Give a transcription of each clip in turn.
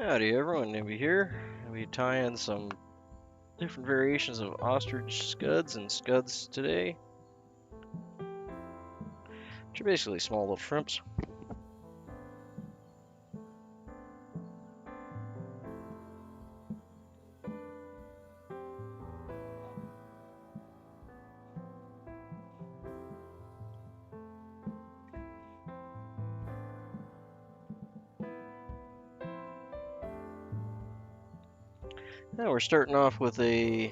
Howdy everyone, Nimby here. I'll be tying some different variations of ostrich scuds and scuds today, which are basically small little shrimps. Now we're starting off with a,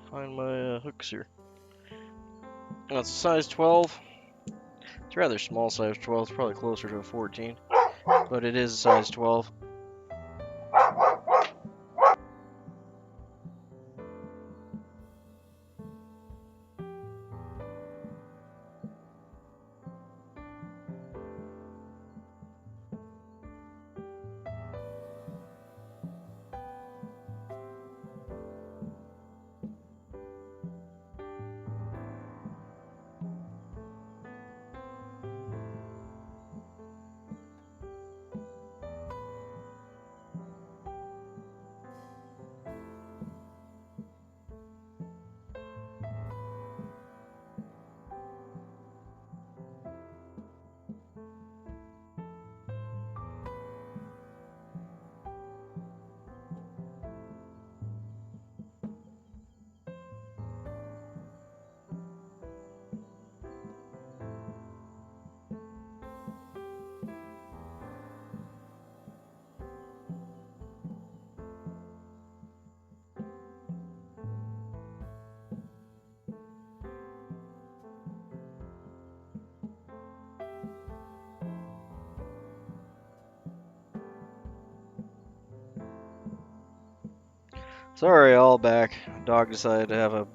find my hooks here. Now it's a size 12. It's a rather small size 12. It's probably closer to a 14, but it is a size 12. Sorry, all back. Dog decided to have a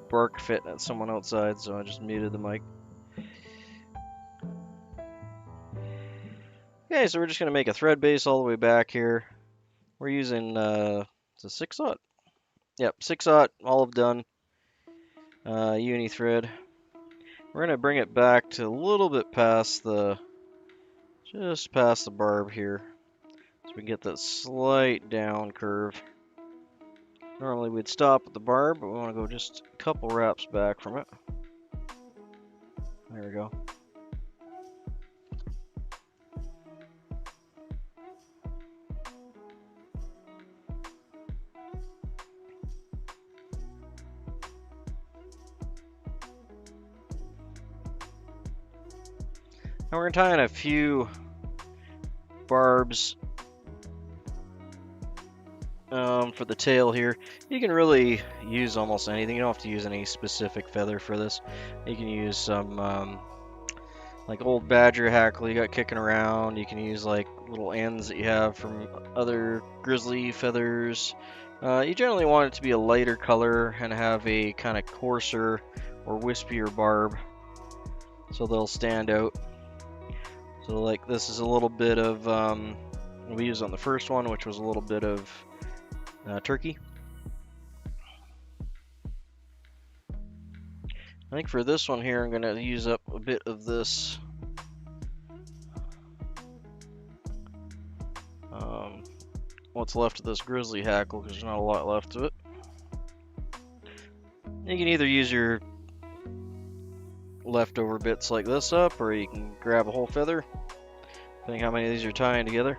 bark fit at someone outside, so I just muted the mic. Okay, so we're just going to make a thread base all the way back here. We're using, it's a 6/0. Yep, 6/0, olive done, uni thread. We're going to bring it back to a little bit past just past the barb here, so we get that slight down curve. Normally we'd stop at the barb, but we want to go just a couple wraps back from it. There we go. Now we're going to tie in a few barbs for the tail here. You can really use almost anything. You don't have to use any specific feather for this. You can use some like old badger hackle you got kicking around. You can use like little ends that you have from other grizzly feathers. You generally want it to be a lighter color and have a kind of coarser or wispier barb, so they'll stand out. So like this is a little bit of we used on the first one, which was a little bit of turkey. I think for this one here, I'm going to use up a bit of this what's left of this grizzly hackle, because there's not a lot left of it. You can either use your leftover bits like this up, or you can grab a whole feather, depending how many of these you're tying together.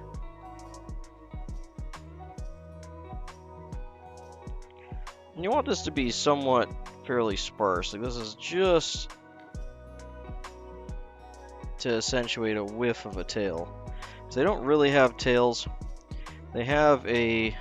And you want this to be somewhat fairly sparse. Like this is just to accentuate a whiff of a tail. So they don't really have tails. They have a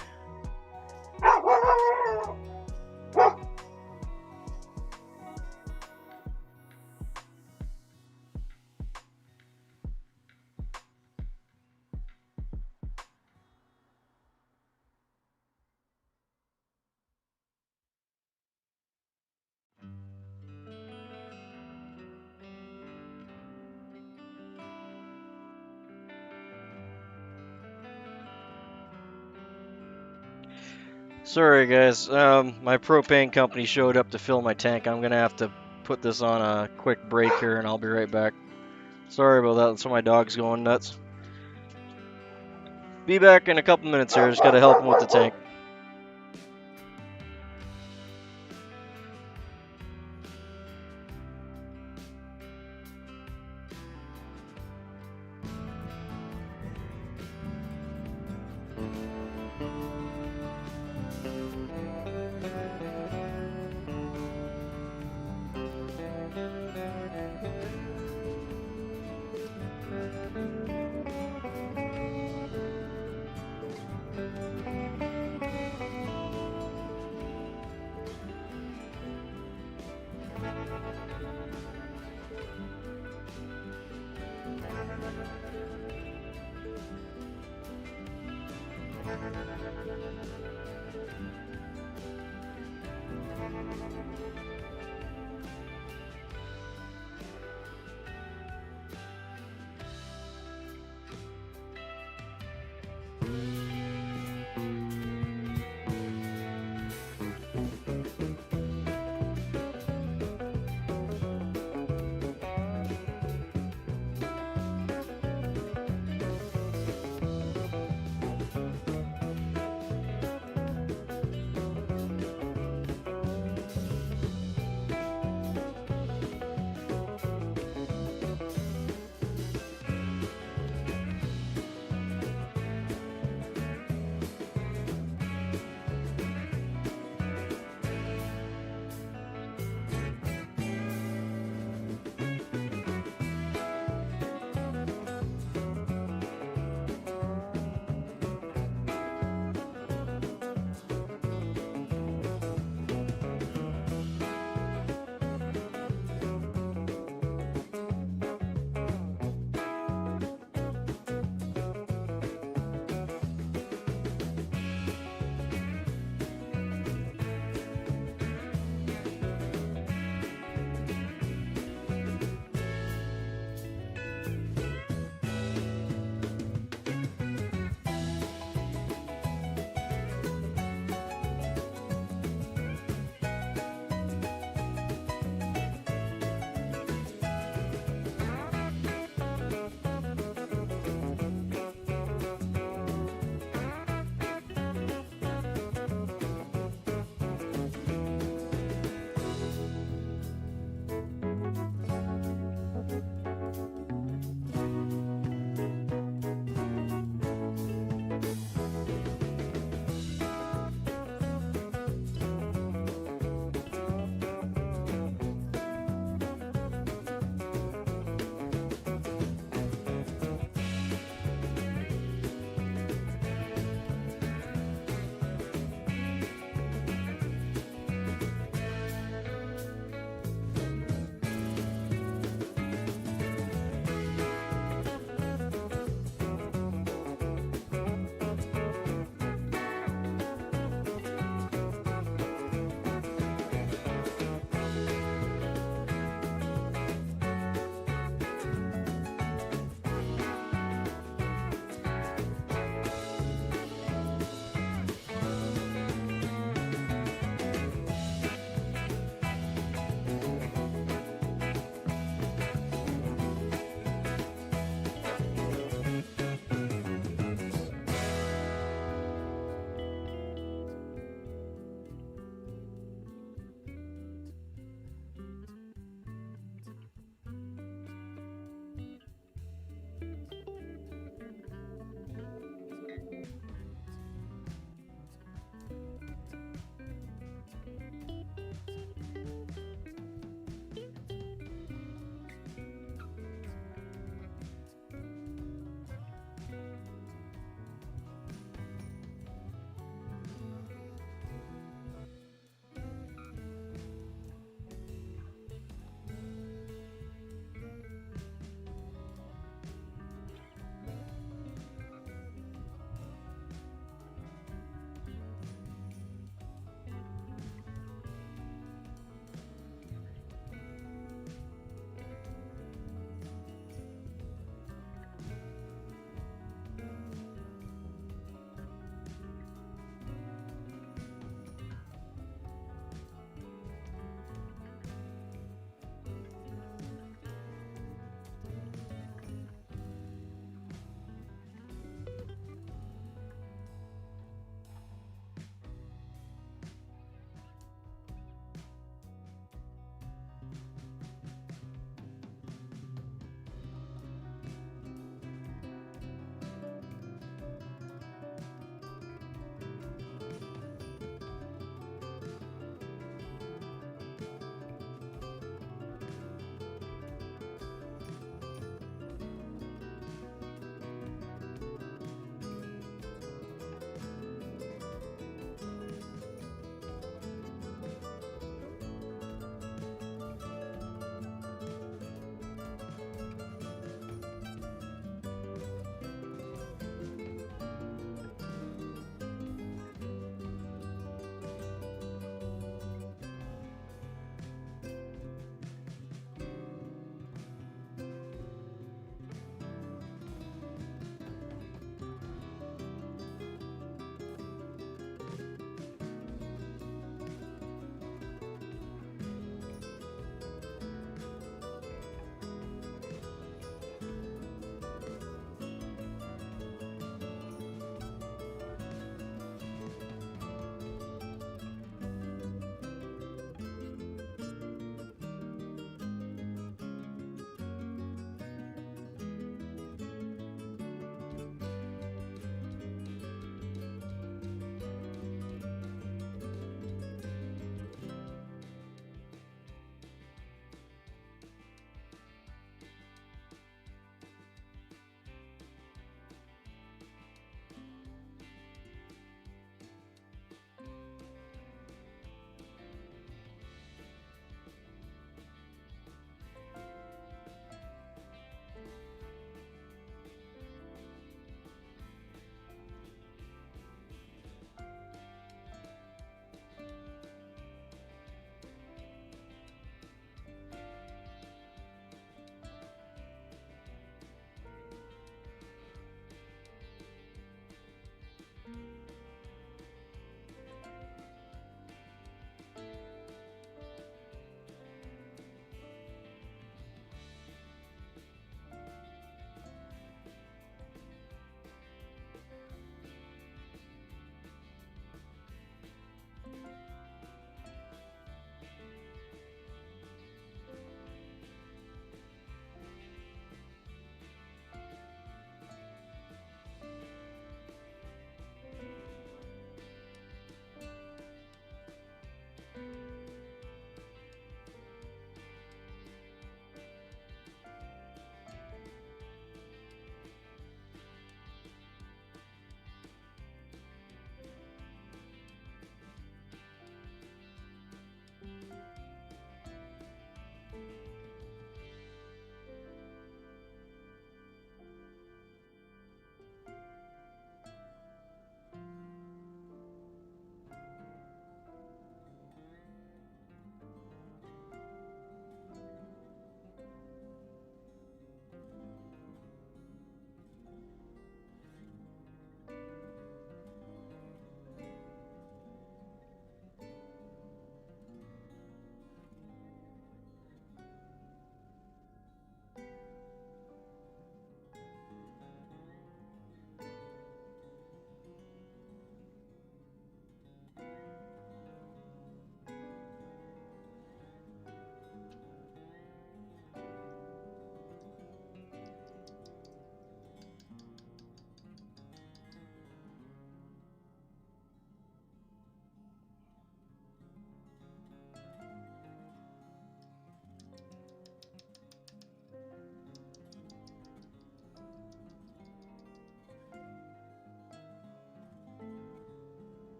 Sorry guys, my propane company showed up to fill my tank. I'm gonna have to put this on a quick break here and I'll be right back. Sorry about that, that's why my dog's going nuts. Be back in a couple minutes here. Just got to help him with the tank.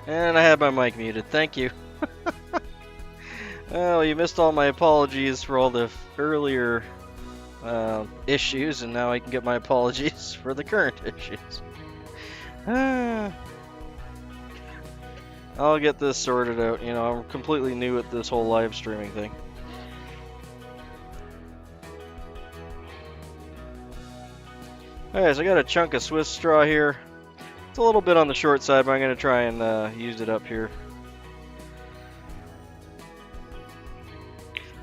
And I had my mic muted. Thank you. Well, you missed all my apologies for all the earlier issues, and now I can get my apologies for the current issues. I'll get this sorted out. You know, I'm completely new at this whole live streaming thing. Alright, so I got a chunk of Swiss straw here. It's a little bit on the short side, but I'm going to try and use it up here.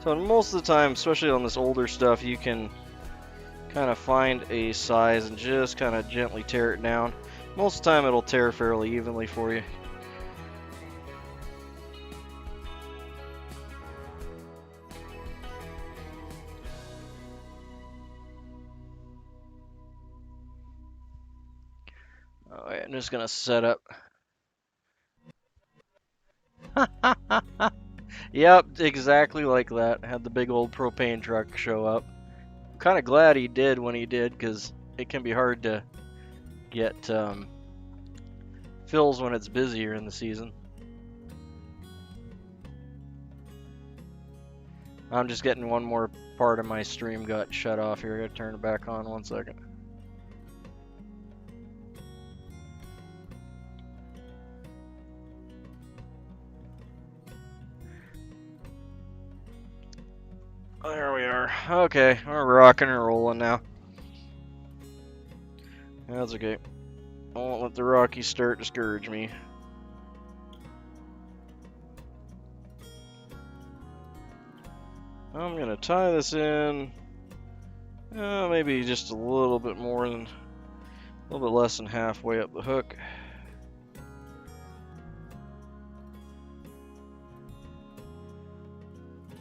So most of the time, especially on this older stuff, you can kind of find a size and just kind of gently tear it down. Most of the time it'll tear fairly evenly for you. Alright, I'm just going to set up. Yep, exactly like that. Had the big old propane truck show up. I'm kind of glad he did when he did, because it can be hard to get fills when it's busier in the season. I'm just getting one more part of my stream got shut off here. I gotta turn it back on 1 second. There we are. Okay, we're rocking and rolling now. That's okay. I won't let the rocky start discourage me. I'm gonna tie this in. Maybe just a little bit more than, a little bit less than halfway up the hook.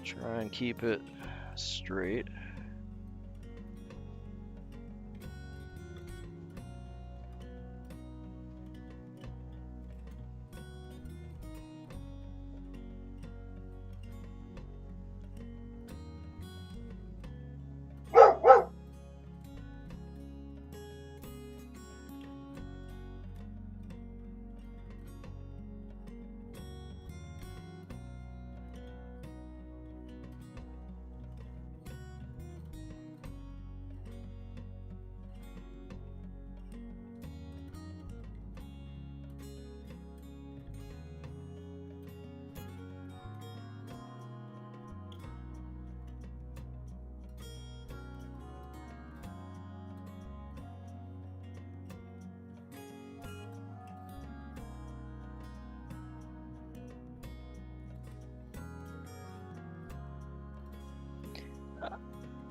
Try and keep it straight.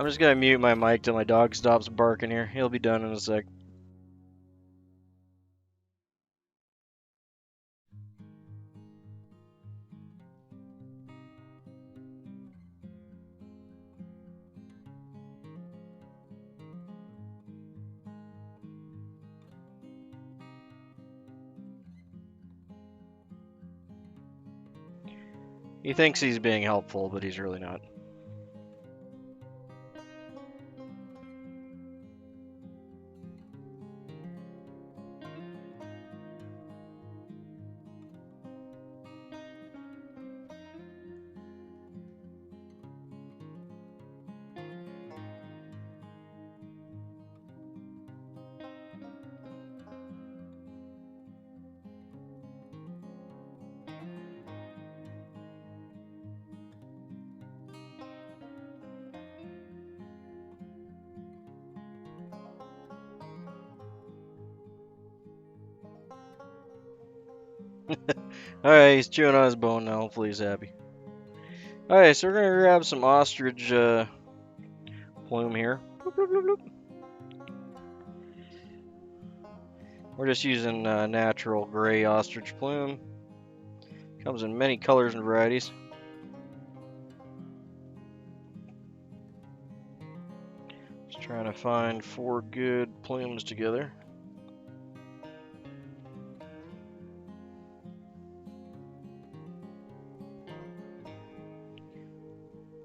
I'm just gonna mute my mic till my dog stops barking here. He'll be done in a sec. He thinks he's being helpful, but he's really not. Alright, he's chewing on his bone now. Hopefully he's happy. Alright, so we're gonna grab some ostrich plume here. Bloop, bloop, bloop, bloop. We're just using natural gray ostrich plume. Comes in many colors and varieties. Just trying to find 4 good plumes together.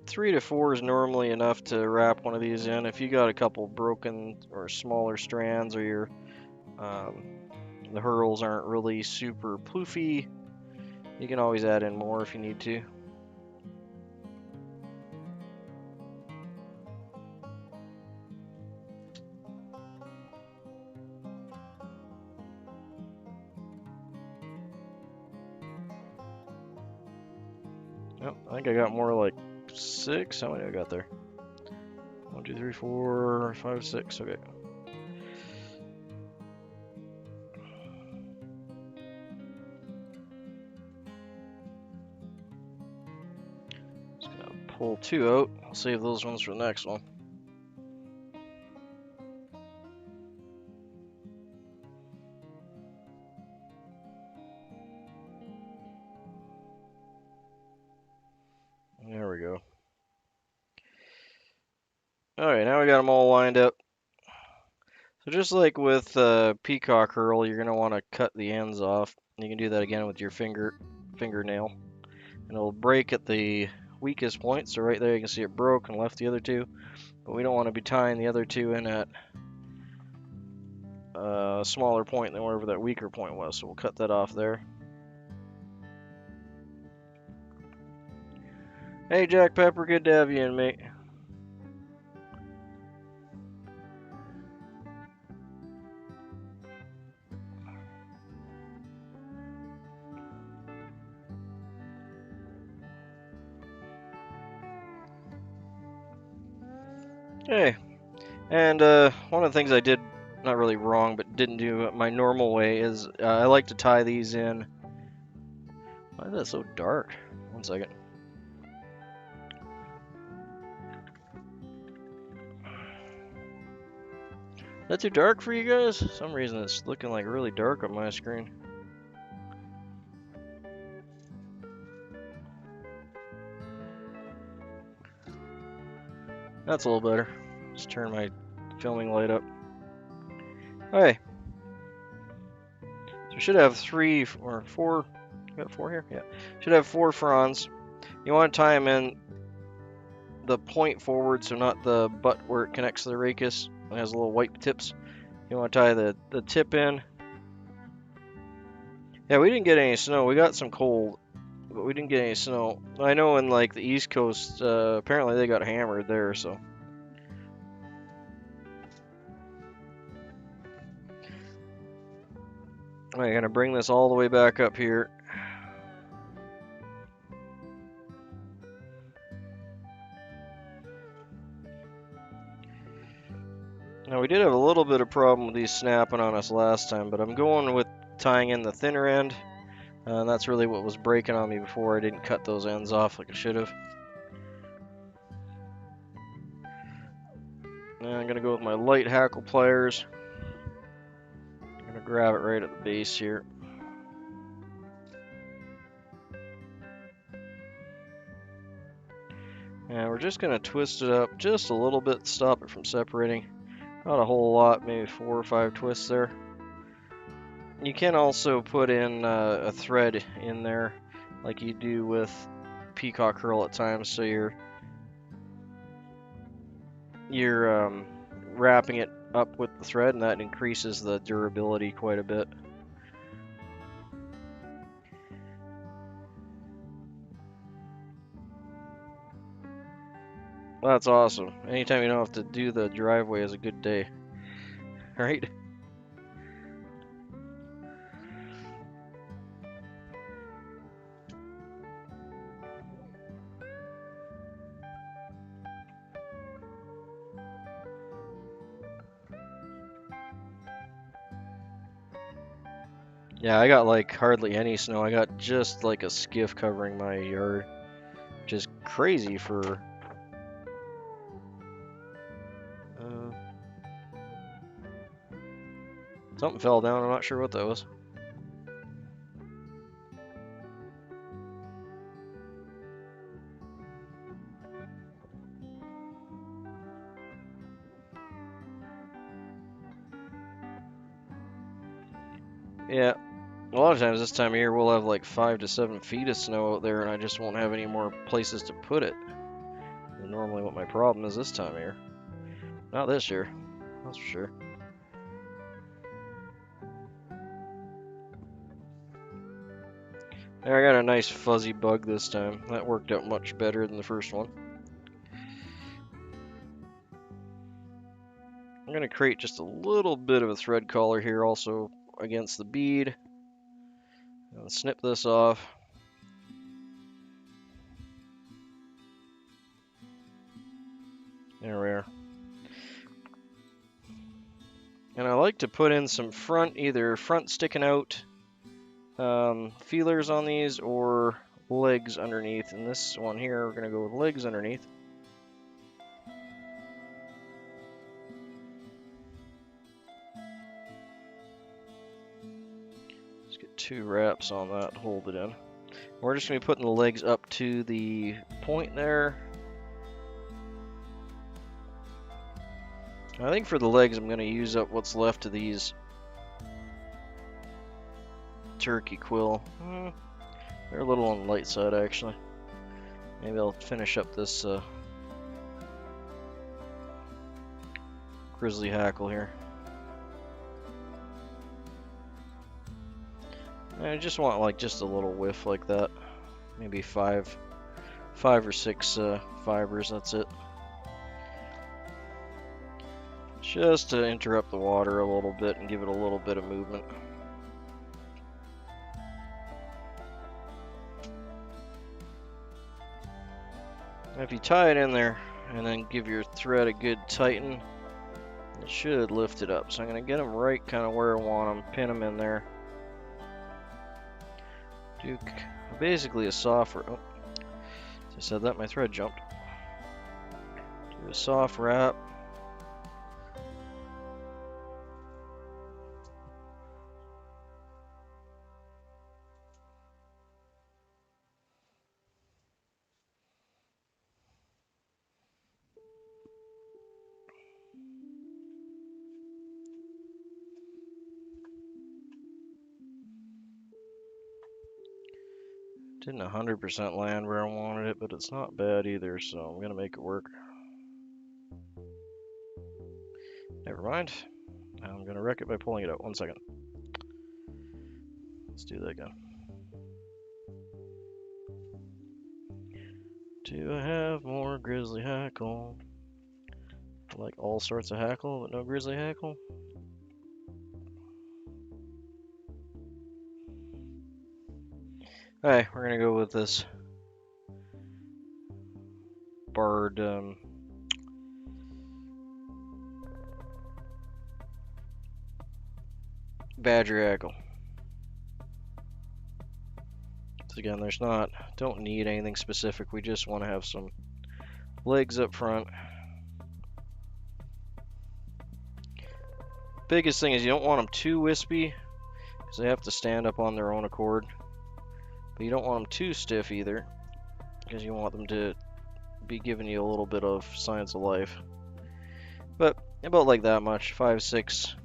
Three to 4 is normally enough to wrap one of these in. If you got a couple broken or smaller strands, or you're the hurls aren't really super poofy, you can always add in more if you need to. Oh, I think I got more like 6. How many I got there? 1, 2, 3, 4, 5, 6. Okay. Just gonna pull 2 out. I'll save those ones for the next one. There we go. Alright, now we got them all lined up. So just like with peacock hurl, you're going to want to cut the ends off. You can do that again with your fingernail. And it'll break at the weakest point. So right there you can see it broke and left the other 2. But we don't want to be tying the other 2 in at a smaller point than wherever that weaker point was. So we'll cut that off there. Hey Jack Pepper, good to have you in, mate. Hey, and one of the things I did, not really wrong, but didn't do my normal way is I like to tie these in. Why is that so dark? 1 second. Is that too dark for you guys? For some reason it's looking like really dark on my screen. That's a little better. Just turn my filming light up. Okay. So we should have 3 or 4. We got 4 here? Yeah. Should have 4 fronds. You want to tie them in the point forward, so not the butt where it connects to the rachis. It has little white tips. You want to tie the tip in. Yeah, we didn't get any snow. We got some cold, but we didn't get any snow. I know in like the East Coast, apparently they got hammered there, so. I'm gonna bring this all the way back up here. Now we did have a little bit of problem with these snapping on us last time, but I'm going with tying in the thinner end. That's really what was breaking on me before. I didn't cut those ends off like I should have. Now I'm gonna go with my light hackle pliers. I'm gonna grab it right at the base here. And we're just gonna twist it up just a little bit to stop it from separating. Not a whole lot, maybe 4 or 5 twists there. You can also put in a thread in there like you do with peacock hurl at times, so you're wrapping it up with the thread, and that increases the durability quite a bit. That's awesome. Anytime you don't have to do the driveway is a good day, right? Yeah, I got like hardly any snow. I got just like a skiff covering my yard, which is crazy for something fell down. I'm not sure what that was. Yeah, a lot of times this time of year we'll have like 5 to 7 feet of snow out there, and I just won't have any more places to put it. And normally what my problem is this time of year. Not this year, that's for sure. There, I got a nice fuzzy bug this time. That worked out much better than the first one. I'm going to create just a little bit of a thread collar here also against the bead. And snip this off. There we are. And I like to put in some either front sticking out feelers on these or legs underneath. And this one here, we're going to go with legs underneath. Let's get 2 wraps on that, hold it in. We're just going to be putting the legs up to the point there. I think for the legs, I'm going to use up what's left of these turkey quill. They're a little on the light side, actually. Maybe I'll finish up this grizzly hackle here. And I just want like just a little whiff like that. Maybe five or 6 fibers, that's it. Just to interrupt the water a little bit and give it a little bit of movement. Now if you tie it in there and then give your thread a good tighten, it should lift it up. So I'm going to get them right kind of where I want them, pin them in there. Do basically a soft, oh, as I said that, my thread jumped. Do a soft wrap. Didn't 100% land where I wanted it, but it's not bad either, so I'm gonna make it work. Never mind. I'm gonna wreck it by pulling it out. 1 second. Let's do that again. Do I have more grizzly hackle? I like all sorts of hackle, but no grizzly hackle. Alright, we're gonna go with this barred badger hackle. So again, don't need anything specific. We just want to have some legs up front. Biggest thing is you don't want them too wispy because they have to stand up on their own accord. But you don't want them too stiff either because you want them to be giving you a little bit of signs of life. But about like that much, 5, 6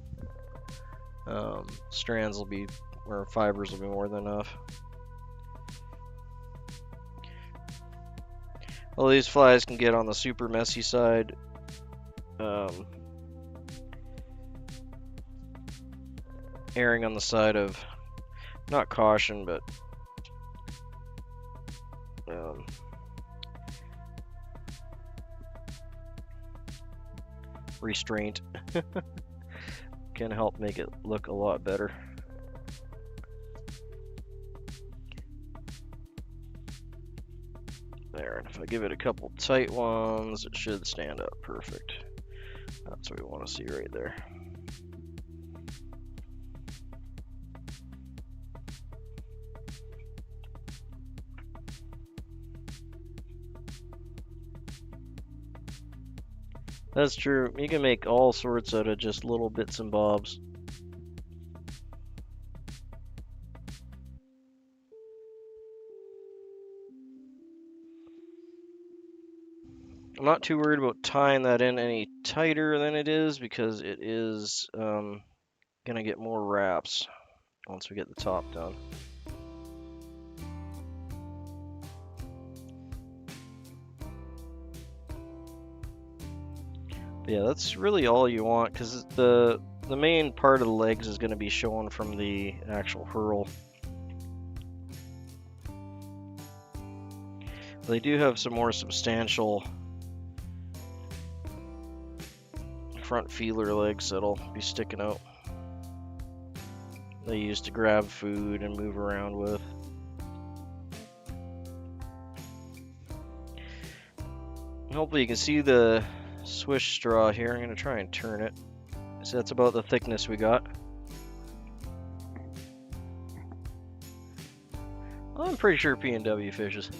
strands will be, or fibers will be more than enough. Well, these flies can get on the super messy side. Erring on the side of not caution, but restraint can help make it look a lot better. There, and if I give it a couple tight ones, it should stand up perfect. That's what we want to see right there. That's true. You can make all sorts out of just little bits and bobs. I'm not too worried about tying that in any tighter than it is because it is gonna get more wraps once we get the top done. Yeah, that's really all you want because the main part of the legs is going to be shown from the actual hurl. They do have some more substantial front feeler legs that'll be sticking out. They use to grab food and move around with. Hopefully you can see the swish straw here. I'm going to try and turn it. So that's about the thickness we got. I'm pretty sure P&W fishes.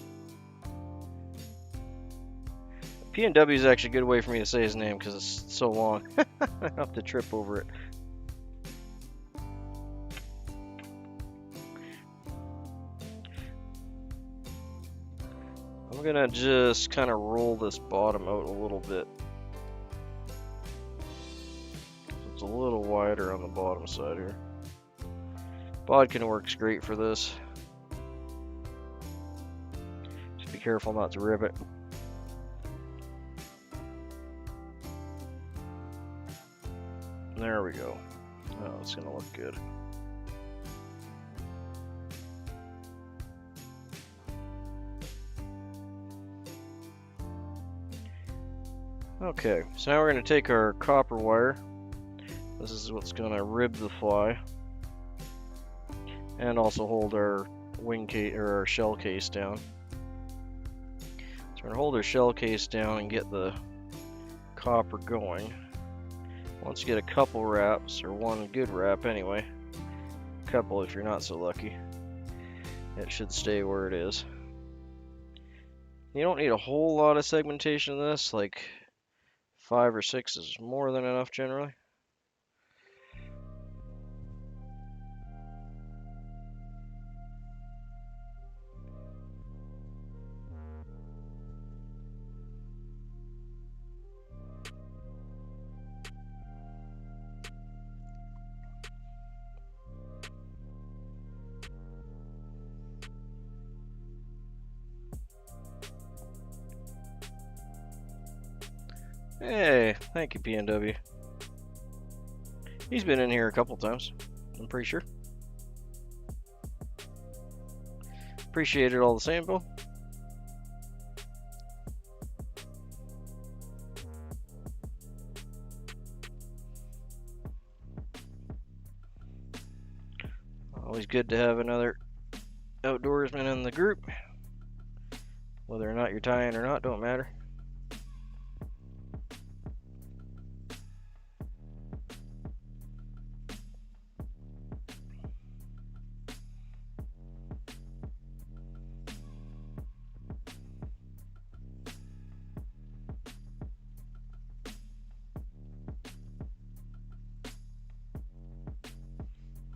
P&W is actually a good way for me to say his name because it's so long. I have to trip over it. I'm gonna just kind of roll this bottom out a little bit. It's a little wider on the bottom side here. Bodkin works great for this. Just be careful not to rip it. There we go. Oh, it's gonna look good. Okay, so now we're going to take our copper wire. This is what's going to rib the fly and also hold our wing case or our shell case down. So we're going to hold our shell case down and get the copper going. Once you get a couple wraps, or one good wrap anyway, a couple if you're not so lucky, it should stay where it is. You don't need a whole lot of segmentation in this, like 5 or 6 is more than enough generally. Hey, thank you, P&W. He's been in here a couple times, I'm pretty sure. Appreciate it all the same, Bill. Always good to have another outdoorsman in the group. Whether or not you're tying or not, don't matter.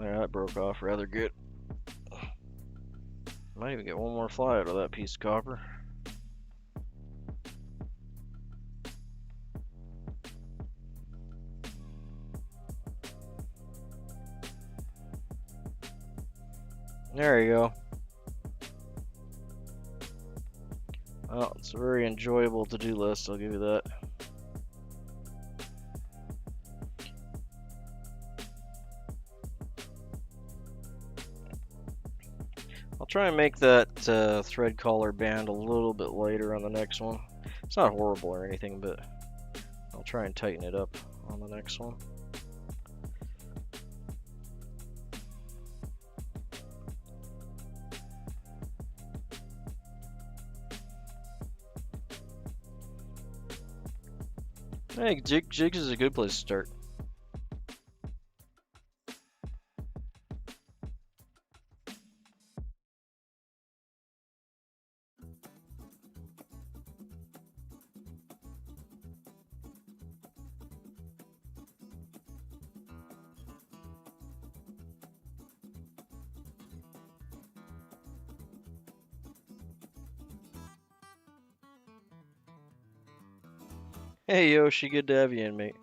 Yeah, that broke off rather good. Might even get one more fly out of that piece of copper. There you go. Well, it's a very enjoyable to-do list, I'll give you that. I'll try and make that thread collar band a little bit lighter on the next one. It's not horrible or anything, but I'll try and tighten it up on the next one. Hey, jigs is a good place to start. Hey Yoshi, good to have you in, mate.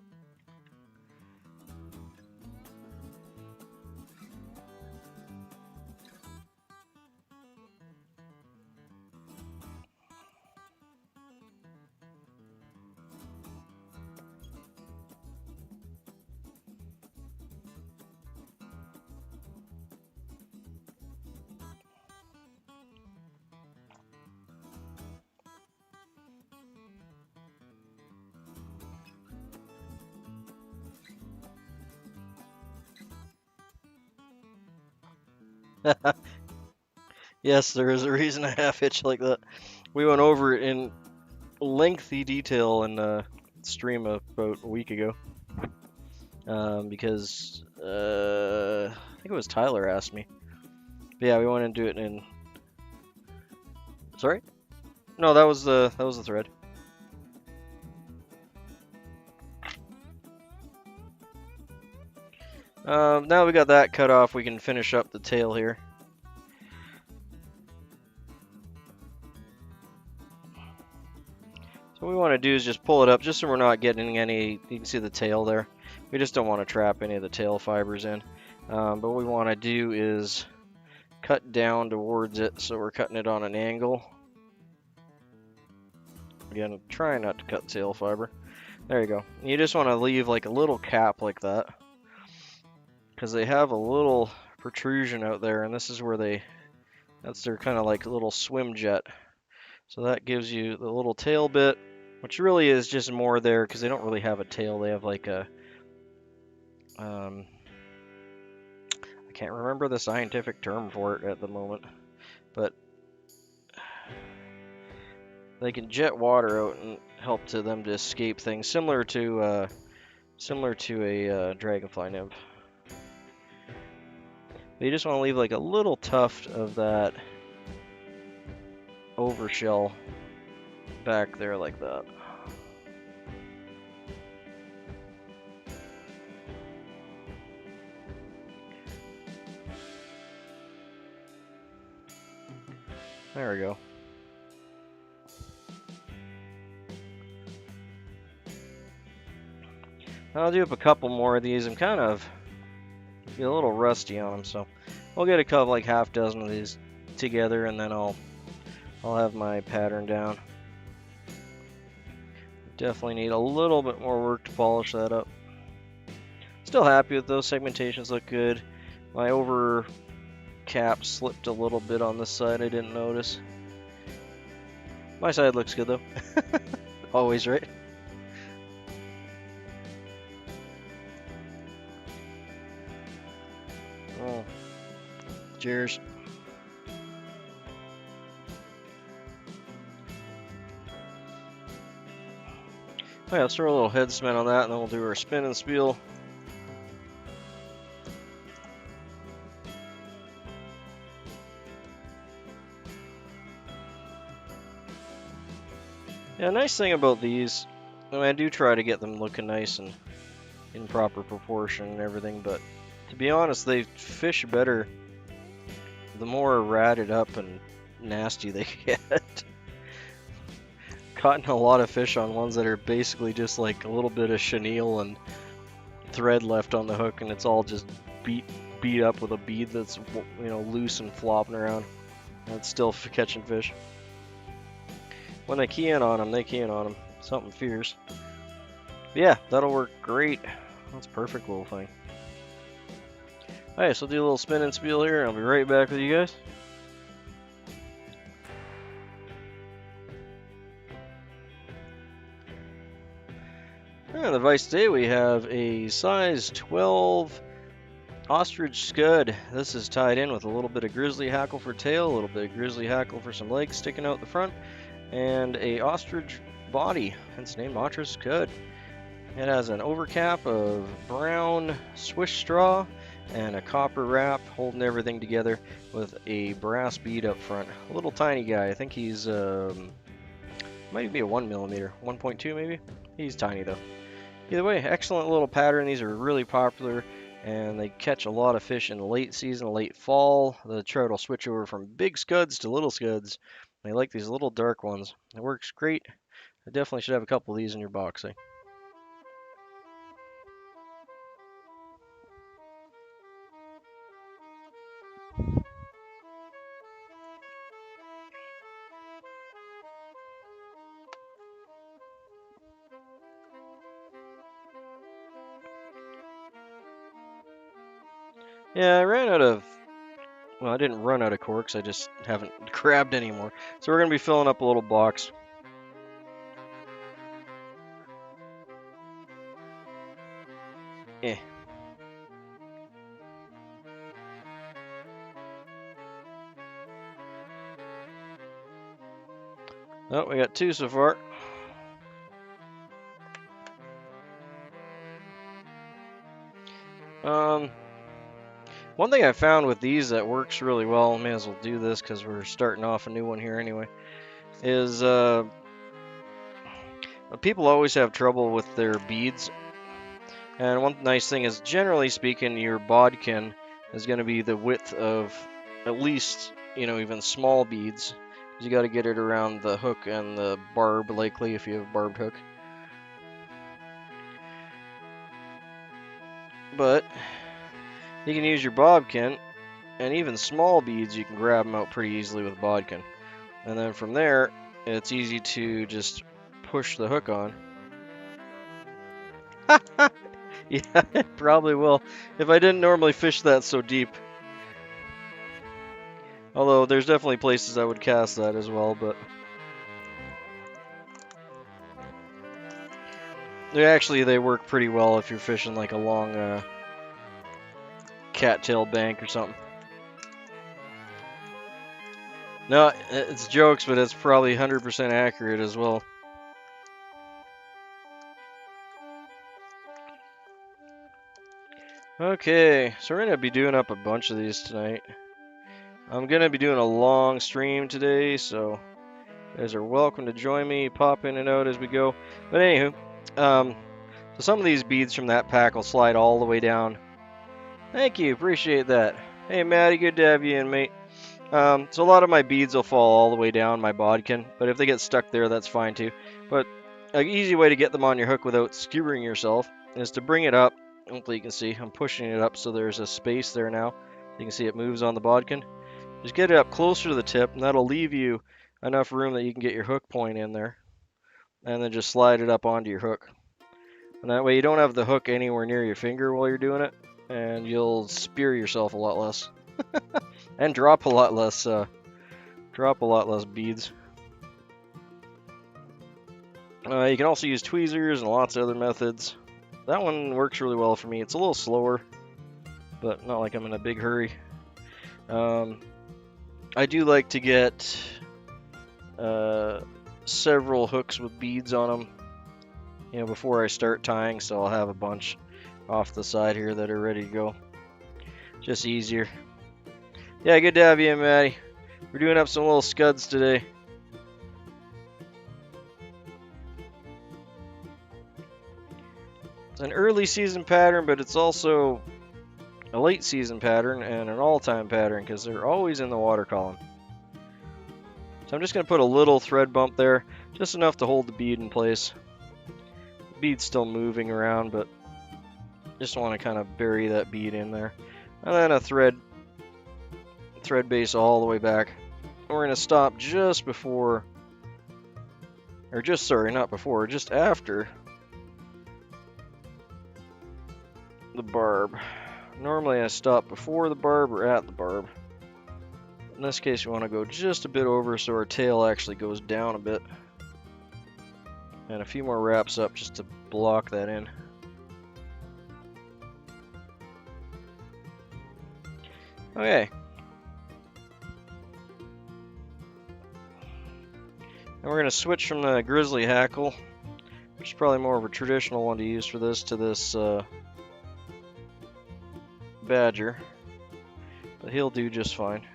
Yes, there is a reason I half hitch like that. We went over it in lengthy detail in a stream about a week ago. Because I think it was Tyler asked me. But yeah, we went into it in. Sorry? No, that was the thread. Now we got that cut off, we can finish up the tail here. So what we want to do is just pull it up, just so we're not getting any. You can see the tail there. We just don't want to trap any of the tail fibers in. But what we want to do is cut down towards it, so we're cutting it on an angle. Again, try not to cut tail fiber. There you go. You just want to leave like a little cap like that, because they have a little protrusion out there, and this is where that's their kind of like little swim jet. So that gives you the little tail bit, which really is just more there because they don't really have a tail. They have like a, I can't remember the scientific term for it at the moment, but they can jet water out and help to them to escape things, similar to a dragonfly nymph. But you just want to leave like a little tuft of that overshell back there like that. There we go. I'll do up a couple more of these. I'm kind of get a little rusty on them, so we'll get a couple, like half dozen of these together, and then I'll have my pattern down. Definitely need a little bit more work to polish that up. Still happy with those. Segmentations look good. My over cap slipped a little bit on this side. I didn't notice. My side looks good though. Always, right? Oh, cheers. Oh yeah, let's throw a little head cement on that, and then we'll do our spin and spiel. Yeah, nice thing about these, I mean, I do try to get them looking nice and in proper proportion and everything, but to be honest, they fish better the more ratted up and nasty they get. Caught a lot of fish on ones that are basically just like a little bit of chenille and thread left on the hook, and it's all just beat up with a bead that's, you know, loose and flopping around. And it's still catching fish. When they key in on them, they key in on them. Something fierce. But yeah, that'll work great. That's a perfect little thing. Alright, so I'll do a little spin and spiel here, and I'll be right back with you guys. On the vise today we have a size 12 Ostrich Scud. This is tied in with a little bit of grizzly hackle for tail, a little bit of grizzly hackle for some legs sticking out the front, and a ostrich body, hence the name Ostrich Scud. It has an overcap of brown swish straw and a copper wrap holding everything together with a brass bead up front. A little tiny guy. I think he's might be a 1mm, 1.2 maybe. He's tiny though. Either way, excellent little pattern. These are really popular, and they catch a lot of fish in the late season, late fall. The trout will switch over from big scuds to little scuds. They like these little dark ones. It works great. I definitely should have a couple of these in your box. Yeah, I ran out of. Well, I didn't run out of corks. I just haven't grabbed any more. So we're gonna be filling up a little box. Eh. Oh, we got 2 so far. One thing I found with these that works really well, may as well do this because we're starting off a new one here anyway, is people always have trouble with their beads. And one nice thing is, generally speaking, your bodkin is going to be the width of at least, even small beads. You got to get it around the hook and the barb, likely, if you have a barbed hook. But you can use your bodkin, and even small beads, you can grab them out pretty easily with bodkin. And then from there, it's easy to just push the hook on. Yeah, it probably will, if I didn't normally fish that so deep. Although there's definitely places I would cast that as well, but they work pretty well if you're fishing like a long cattail bank or something. No, it's jokes, but it's probably 100% accurate as well. Okay, so we're going to be doing up a bunch of these tonight. I'm going to be doing a long stream today, so you guys are welcome to join me, pop in and out as we go. But anywho, so some of these beads from that pack will slide all the way down. Thank you, appreciate that. Hey Maddie, good to have you in, mate. So a lot of my beads will fall all the way down my bodkin, but if they get stuck there, that's fine too. But an easy way to get them on your hook without skewering yourself is to bring it up. Hopefully you can see, I'm pushing it up so there's a space there now. You can see it moves on the bodkin. Just get it up closer to the tip, and that'll leave you enough room that you can get your hook point in there. And then just slide it up onto your hook. And that way you don't have the hook anywhere near your finger while you're doing it, and you'll spear yourself a lot less. And drop a lot less beads. You can also use tweezers and lots of other methods. That one works really well for me. It's a little slower, but not like I'm in a big hurry. I do like to get several hooks with beads on them, before I start tying, so I'll have a bunch off the side here that are ready to go. Just easier. Yeah, good to have you in, Maddie. We're doing up some little scuds today. It's an early season pattern, but it's also a late season pattern and an all-time pattern because they're always in the water column. So I'm just going to put a little thread bump there, just enough to hold the bead in place. The bead's still moving around, but just want to kind of bury that bead in there. And then a thread base all the way back. And we're going to stop just before, or just, sorry, not before, just after the barb. Normally I stop before the barb or at the barb. In this case, we want to go just a bit over so our tail actually goes down a bit. And a few more wraps up just to block that in. Okay. And we're going to switch from the grizzly hackle, which is probably more of a traditional one to use for this, to this badger. But he'll do just fine.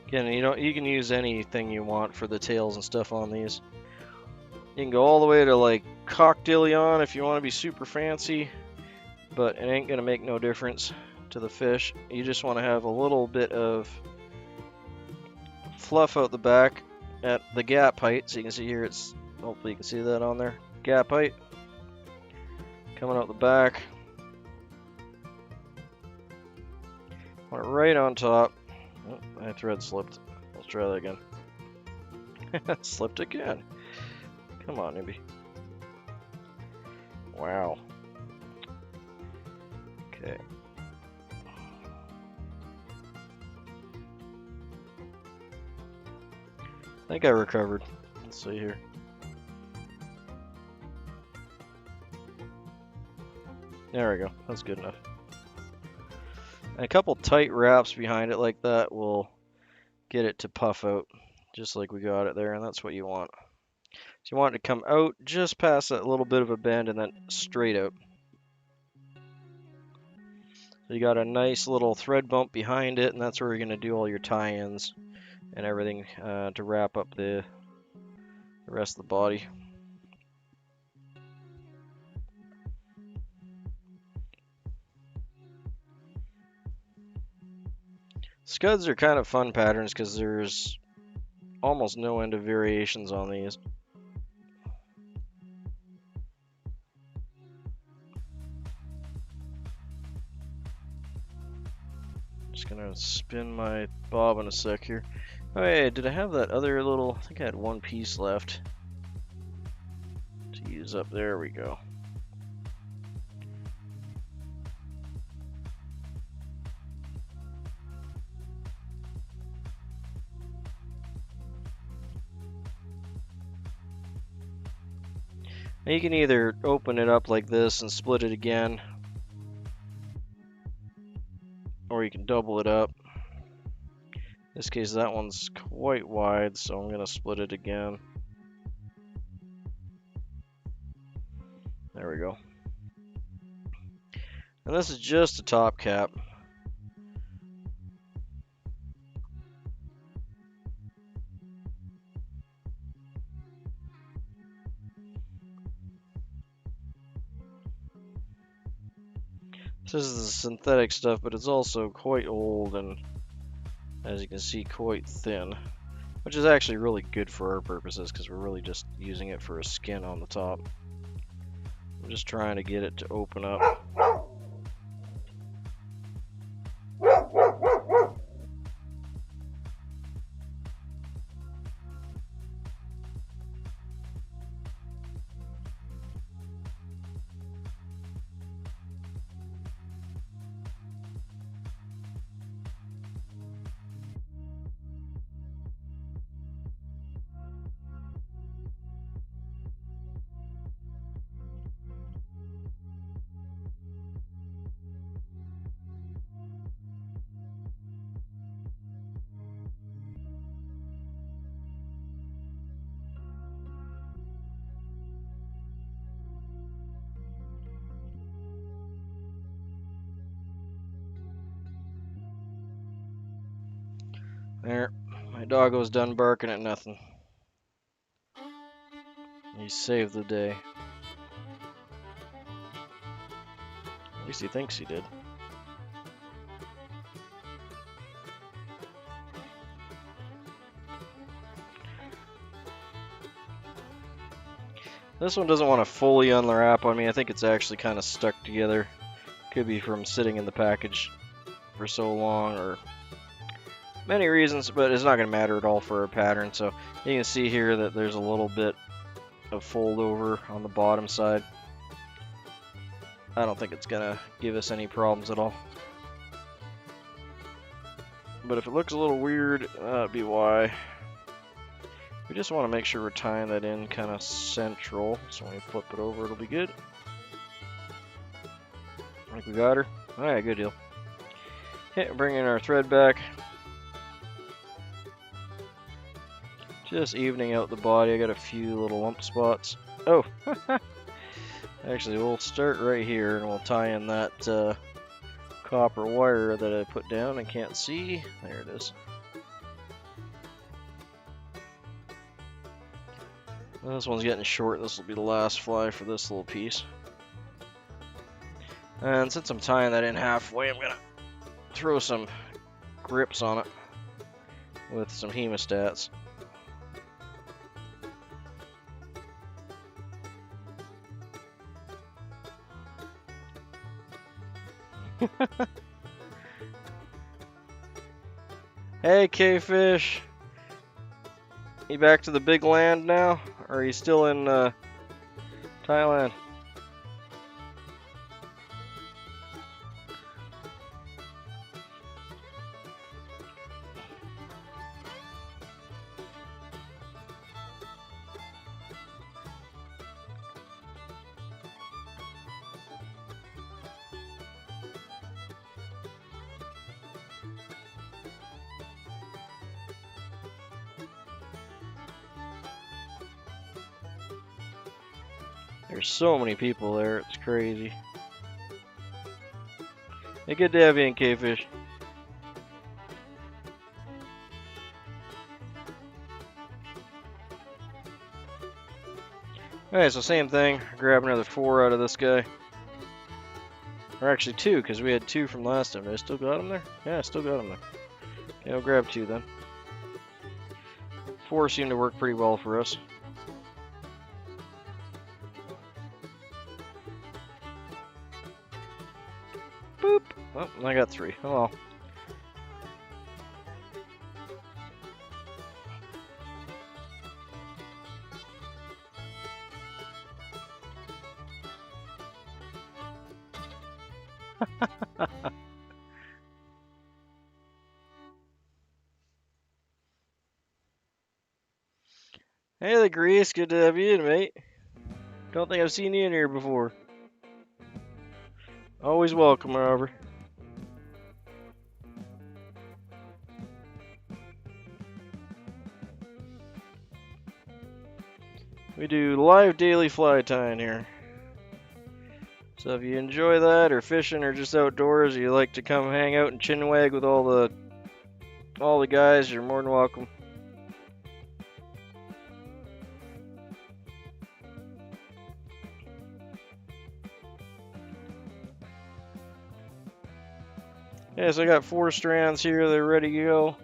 Again, you can use anything you want for the tails and stuff on these. You can go all the way to like coq de Leon if you want to be super fancy, but it ain't gonna make no difference to the fish. You just want to have a little bit of fluff out the back at the gap height. So you can see here, it's, hopefully you can see that on there, gap height coming out the back. Want it right on top. Oh, my thread slipped. Let's try that again. Slipped again. Come on, Nimby. Wow. Okay. I think I recovered. Let's see here. There we go. That's good enough. And a couple tight wraps behind it like that will get it to puff out. just like we got it there, and that's what you want. So you want it to come out just past that little bit of a bend and then straight out. So you got a nice little thread bump behind it, and that's where you're going to do all your tie-ins and everything to wrap up the rest of the body. Scuds are kind of fun patterns because there's almost no end of variations on these. Just gonna spin my bobbin a sec here. Oh yeah, did I have that other little, I think I had one piece left to use up. There we go. Now you can either open it up like this and split it again, or you can double it up. In this case, that one's quite wide, so I'm going to split it again. There we go. And this is just a top cap. This is the synthetic stuff, but it's also quite old and, as you can see, quite thin. Which is actually really good for our purposes because we're really just using it for a skin on the top. I'm just trying to get it to open up. There, my doggo's done barking at nothing. He saved the day. At least he thinks he did. This one doesn't want to fully unwrap on me. I think it's actually kind of stuck together. Could be from sitting in the package for so long, or many reasons, but it's not going to matter at all for our pattern. So you can see here that there's a little bit of fold over on the bottom side. I don't think it's going to give us any problems at all. But if it looks a little weird, that'd be why. We just want to make sure we're tying that in kind of central, so when we flip it over, it'll be good. I think we got her. Alright, good deal. Okay, bring in our thread back. Just evening out the body. I got a few little lump spots. Oh! Actually, we'll start right here and we'll tie in that copper wire that I put down and can't see. There it is. This one's getting short. This will be the last fly for this little piece. And since I'm tying that in halfway, I'm gonna throw some grips on it with some hemostats. Hey, K-Fish. You back to the big land now? Or are you still in Thailand? There's so many people there, it's crazy. Hey, good to have you in, K-Fish. Alright, so same thing. Grab another 4 out of this guy. Or actually 2, because we had 2 from last time. I still got him there? Yeah, I still got him there. Okay, I'll grab 2 then. 4 seem to work pretty well for us. Boop! Oh, I got 3. Oh well. Hey, the Grease, good to have you in, mate. Don't think I've seen you in here before. Always welcome, however. We do live daily fly tying here. So if you enjoy that, or fishing, or just outdoors, or you like to come hang out and chinwag with all the guys, you're more than welcome. Yeah, so I got 4 strands here, they're ready to go.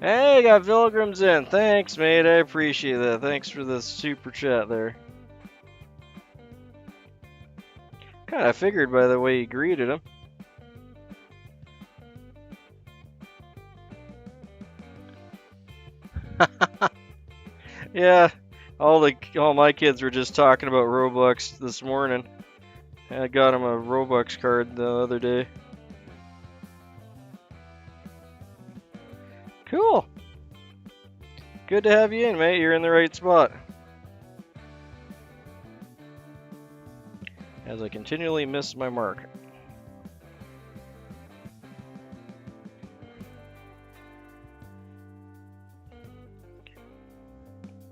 Hey, got Pilgrims in. Thanks, mate. I appreciate that. Thanks for the super chat there. Kind of figured by the way you greeted him. Yeah, all my kids were just talking about Robux this morning. I got him a Robux card the other day. Cool. Good to have you in, mate. You're in the right spot. As I continually miss my mark.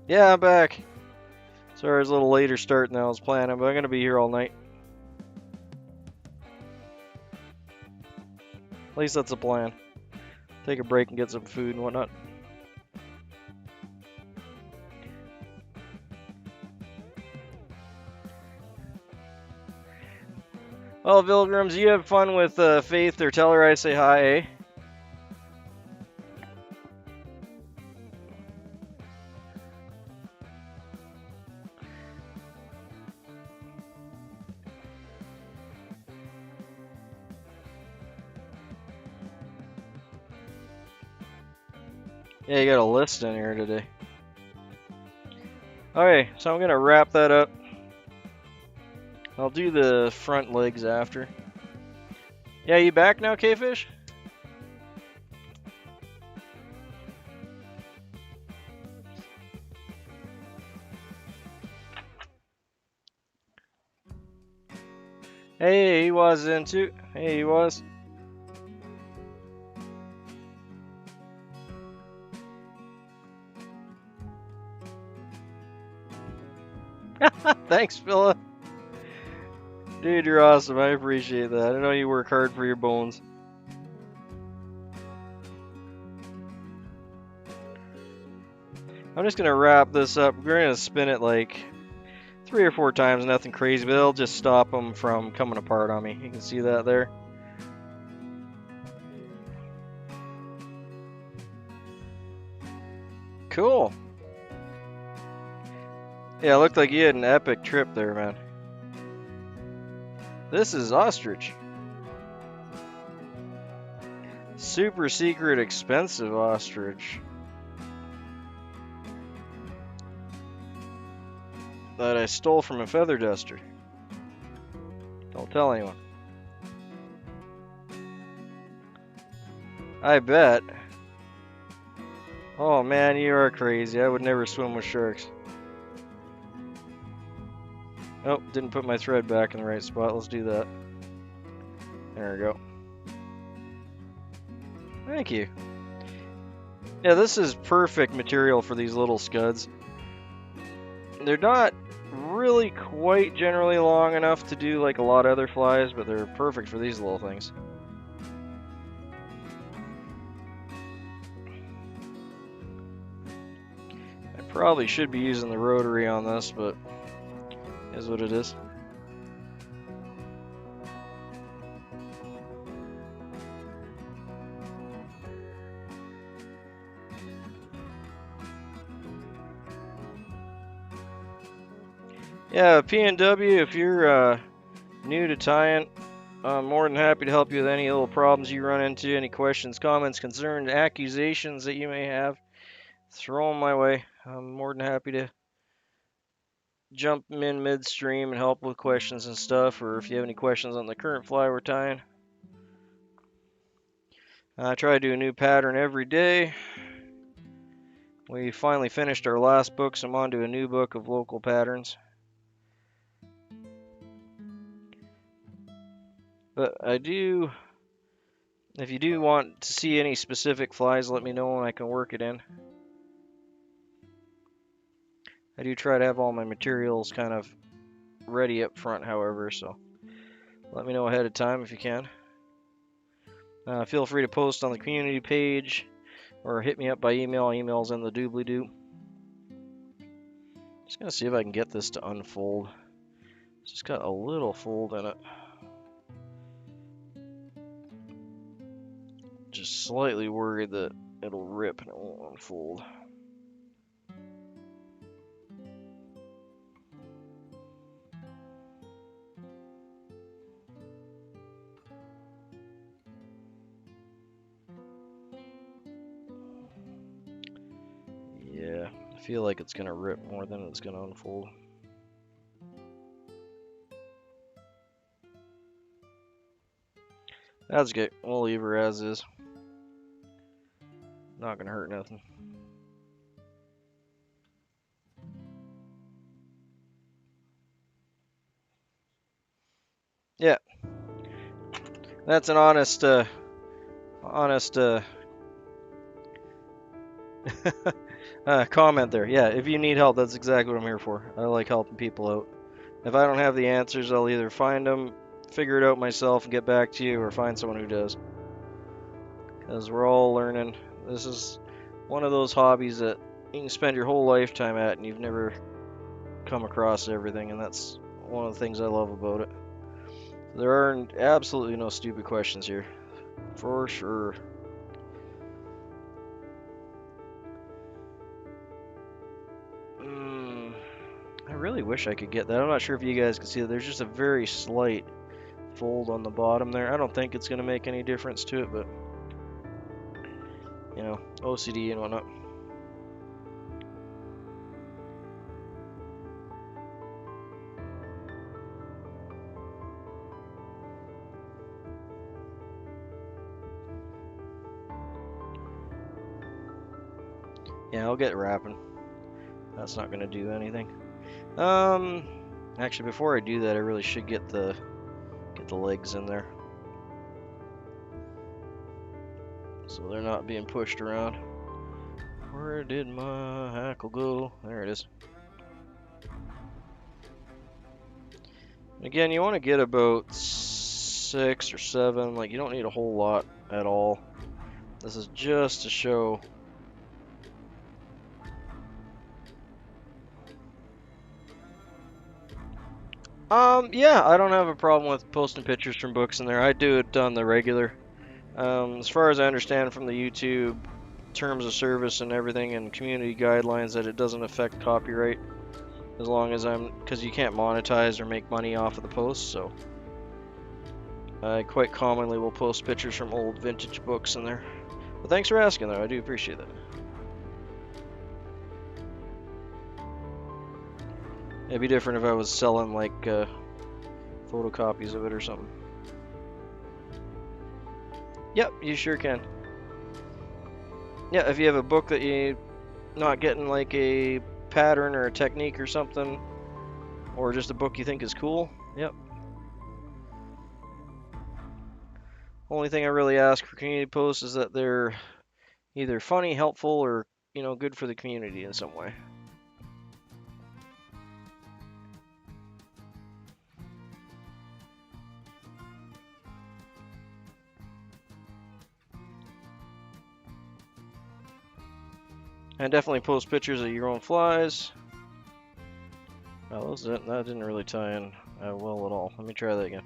Yeah, I'm back. Sorry, it's a little later start than I was planning, but I'm gonna be here all night. At least that's the plan. Take a break and get some food and whatnot. Well, Pilgrims, you have fun with Faith, or tell her I say hi, eh? Yeah, you got a list in here today. Okay, so I'm gonna wrap that up. I'll do the front legs after. Yeah, you back now, K-Fish? Hey, he was in too. Hey, he was. Thanks, Philip. Dude, you're awesome. I appreciate that. I know you work hard for your bones. I'm just gonna wrap this up. We're gonna spin it like 3 or 4 times, nothing crazy, but it'll just stop them from coming apart on me. You can see that there. Cool. Yeah, it looked like you had an epic trip there, man. This is Ostrich. Super secret, expensive Ostrich. That I stole from a feather duster. Don't tell anyone. I bet. Oh man, you are crazy. I would never swim with sharks. Oh, didn't put my thread back in the right spot. Let's do that. There we go. Thank you. Yeah, this is perfect material for these little scuds. They're not really quite generally long enough to do like a lot of other flies, but they're perfect for these little things. I probably should be using the rotary on this, but it is what it is. Yeah, PNW, if you're new to tying, I'm more than happy to help you with any little problems you run into, any questions, comments, concerns, accusations that you may have. Throw them my way. I'm more than happy to jump in midstream and help with questions and stuff, or if you have any questions on the current fly we're tying. I try to do a new pattern every day. We finally finished our last book, so I'm on to a new book of local patterns. But I do, if you do want to see any specific flies, let me know and I can work it in. I do try to have all my materials kind of ready up front, however, so let me know ahead of time if you can. Feel free to post on the community page or hit me up by email. Email's in the doobly-doo. Just gonna see if I can get this to unfold. It's just got a little fold in it. Just slightly worried that it'll rip and it won't unfold. Yeah, I feel like it's gonna rip more than it's gonna unfold. That's good. We'll leave her as is. Not gonna hurt nothing. Yeah, that's an honest comment there. Yeah, if you need help, that's exactly what I'm here for. I like helping people out. If I don't have the answers, I'll either find them, figure it out myself, and get back to you, or find someone who does. Because we're all learning. This is one of those hobbies that you can spend your whole lifetime at, and you've never come across everything, and that's one of the things I love about it. There are absolutely no stupid questions here, for sure. I really wish I could get that. I'm not sure if you guys can see that. There's just a very slight fold on the bottom there. I don't think it's going to make any difference to it, but you know, OCD and whatnot. Yeah, I'll get wrapping. That's not going to do anything. Actually, before I do that, I really should get the legs in there, so they're not being pushed around. Where did my hackle go? There it is. Again, you want to get about 6 or 7. Like, you don't need a whole lot at all. This is just to show. Yeah, I don't have a problem with posting pictures from books in there. I do it on the regular. As far as I understand from the YouTube terms of service and everything and community guidelines, that it doesn't affect copyright as long as because you can't monetize or make money off of the posts, so I quite commonly will post pictures from old vintage books in there. But thanks for asking, though. I do appreciate that. It'd be different if I was selling like photocopies of it or something. Yep, you sure can. Yeah, if you have a book that you're not getting like a pattern or a technique or something, or just a book you think is cool, yep. Only thing I really ask for community posts is that they're either funny, helpful, or good for the community in some way. And definitely post pictures of your own flies. Oh, that didn't really tie in well at all. Let me try that again.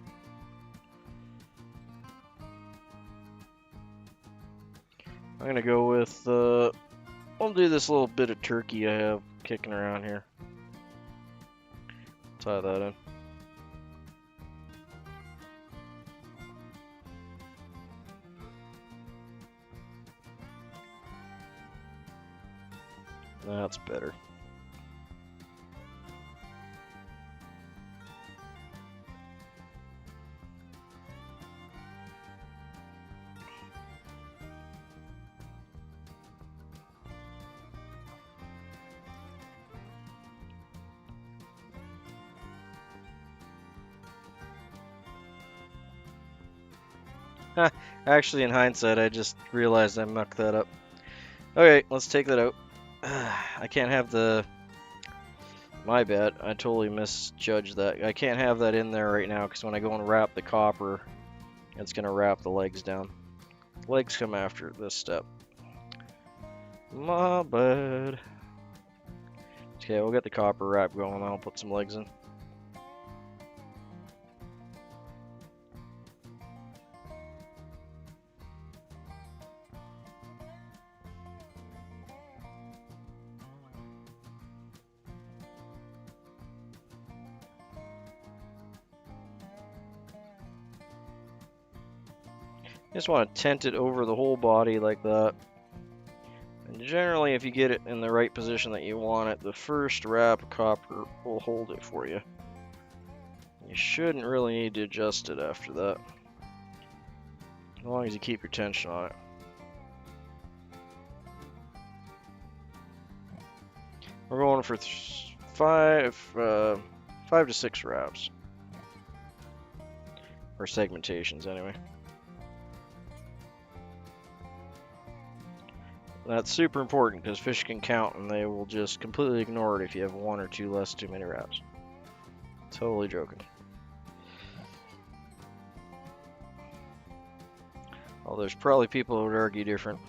I'm gonna go with, I'll do this little bit of turkey I have kicking around here. Tie that in. That's better. Actually, in hindsight, I just realized I mucked that up. Okay, let's take that out. I can't have the... My bad, I totally misjudged that. I can't have that in there right now because when I go and wrap the copper, it's going to wrap the legs down. Legs come after this step. My bad. Okay, we'll get the copper wrap going. I'll put some legs in. Just want to tent it over the whole body like that. And generally, if you get it in the right position that you want it, the first wrap of copper will hold it for you. You shouldn't really need to adjust it after that, as long as you keep your tension on it. We're going for 5 to 6 wraps, or segmentations anyway. That's super important because fish can count and they will just completely ignore it if you have 1 or 2 less too many wraps. Totally joking. Oh, there's probably people who would argue different.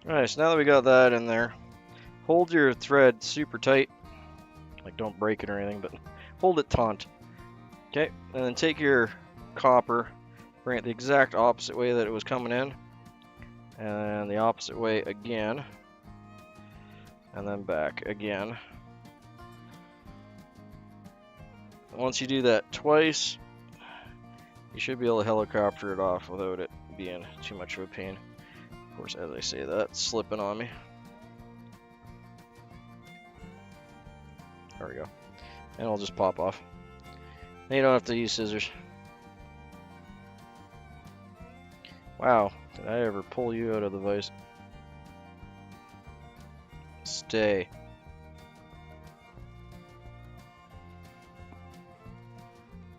Alright, so now that we got that in there, hold your thread super tight. Like, don't break it or anything, but hold it taut. Okay, and then take your copper, bring it the exact opposite way that it was coming in, and the opposite way again, and then back again. Once you do that twice, you should be able to helicopter it off without it being too much of a pain. Of course, as I say that, it's slipping on me. There we go. And it'll just pop off. And you don't have to use scissors. Wow, did I ever pull you out of the vise? Stay.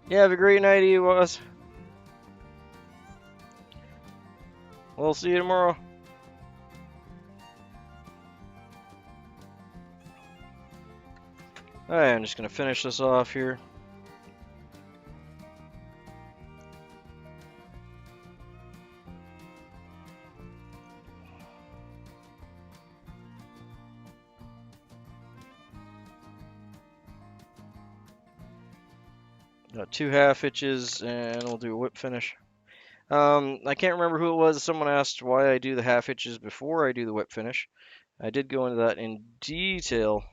Yeah, have a great night, you was. We'll see you tomorrow. Alright, I'm just going to finish this off here. Got 2 half hitches, and we'll do a whip finish. I can't remember who it was. Someone asked why I do the half hitches before I do the whip finish. I did go into that in detail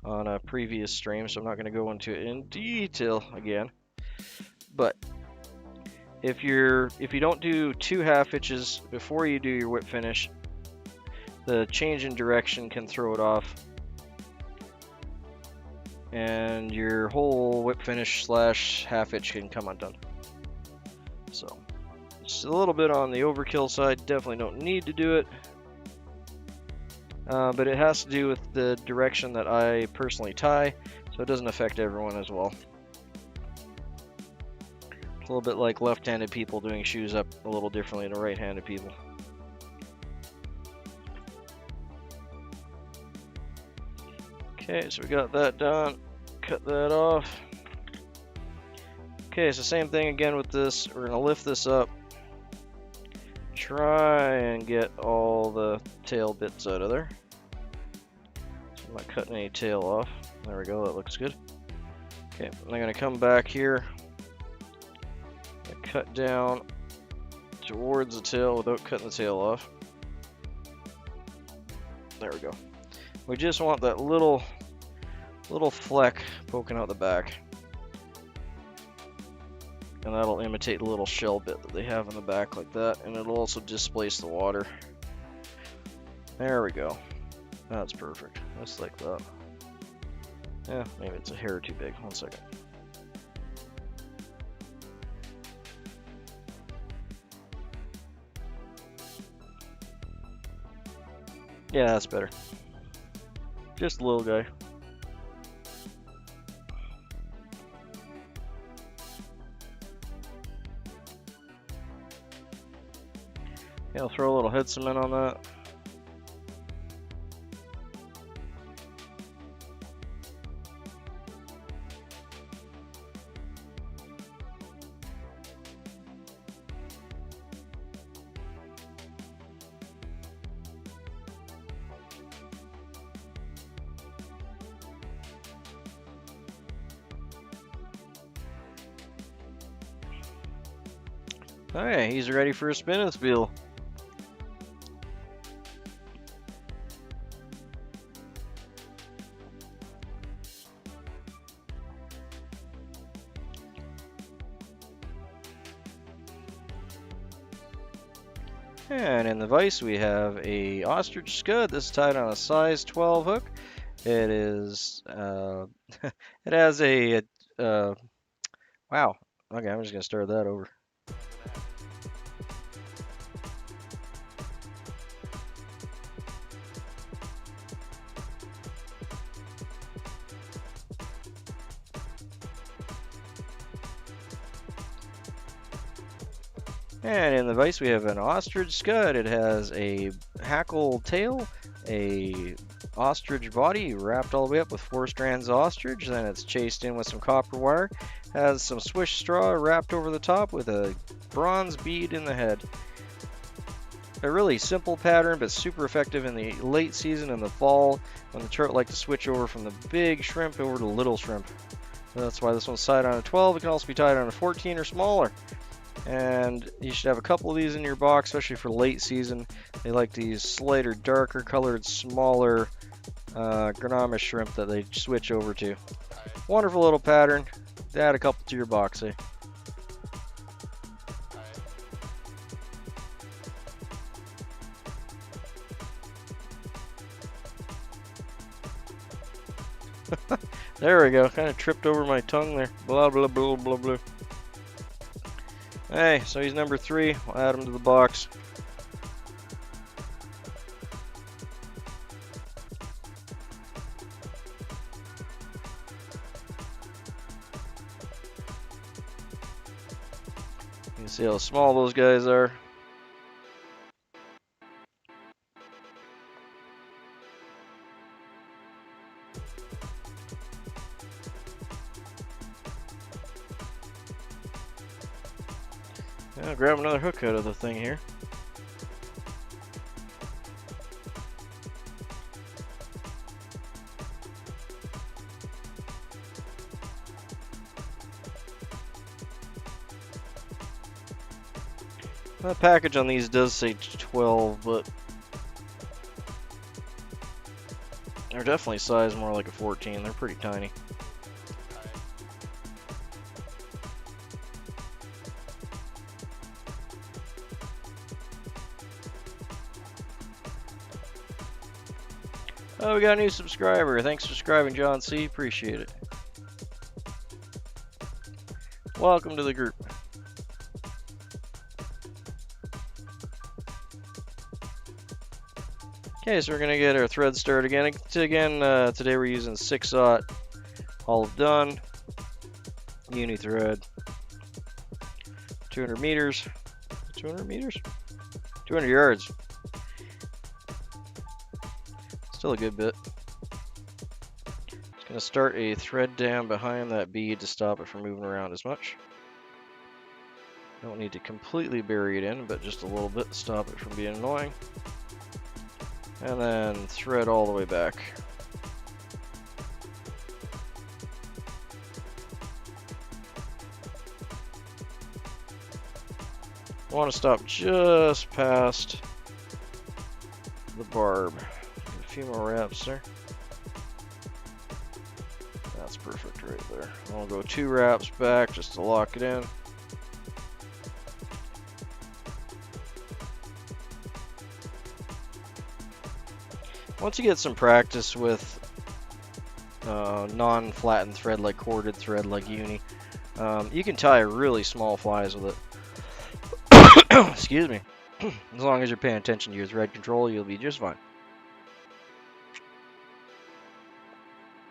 on a previous stream, so I'm not going to go into it in detail again. But if you don't do 2 half hitches before you do your whip finish, the change in direction can throw it off. and your whole whip finish slash half hitch can come undone. So it's a little bit on the overkill side. Definitely don't need to do it. But it has to do with the direction that I personally tie, so it doesn't affect everyone as well. It's a little bit like left-handed people doing shoes up a little differently than right-handed people. Okay, so we got that done. Cut that off. Okay, so same thing again with this. We're going to lift this up. Try and get all the tail bits out of there. So I'm not cutting any tail off. There we go, that looks good. Okay, I'm going to come back here. Cut down towards the tail without cutting the tail off. There we go. We just want that little fleck poking out the back. And that'll imitate the little shell bit that they have in the back like that, and it'll also displace the water. There we go. That's perfect. Just like that. Yeah, maybe it's a hair too big. 1 second. Yeah, that's better. Just a little guy. Yeah, I'll throw a little head cement on that. Alright, he's ready for a spinning spiel. And in the vise we have a Ostrich Scud. This is tied on a size 12 hook. It is, it has a, wow. Okay, I'm just going to start that over. And in the vise we have an Ostrich Scud. It has a hackle tail, a ostrich body wrapped all the way up with 4 strands of ostrich, then it's chased in with some copper wire, has some swish straw wrapped over the top with a bronze bead in the head. A really simple pattern, but super effective in the late season and the fall when the trout like to switch over from the big shrimp over to little shrimp. So that's why this one's tied on a 12. It can also be tied on a 14 or smaller. And you should have a couple of these in your box, especially for late season. They like these slighter, darker colored, smaller Granama shrimp that they switch over to. Wonderful little pattern. Add a couple to your box, eh? There we go. Kind of tripped over my tongue there. Blah, blah, blah, blah, blah. Hey, so he's number 3. We'll add him to the box. You can see how small those guys are. I'll grab another hook out of the thing here. The package on these does say 12, but they're definitely sized more like a 14. They're pretty tiny. Oh, we got a new subscriber. Thanks for subscribing, John C. Appreciate it. Welcome to the group. Okay, so we're gonna get our thread started again. Today we're using 6/0 olive done uni thread, 200 meters, 200 meters, 200 yards. Still a good bit. Just gonna start a thread down behind that bead to stop it from moving around as much. Don't need to completely bury it in, but just a little bit to stop it from being annoying. And then thread all the way back. I want to stop just past the barb. A few more wraps there. That's perfect right there. I'll go 2 wraps back just to lock it in. Once you get some practice with non-flattened thread like corded thread like uni, you can tie really small flies with it. Excuse me. As long as you're paying attention to your thread control, you'll be just fine.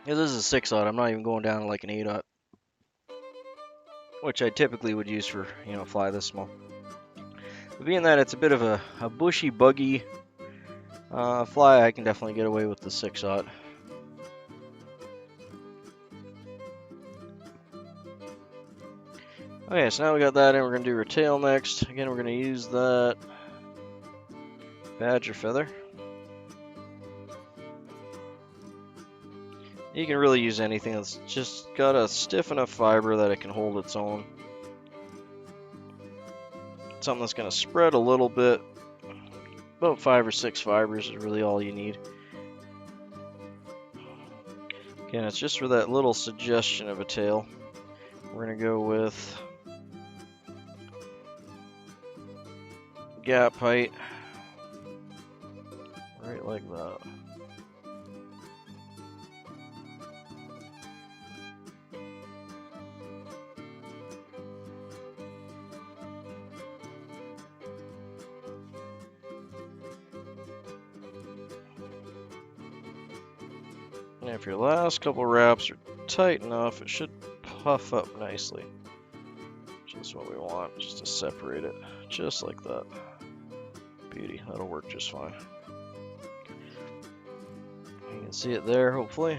Yeah, this is a 6/0. I'm not even going down to like an 8/0, which I typically would use for, a fly this small. But being that it's a bit of a bushy, buggy fly, I can definitely get away with the 6/0. Okay, so now we got that in. We're going to do our tail next. Again, we're going to use that badger feather. You can really use anything that's just got a stiff enough fiber that it can hold its own. Something that's going to spread a little bit. About 5 or 6 fibers is really all you need. Again, it's just for that little suggestion of a tail. We're going to go with gap height, right like that. And if your last couple wraps are tight enough, it should puff up nicely. Just what we want, just to separate it, just like that. Beauty, that'll work just fine. You can see it there, hopefully.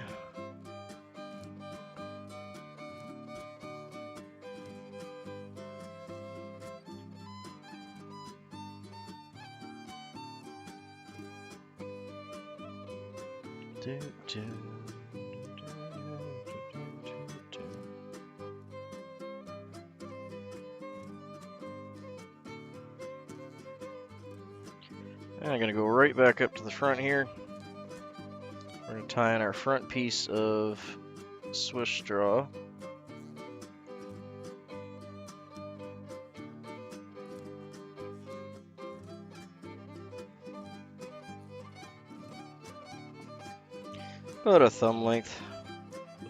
And I'm going to go right back up to the front here. We're going to tie in our front piece of Swiss straw. About a thumb length,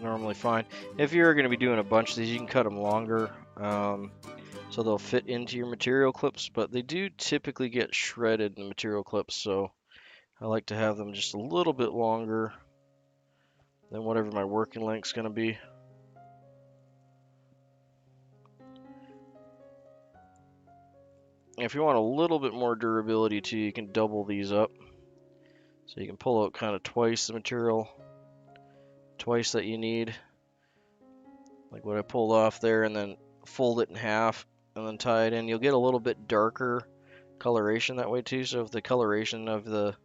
normally fine. If you're going to be doing a bunch of these, you can cut them longer. So they'll fit into your material clips, but they do typically get shredded in the material clips, so I like to have them just a little bit longer than whatever my working length's going to be. If you want a little bit more durability too, you can double these up. So you can pull out kind of twice the material, twice that you need. Like what I pulled off there, and then fold it in half and then tie it in. You'll get a little bit darker coloration that way too. So if the coloration of the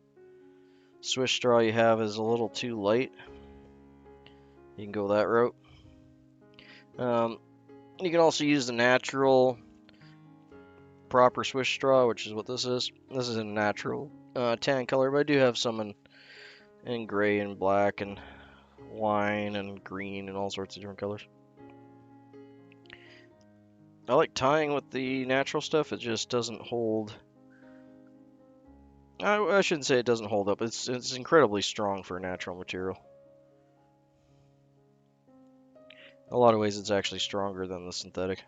Swiss straw you have is a little too light, you can go that route. You can also use the natural proper Swiss straw, which is what this is. This is a natural tan color, but I do have some in gray and black and wine and green and all sorts of different colors. I like tying with the natural stuff. It just doesn't hold. I shouldn't say it doesn't hold up. It's incredibly strong for a natural material. A lot of ways it's actually stronger than the synthetic.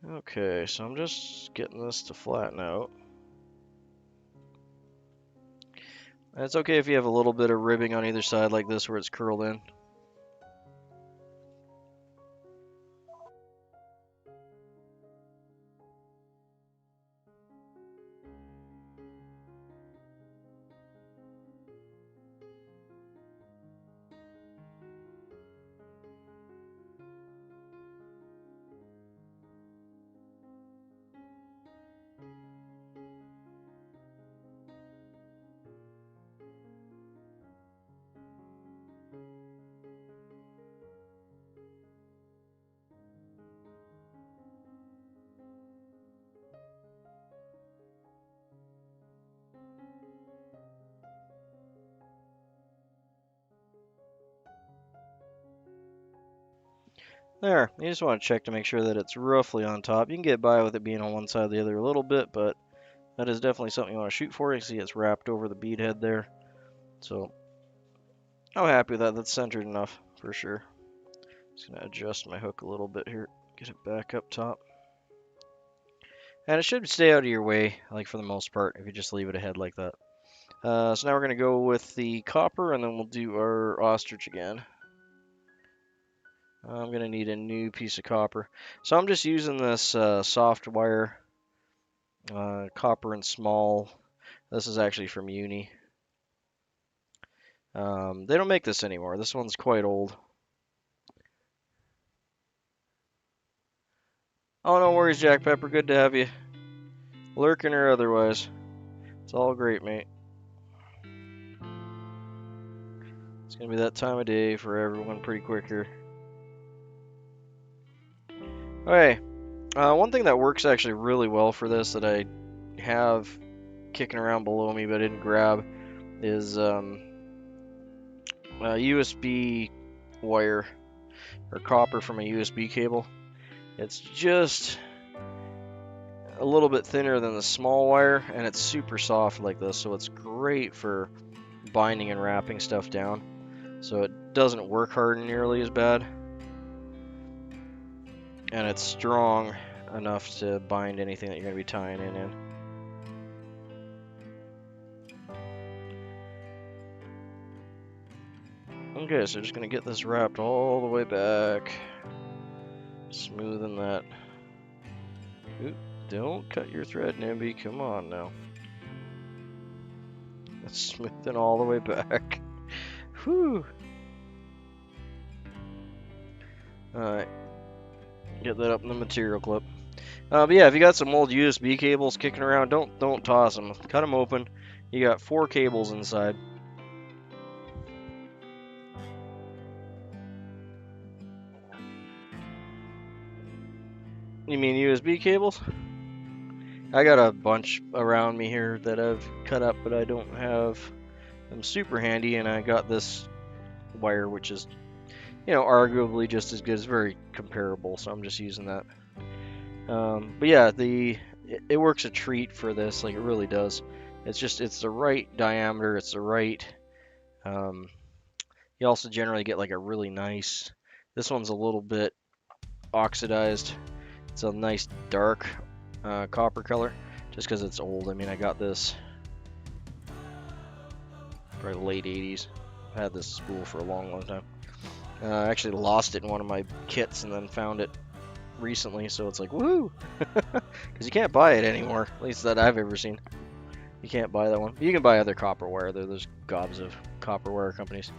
Okay, so I'm just getting this to flatten out. And it's okay if you have a little bit of ribbing on either side like this where it's curled in. There, you just want to check to make sure that it's roughly on top. You can get by with it being on one side or the other a little bit, but that is definitely something you want to shoot for. You see it's wrapped over the bead head there. So I'm happy with that. That's centered enough for sure. Just going to adjust my hook a little bit here, get it back up top. And it should stay out of your way, like for the most part, if you just leave it ahead like that. So now we're going to go with the copper, and then we'll do our ostrich again. I'm going to need a new piece of copper. So I'm just using this soft wire, copper and small. This is actually from Uni. They don't make this anymore. This one's quite old. Oh, no worries, Jack Pepper. Good to have you. Lurking or otherwise. It's all great, mate. It's going to be that time of day for everyone pretty quick here. Okay, one thing that works actually really well for this that I have kicking around below me but I didn't grab is USB wire or copper from a USB cable. It's just a little bit thinner than the small wire and it's super soft like this, so it's great for binding and wrapping stuff down. So it doesn't work hard nearly as bad. And it's strong enough to bind anything that you're going to be tying in. Okay, so just going to get this wrapped all the way back. Smoothing that. Oop, don't cut your thread, Nimby. Come on now. It's smoothing all the way back. Whew. Alright. Get that up in the material clip. But yeah, if you got some old USB cables kicking around, don't toss them. Cut them open. You got 4 cables inside. You mean USB cables? I got a bunch around me here that I've cut up, but I don't have them super handy, and I got this wire, which is, you know, arguably just as good. It's very comparable, so I'm just using that. But yeah, it works a treat for this, like it really does. It's the right diameter, it's the right. You also generally get like a really nice. This one's a little bit oxidized. It's a nice dark copper color, just because it's old. I mean, I got this probably late 80s. I've had this spool for a long time. I actually lost it in one of my kits and then found it recently, so it's like, woohoo! Because you can't buy it anymore, at least that I've ever seen. You can't buy that one. You can buy other copper wire. There's gobs of copper wire companies.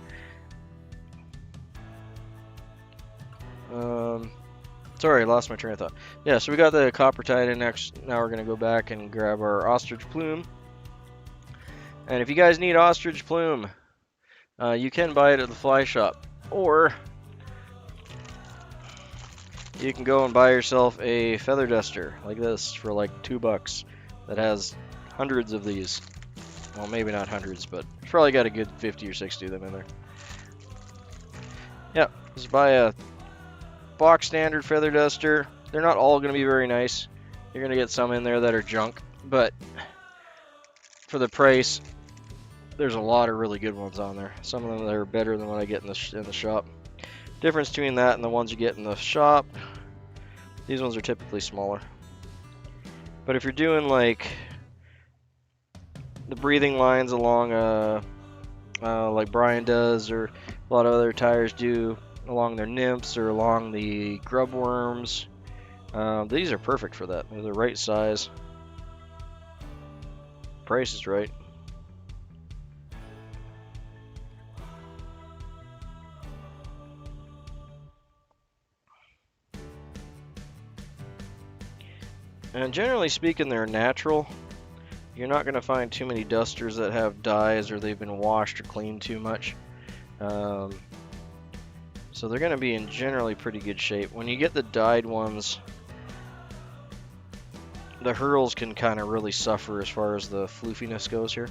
Sorry, I lost my train of thought. Yeah, so we got the copper tied in next. Now we're going to go back and grab our ostrich plume. And if you guys need ostrich plume, you can buy it at the fly shop. Or you can go and buy yourself a feather duster like this for like $2 that has hundreds of these. Well, maybe not hundreds, but it's probably got a good 50 or 60 of them in there. Yep, just buy a box standard feather duster. They're not all going to be very nice. You're going to get some in there that are junk, but for the price, there's a lot of really good ones on there. Some of them that are better than what I get in the shop. Difference between that and the ones you get in the shop, these ones are typically smaller. But if you're doing like the breathing lines along like Brian does, or a lot of other tires do, along their nymphs or along the grub worms, these are perfect for that. They're the right size. Price is right. And generally speaking, they're natural. You're not going to find too many dusters that have dyes or they've been washed or cleaned too much. So they're going to be in generally pretty good shape. When you get the dyed ones, the hurls can kind of really suffer as far as the floofiness goes here.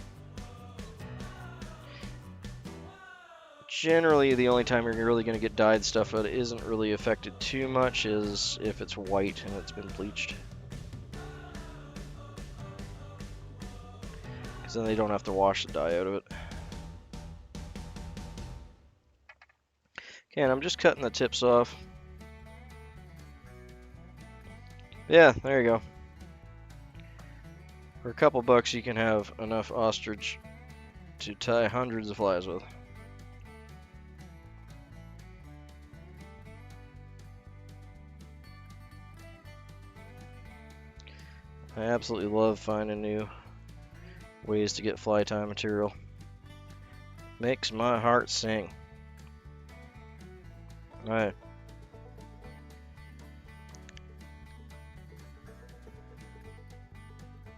Generally, the only time you're really going to get dyed stuff that isn't really affected too much is if it's white and it's been bleached. Because then they don't have to wash the dye out of it. Okay, and I'm just cutting the tips off. Yeah, there you go. For a couple bucks, you can have enough ostrich to tie hundreds of flies with. I absolutely love finding new ways to get fly tie material. Makes my heart sing. Alright.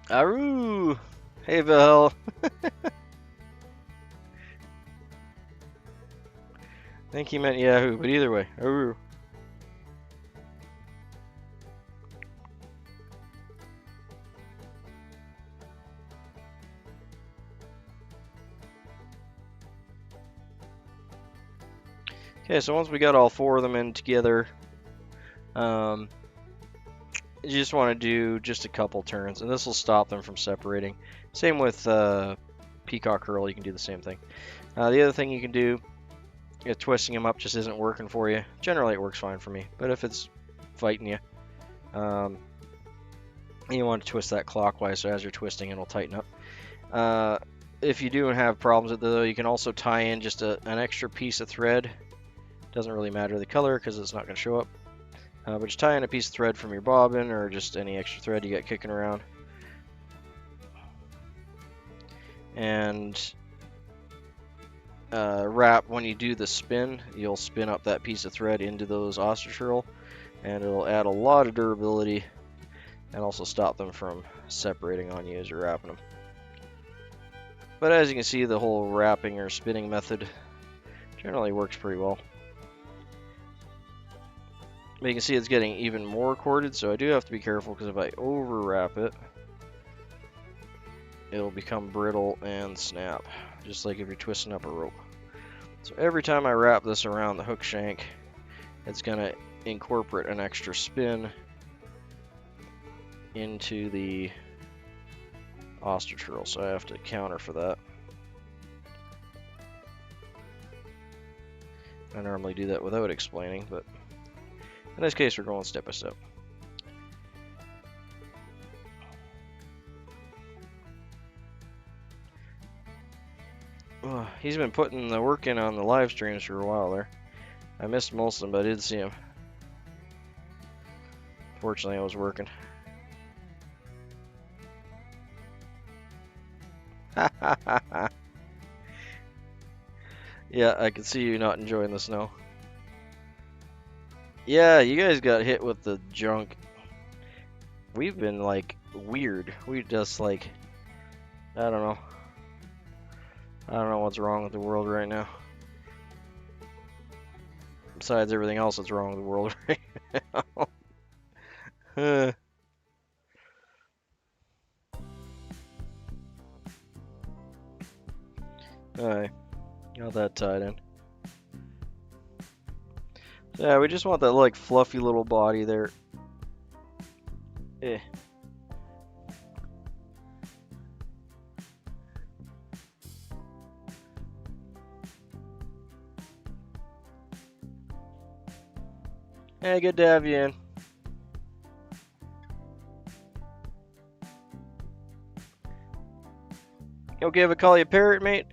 Aroo! Hey, Val. I think he meant Yahoo, but either way, aroo. Okay, so once we got all four of them in together, you just want to do just a couple turns, and this will stop them from separating. Same with peacock curl, you can do the same thing. The other thing you can do, if twisting them up just isn't working for you, generally it works fine for me, but if it's fighting you, you want to twist that clockwise, so as you're twisting it'll tighten up. If you do have problems with it though, you can also tie in just an extra piece of thread. Doesn't really matter the color because it's not going to show up. But just tie in a piece of thread from your bobbin or just any extra thread you got kicking around. And wrap, when you do the spin, you'll spin up that piece of thread into those ostrich hurl, and it'll add a lot of durability and also stop them from separating on you as you're wrapping them. But as you can see, the whole wrapping or spinning method generally works pretty well. But you can see it's getting even more corded, so I do have to be careful because if I over wrap it, it'll become brittle and snap, just like if you're twisting up a rope. So every time I wrap this around the hook shank, it's going to incorporate an extra spin into the ostrich hurl, so I have to counter for that. I normally do that without explaining, but in this case we're going step by step. He's been putting the work in on the live streams for a while there. I missed most of them, but I did see him. Fortunately, I was working. Yeah, I can see you not enjoying the snow. Yeah, you guys got hit with the junk. We've been like weird. We just like, I don't know. I don't know what's wrong with the world right now. Besides everything else that's wrong with the world right now. Alright, got that tied in. So yeah, we just want that like fluffy little body there. Eh. Hey, good to have you in. You okay if I call you Parrot, mate?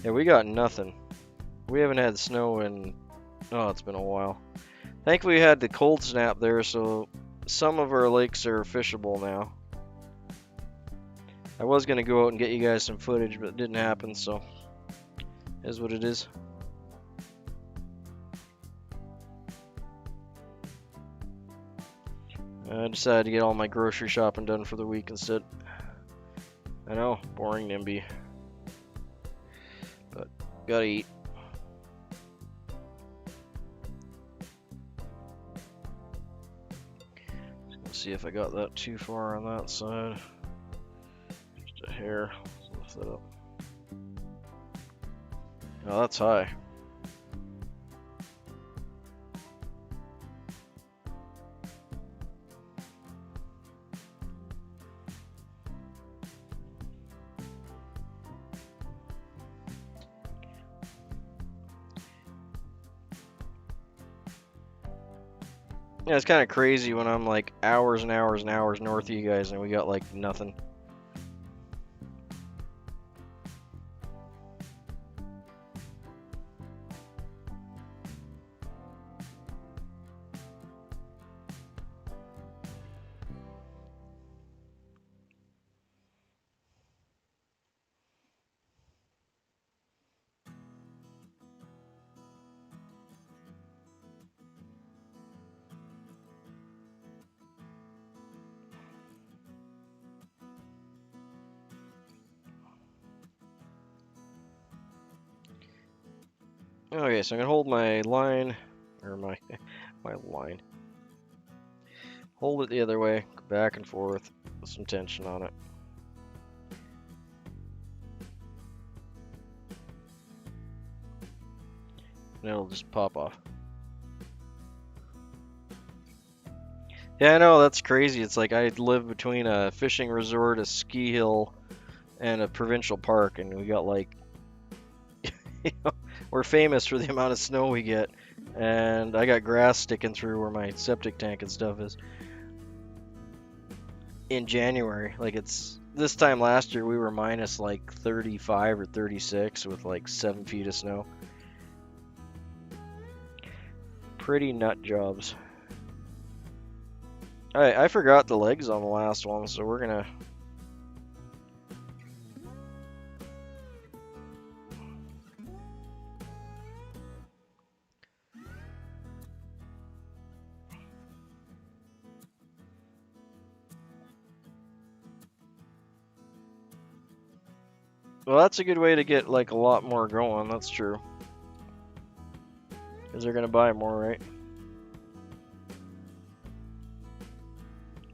Yeah, we got nothing. We haven't had snow in, oh, it's been a while. Thankfully, we had the cold snap there, so some of our lakes are fishable now. I was going to go out and get you guys some footage, but it didn't happen, so it is what it is. I decided to get all my grocery shopping done for the week instead. I know, boring Nimby. But, gotta eat. Let's see if I got that too far on that side. Just a hair. Let's lift that up. Oh, that's high. Yeah, it's kind of crazy when I'm like hours and hours and hours north of you guys and we got like nothing. Okay, so I'm gonna hold my line, or my line. Hold it the other way, go back and forth, with some tension on it. And it'll just pop off. Yeah, I know, that's crazy. It's like I live between a fishing resort, a ski hill, and a provincial park, and we got like, you know, we're famous for the amount of snow we get, and I got grass sticking through where my septic tank and stuff is. In January, like it's this time last year we were minus like 35 or 36 with like 7 feet of snow. Pretty nut jobs. Alright, I forgot the legs on the last one, so we're gonna... Well, that's a good way to get like a lot more going, that's true. Because they're gonna buy more, right?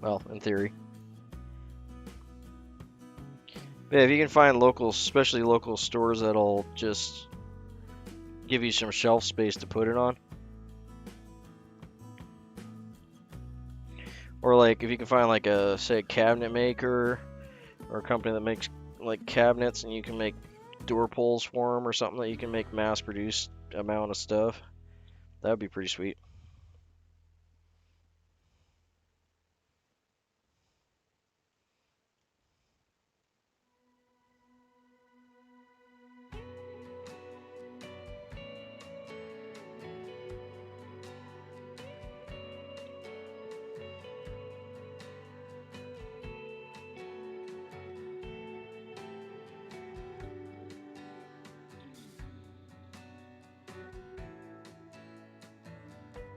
Well, in theory. But yeah, if you can find local, especially local stores that'll just give you some shelf space to put it on. Or like if you can find like a, say, a cabinet maker or a company that makes like cabinets and you can make door pulls for them or something that you can make mass produced amount of stuff. That would be pretty sweet.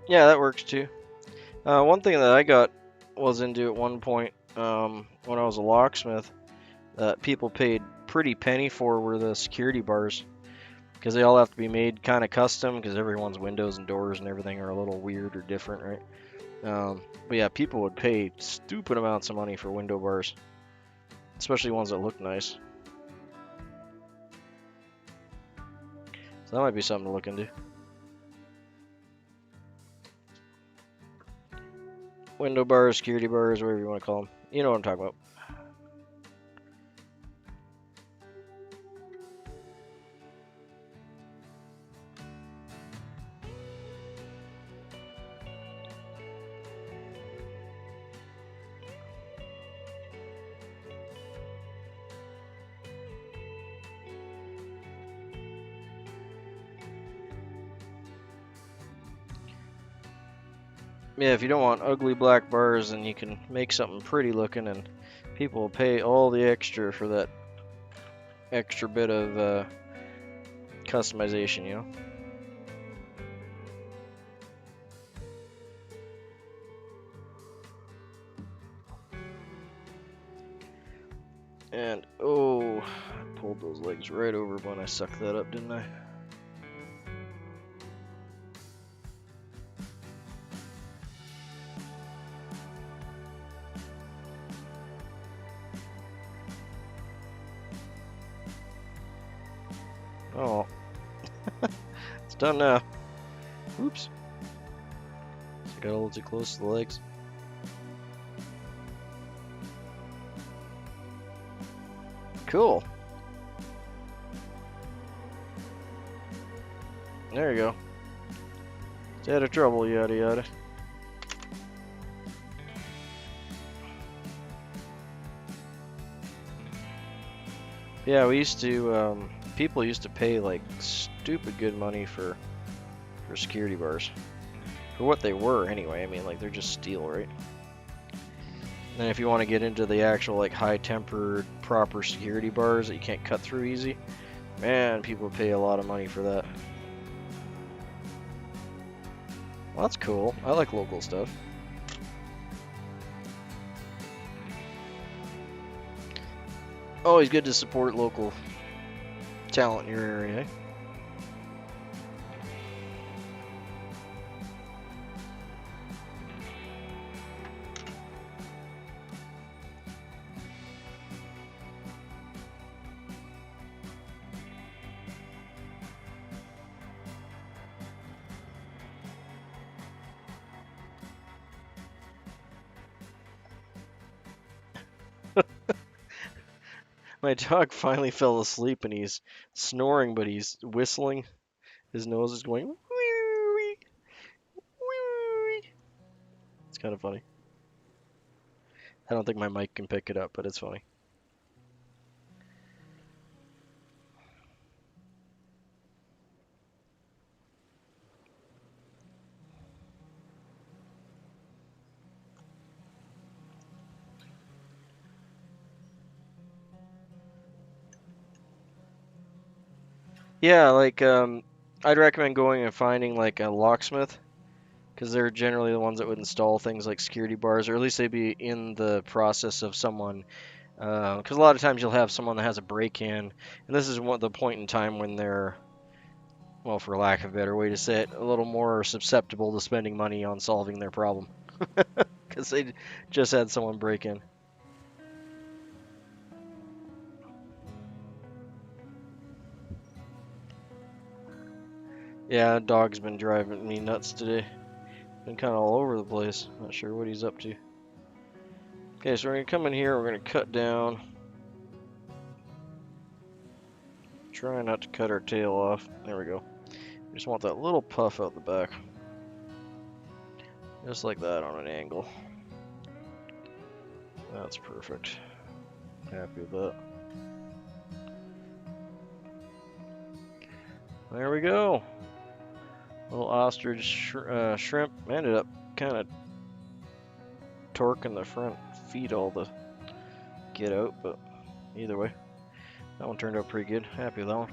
Yeah, that works too. One thing that I was into at one point when I was a locksmith that people paid pretty penny for were the security bars because they all have to be made kind of custom because everyone's windows and doors and everything are a little weird or different, right? But yeah, people would pay stupid amounts of money for window bars, especially ones that look nice. So that might be something to look into. window bars, security bars, whatever you want to call them. You know what I'm talking about. Yeah, if you don't want ugly black bars, then you can make something pretty looking, and people will pay all the extra for that extra bit of customization, you know? And, oh, I pulled those legs right over when I sucked that up, didn't I? Oh, it's done now. Oops. I got a little too close to the legs. Cool. There you go. It's out of trouble, yada yada. Yeah, we used to, people used to pay like stupid good money for security bars. For what they were, anyway. I mean, like, they're just steel, right? And if you want to get into the actual, like, high-tempered, proper security bars that you can't cut through easy, man, people pay a lot of money for that. Well, that's cool. I like local stuff. Always good to support local talent in your area, eh? My dog finally fell asleep and he's snoring, but he's whistling. His nose is going. Wee, wee, wee. It's kind of funny. I don't think my mic can pick it up, but it's funny. Yeah, like I'd recommend going and finding like a locksmith because they're generally the ones that would install things like security bars, or at least they'd be in the process of someone. Because a lot of times you'll have someone that has a break-in, and this is the point in time when they're, well, for lack of a better way to say it, a little more susceptible to spending money on solving their problem because they just had someone break in. Yeah, dog's been driving me nuts today. Been kind of all over the place. Not sure what he's up to. Okay, so we're gonna come in here. We're gonna cut down. Try not to cut our tail off. There we go. We just want that little puff out the back. Just like that on an angle. That's perfect. Happy with that. There we go. Little ostrich shrimp. Ended up kind of torquing the front feet all the get out, but either way, that one turned out pretty good. Happy with that one.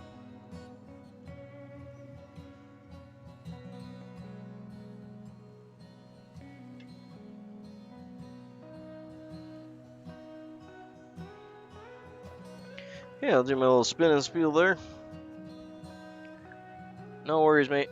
Yeah, I'll do my little spin and spiel there. No worries, mate.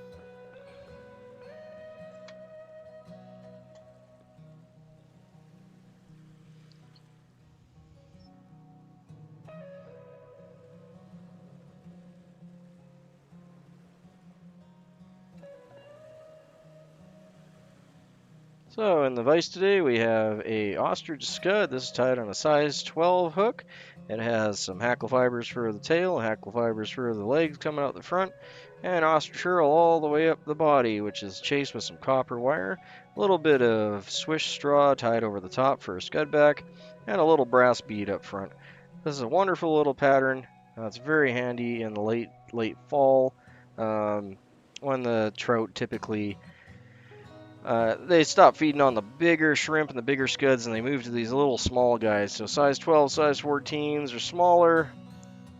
So in the vise today we have a Ostrich Scud. This is tied on a size 12 hook. It has some hackle fibers for the tail, hackle fibers for the legs coming out the front, and ostrich herl all the way up the body, which is chased with some copper wire, a little bit of swish straw tied over the top for a scud back, and a little brass bead up front. This is a wonderful little pattern. It's very handy in the late fall when the trout typically they stop feeding on the bigger shrimp and the bigger scuds and they move to these little small guys. So size 12, size 14s are smaller,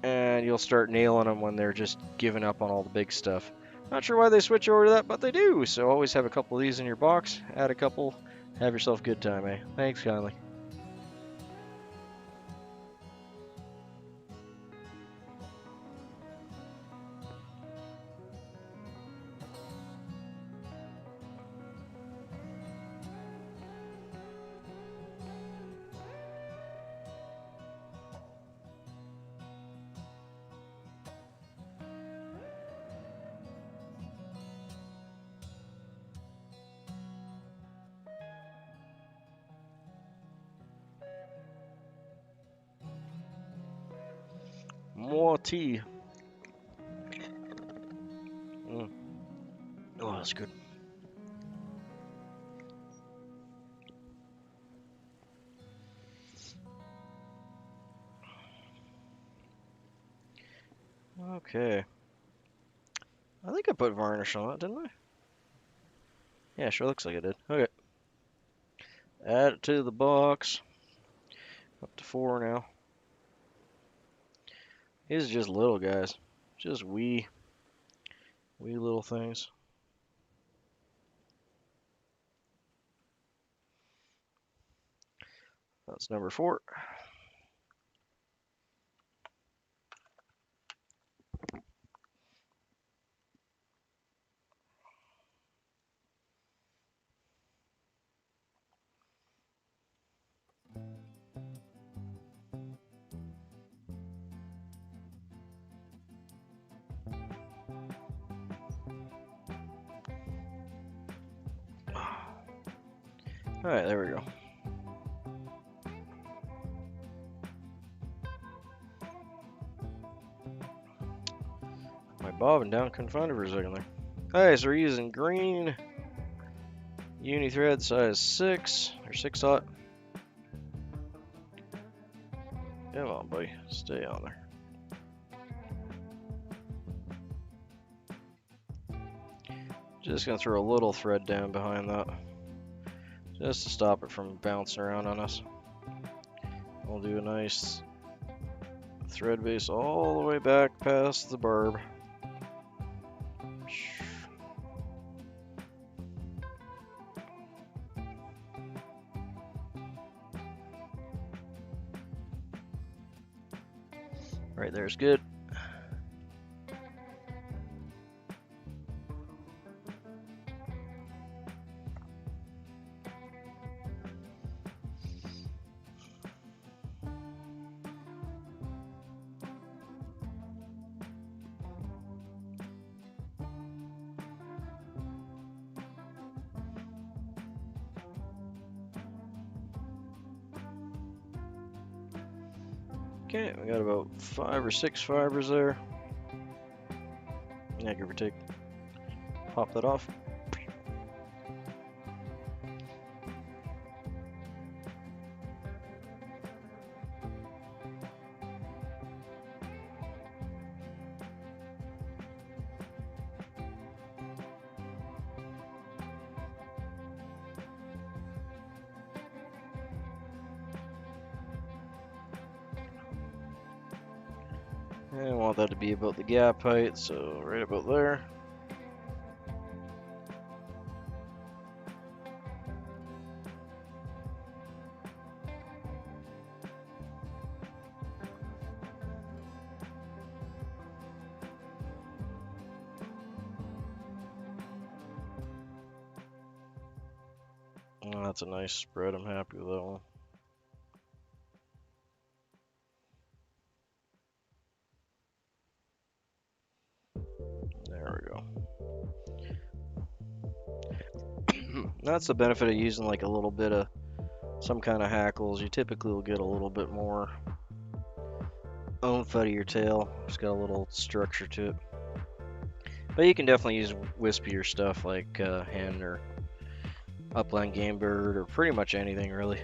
and you'll start nailing them when they're just giving up on all the big stuff. Not sure why they switch over to that, but they do. So always have a couple of these in your box. Add a couple. Have yourself a good time, eh? Thanks kindly. More tea. Oh, that's good. Okay. I think I put varnish on that, didn't I? Yeah, sure looks like I did. Okay. Add it to the box. Up to 4 now. These are just little guys. Just wee little things. That's number 4. Alright, there we go. My bobbin down, couldn't find it for a second there. Alright, so we're using green uni thread size 6 or 6/0. Come on, buddy, stay on there. Just gonna throw a little thread down behind that, just to stop it from bouncing around on us. We'll do a nice thread base all the way back past the barb. Right there's good. Okay, we got about 5 or 6 fibers there. Yeah, give or take. Pop that off. And I want that to be about the gap height, so right about there. Oh, that's a nice spread. I'm happy with that one. There we go. That's the benefit of using like a little bit of some kind of hackles. You typically will get a little bit more oomph out of your tail. It's got a little structure to it. But you can definitely use wispier stuff like hen or upland game bird or pretty much anything really.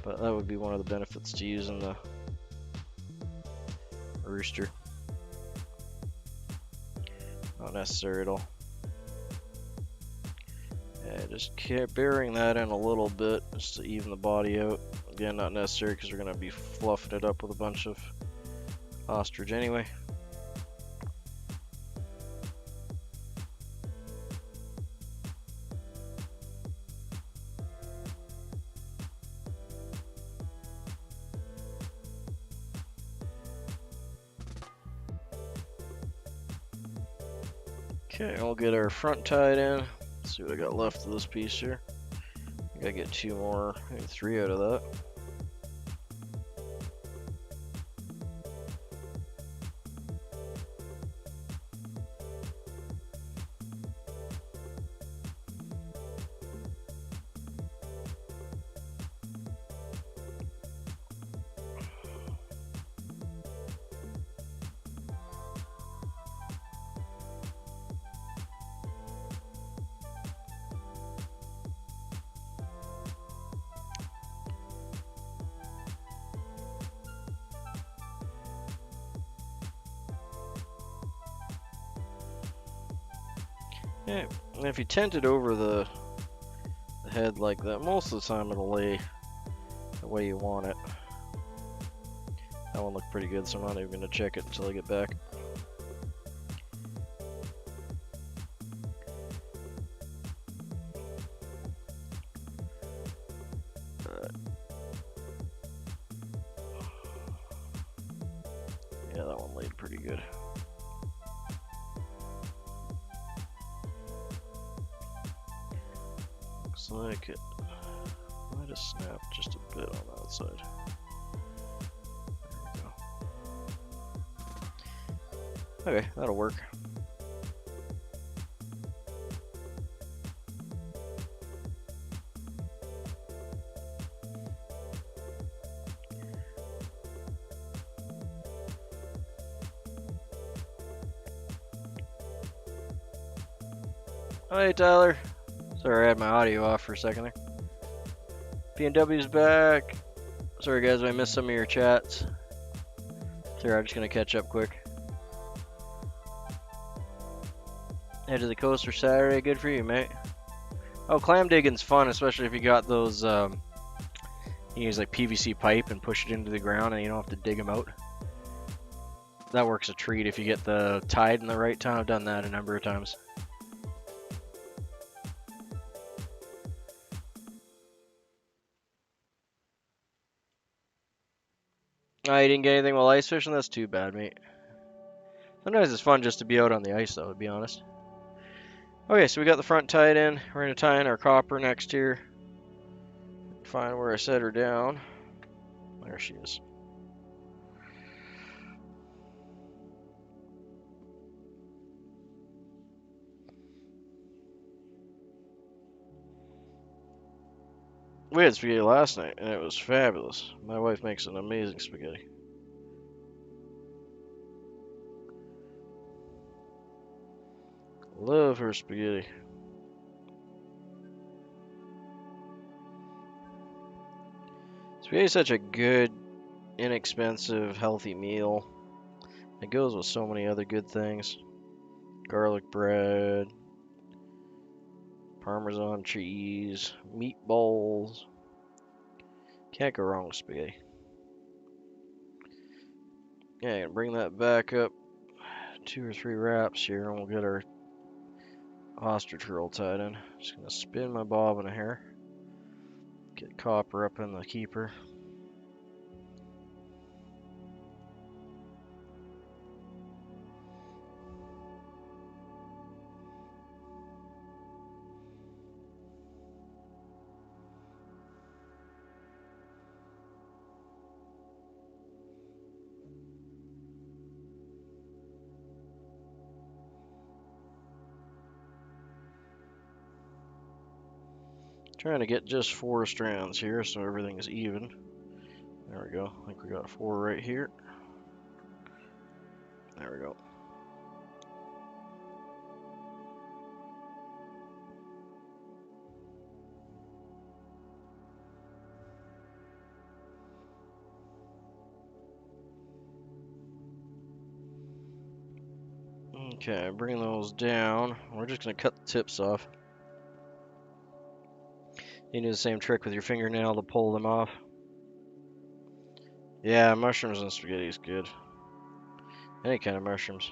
But that would be one of the benefits to using the rooster. Not necessary at all. Yeah, just keep burying that in a little bit just to even the body out. Again, not necessary because we're going to be fluffing it up with a bunch of ostrich anyway. Okay, I'll get our front tied in. Let's see what I got left of this piece here. I gotta get 2 more, maybe 3 out of that. Yeah, and if you tent it over the head like that, most of the time it'll lay the way you want it. That one looked pretty good, so I'm not even going to check it until I get back. Yeah, that one laid pretty good. Looks like it might have snapped just a bit on that side. There we go. Okay, that'll work. Hey Tyler. Sorry I had my audio off for a second there. PNW's back. Sorry guys, I missed some of your chats. Sorry, I'm just gonna catch up quick. Head to the coast for Saturday. Good for you, mate. Oh, clam digging's fun, especially if you got those. You use like PVC pipe and push it into the ground, and you don't have to dig them out. That works a treat if you get the tide in the right time. I've done that a number of times. Oh, you didn't get anything while ice fishing? That's too bad, mate. Sometimes it's fun just to be out on the ice, though, to be honest. Okay, so we got the front tied in. We're going to tie in our copper next here. Find where I set her down. There she is. We had spaghetti last night, and it was fabulous. My wife makes an amazing spaghetti. Love her spaghetti. Spaghetti's such a good, inexpensive, healthy meal. It goes with so many other good things. Garlic bread, Parmesan cheese, meatballs. Can't go wrong with spaghetti. Yeah, bring that back up 2 or 3 wraps here, and we'll get our ostrich roll tied in. Just gonna spin my bobbin here. Get copper up in the keeper. Trying to get just 4 strands here so everything is even. There we go. I think we got 4 right here. There we go. Okay, bring those down. We're just going to cut the tips off. You do the same trick with your fingernail to pull them off. Yeah, mushrooms and spaghetti is good. Any kind of mushrooms.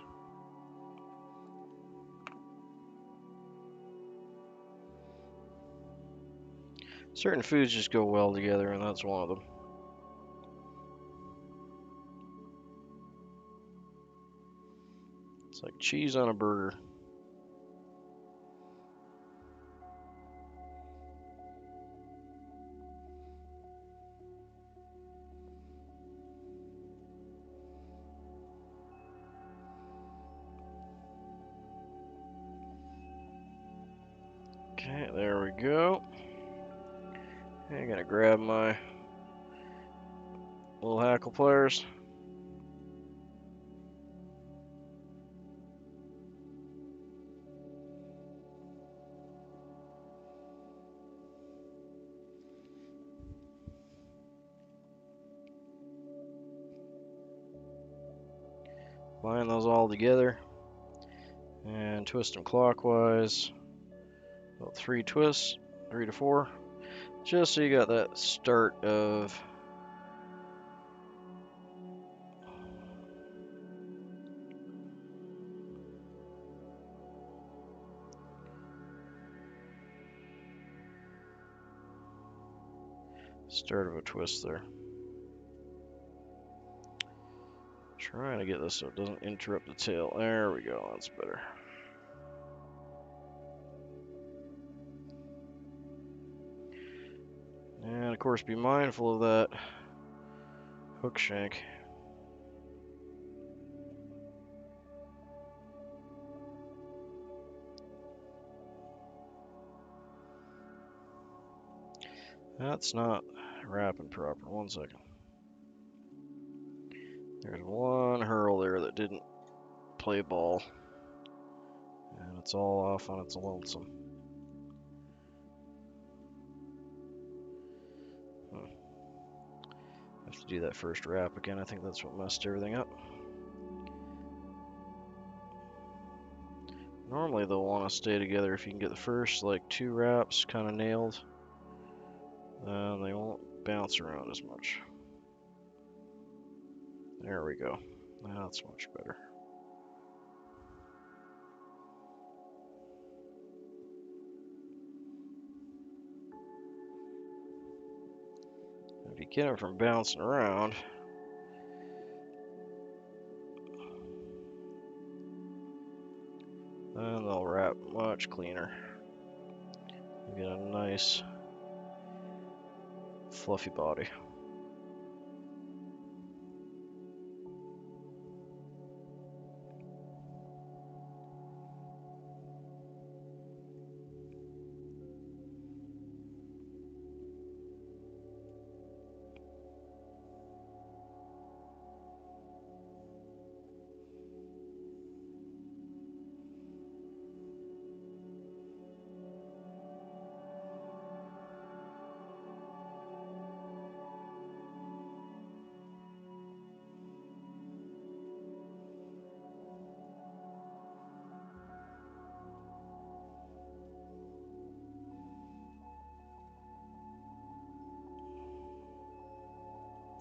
Certain foods just go well together, and that's one of them. It's like cheese on a burger. Okay, there we go. I gotta grab my little hackle pliers. Line those all together and twist them clockwise. About 3 twists, 3 to 4, just so you got that start of a twist there. Trying to get this so it doesn't interrupt the tail. There we go, that's better. And of course, be mindful of that hook shank. That's not wrapping proper. 1 second. There's one hurl there that didn't play ball. And it's all off on its lonesome. Have to do that first wrap again. I think that's what messed everything up. Normally they'll want to stay together if you can get the first like 2 wraps kind of nailed. Then they won't bounce around as much. There we go. That's much better. If you get them from bouncing around, then they'll wrap much cleaner. You get a nice fluffy body.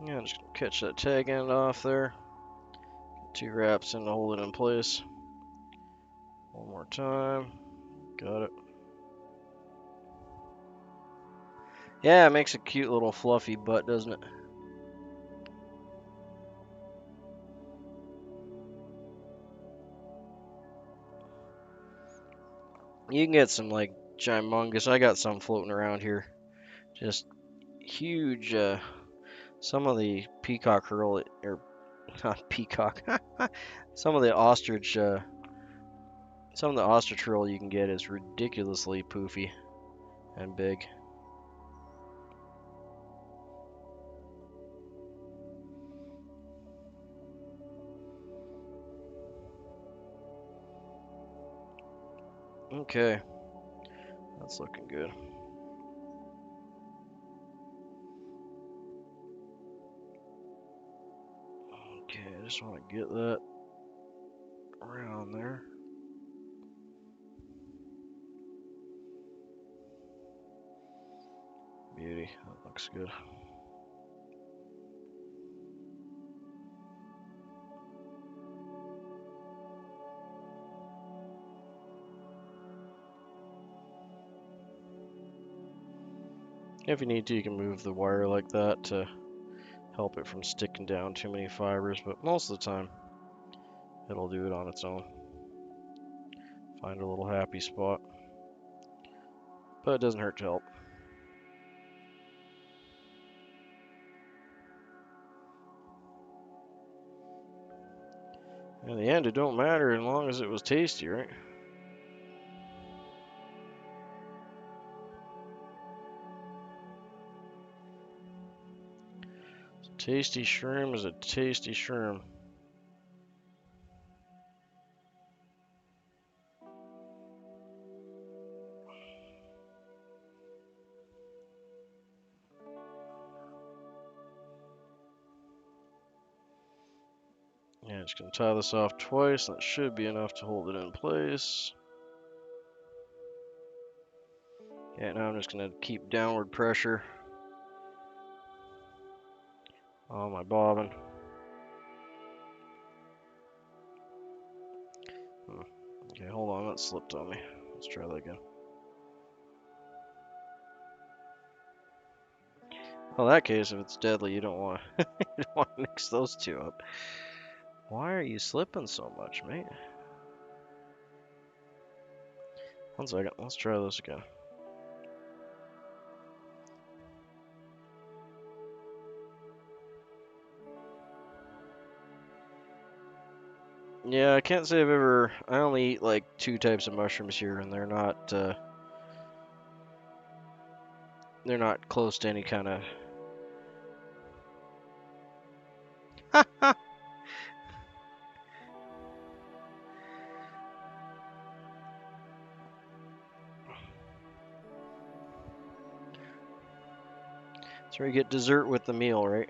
Yeah, just gonna catch that tag end off there. 2 wraps in to hold it in place. One more time. Got it. Yeah, it makes a cute little fluffy butt, doesn't it? You can get some like humongous. I got some floating around here. Just huge. Some of the peacock hurl, or not peacock. Some of the ostrich. Some of the ostrich hurl you can get is ridiculously poofy and big. Okay, that's looking good. Okay, I just want to get that around there. Beauty, that looks good. If you need to, you can move the wire like that to help it from sticking down too many fibers, but most of the time, it'll do it on its own. Find a little happy spot. But it doesn't hurt to help. In the end, it don't matter as long as it was tasty, right? Tasty shrimp is a tasty shrimp. Yeah, just gonna tie this off twice. That should be enough to hold it in place. Yeah, now I'm just gonna keep downward pressure on my bobbin. Okay, hold on, that slipped on me. Let's try that again. Well, in that case, if it's deadly, you don't want to you don't want to mix those two up. Why are you slipping so much, mate? One second, let's try this again. Yeah, I can't say I've ever. I only eat like 2 types of mushrooms here, and they're not close to any kind of. That's where you get dessert with the meal, right?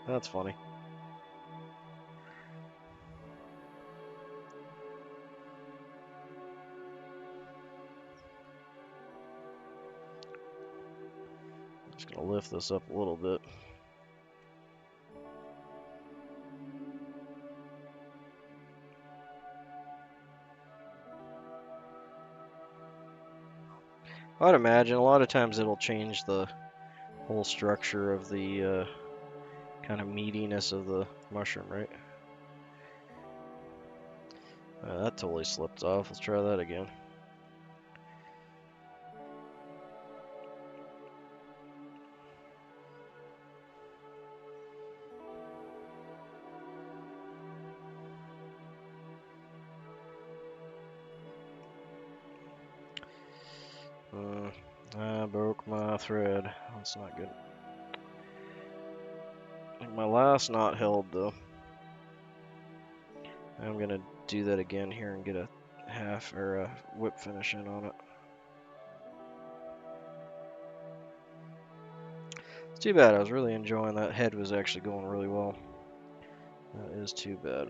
That's funny. Just gonna lift this up a little bit. I'd imagine a lot of times it'll change the whole structure of the kind of meatiness of the mushroom, right? That totally slipped off. Let's try that again. I broke my thread. That's not good. I think my last knot held though. I'm gonna do that again here and get a half or a whip finish in on it. It's too bad. I was really enjoying that. Head was actually going really well. That is too bad.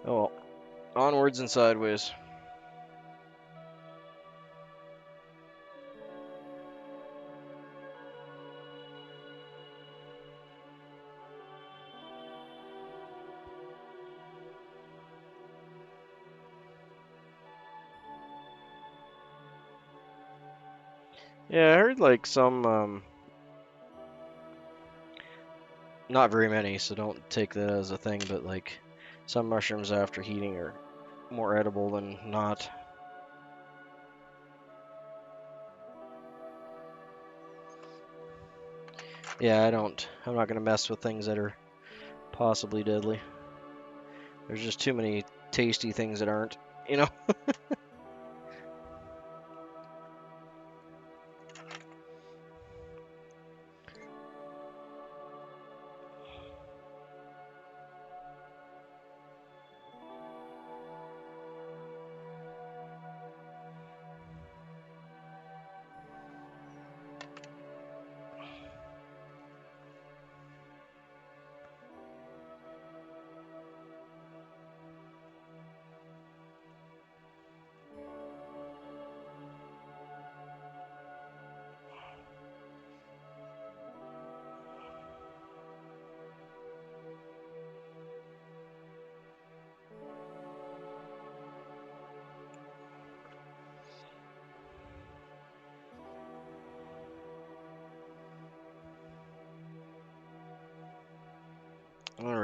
Oh well. Onwards and sideways. Yeah, I heard like some, not very many, so don't take that as a thing, but like some mushrooms after heating are more edible than not. Yeah, I'm not gonna mess with things that are possibly deadly. There's just too many tasty things that aren't, you know?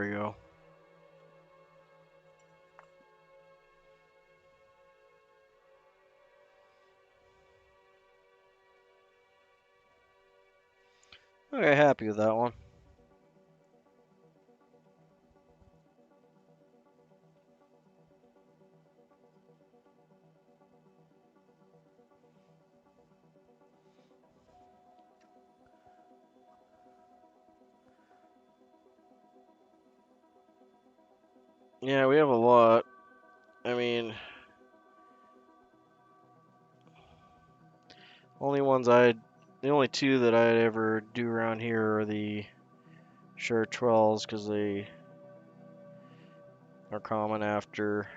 we go. Okay, happy with that one. Yeah, we have a lot. I mean, the only two that I'd ever do around here are the Short 12s because they are common after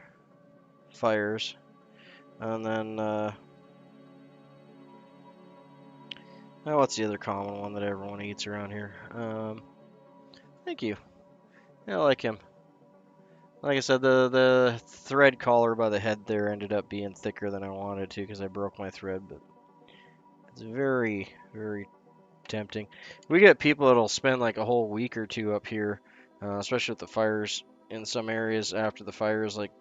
fires. And then, what's the other common one that everyone eats around here? Thank you. Yeah, I like him. Like I said, the thread collar by the head there ended up being thicker than I wanted to because I broke my thread, but it's very, very tempting. We get people that'll spend like a whole week or two up here, especially with the fires in some areas after the fires, like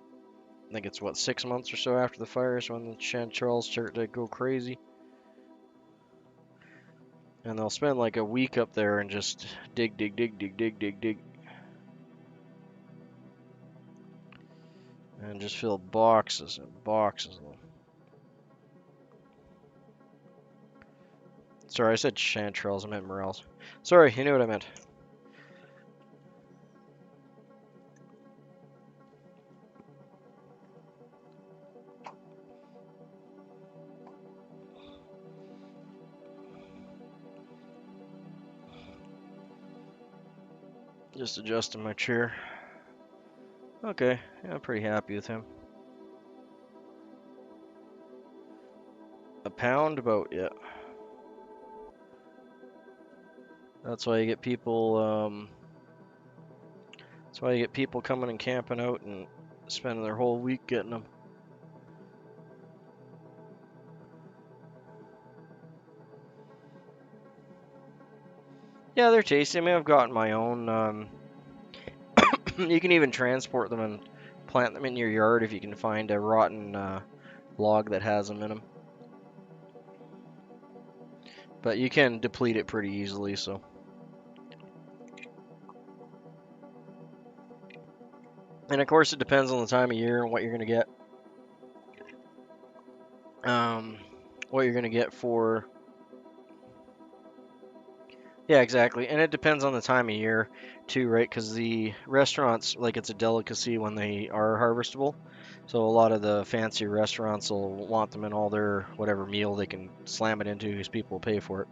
I think it's what, 6 months or so after the fires when the chanterelles start to go crazy. And they'll spend like a week up there and just dig, dig, dig, dig, dig, dig, dig. And just fill boxes and boxes of them. Sorry, I said chanterelles, I meant morels. Sorry, you knew what I meant. Just adjusting my chair. Okay, yeah, I'm pretty happy with him. A pound about, yeah. That's why you get people, that's why you get people coming and camping out and spending their whole week getting them. Yeah, they're tasty. I mean, I've gotten my own, you can even transport them and plant them in your yard if you can find a rotten log that has them in them. But you can deplete it pretty easily, so. And of course, it depends on the time of year and what you're going to get. What you're going to get for. Yeah, exactly. And it depends on the time of year, too, right? Because the restaurants, like, it's a delicacy when they are harvestable. So a lot of the fancy restaurants will want them in all their whatever meal they can slam it into because people will pay for it.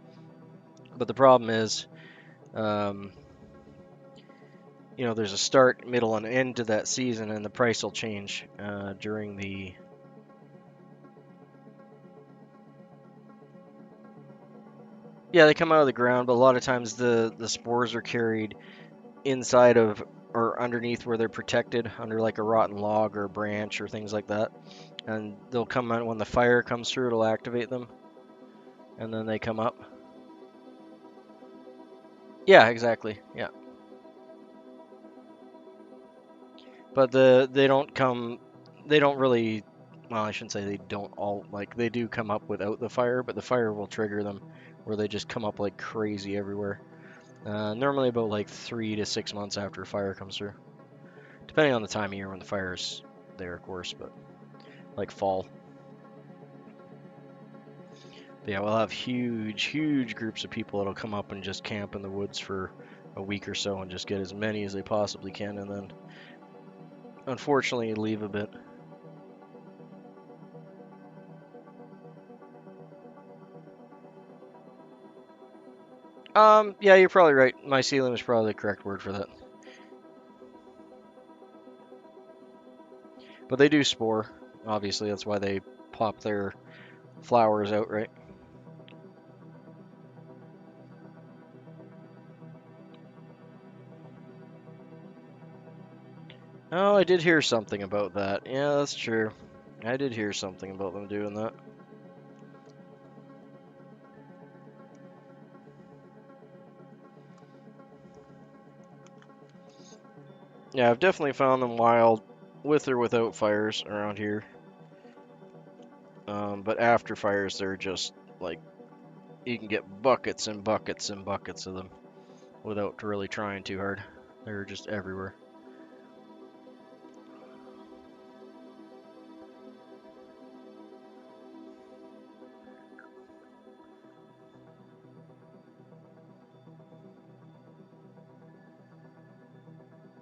But the problem is, um, there's a start, middle, and end to that season, and the price will change during the. Yeah, they come out of the ground, but a lot of times the spores are carried inside of or underneath where they're protected under like a rotten log or a branch or things like that. And they'll come out when the fire comes through, it'll activate them, and then they come up. Yeah, exactly. Yeah. But they don't come, they don't really, well, I shouldn't say they don't all, like they do come up without the fire, but the fire will trigger them where they just come up like crazy everywhere. Normally about like 3 to 6 months after a fire comes through, depending on the time of year when the fire's there, of course, but like fall. But yeah, we'll have huge, huge groups of people that'll come up and just camp in the woods for a week or so and just get as many as they possibly can, and then unfortunately leave a bit. Yeah, you're probably right. Mycelium is probably the correct word for that. But they do spore. Obviously, that's why they pop their flowers out, right? Oh, I did hear something about that. Yeah, that's true. I did hear something about them doing that. Yeah, I've definitely found them wild with or without fires around here. But after fires, they're just like you can get buckets and buckets and buckets of them without really trying too hard. They're just everywhere.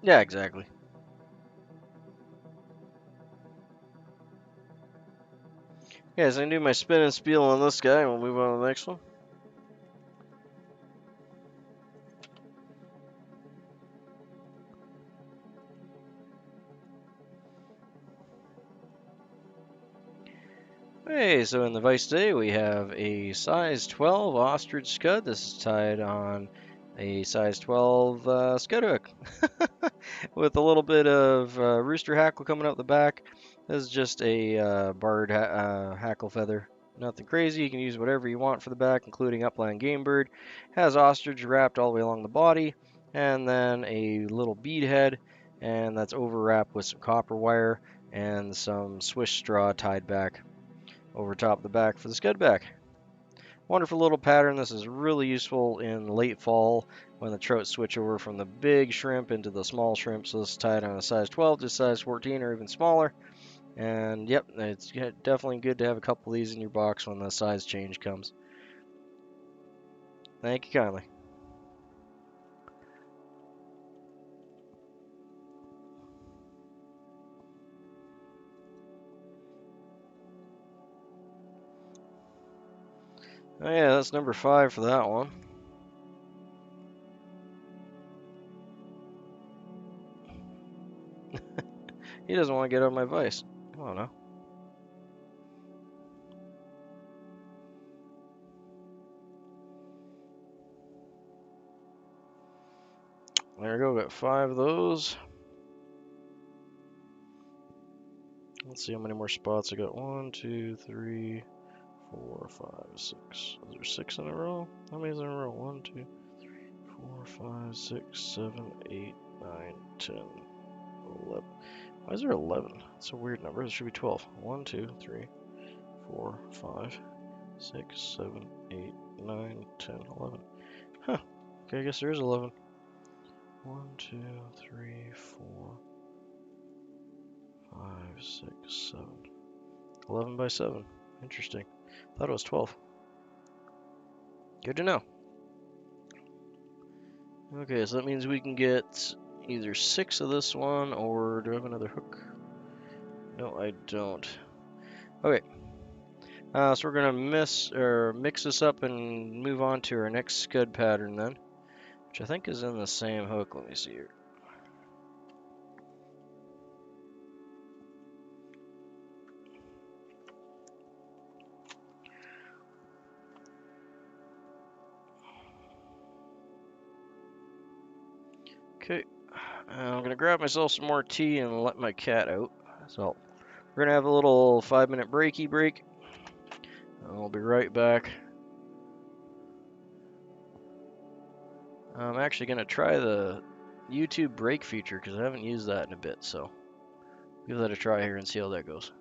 Yeah, exactly. Yeah, so I can do my spin and spiel on this guy, and we'll move on to the next one. Hey, so in the vise today we have a size 12 Ostrich Scud. This is tied on a size 12 Scud hook with a little bit of rooster hackle coming out the back. This is just a barred hackle feather. Nothing crazy. You can use whatever you want for the back, including upland game bird. Has ostrich wrapped all the way along the body, and then a little bead head, and that's overwrapped with some copper wire and some Swiss straw tied back over top of the back for the scud back. Wonderful little pattern. This is really useful in late fall when the trout switch over from the big shrimp into the small shrimp. So this is tied on a size 12 to size 14 or even smaller. And yep, it's definitely good to have a couple of these in your box when the size change comes. Thank you kindly. Oh yeah, that's number 5 for that one. He doesn't want to get out of my vise. Come on now. There we go, got 5 of those. Let's see how many more spots I got. 1, 2, 3, 4, 5, 6. Is there 6 in a row? How many is in a row? 1, 2, 4, 5, 6, 7, 8, 9, 10, 11. Why is there 11? That's a weird number. It should be 12. 1, 2, 3, 4, 5, 6, 7, 8, 9, 10, 11. Huh. Okay, I guess there is 11. 1, 2, 3, 4, 5, 6, 7. 11 by 7. Interesting. Thought it was 12. Good to know. Okay, so that means we can get either 6 of this one, or do I have another hook? No, I don't. Okay, so we're gonna mix this up and move on to our next scud pattern then, which I think is in the same hook. Let me see here. Okay, I'm gonna grab myself some more tea and let my cat out. So we're gonna have a little 5-minute breaky break. I'll be right back. I'm actually gonna try the YouTube break feature because I haven't used that in a bit, so give that a try here and see how that goes.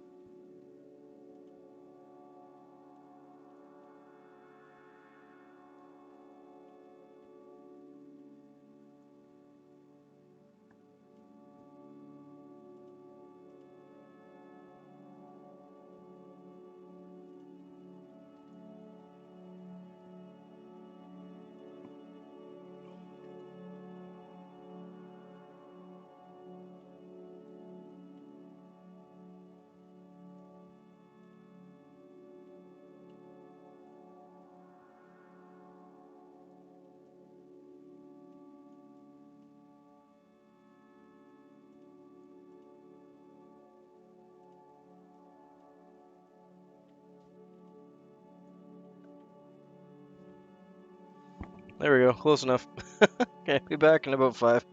There we go, close enough. Okay, be back in about 5.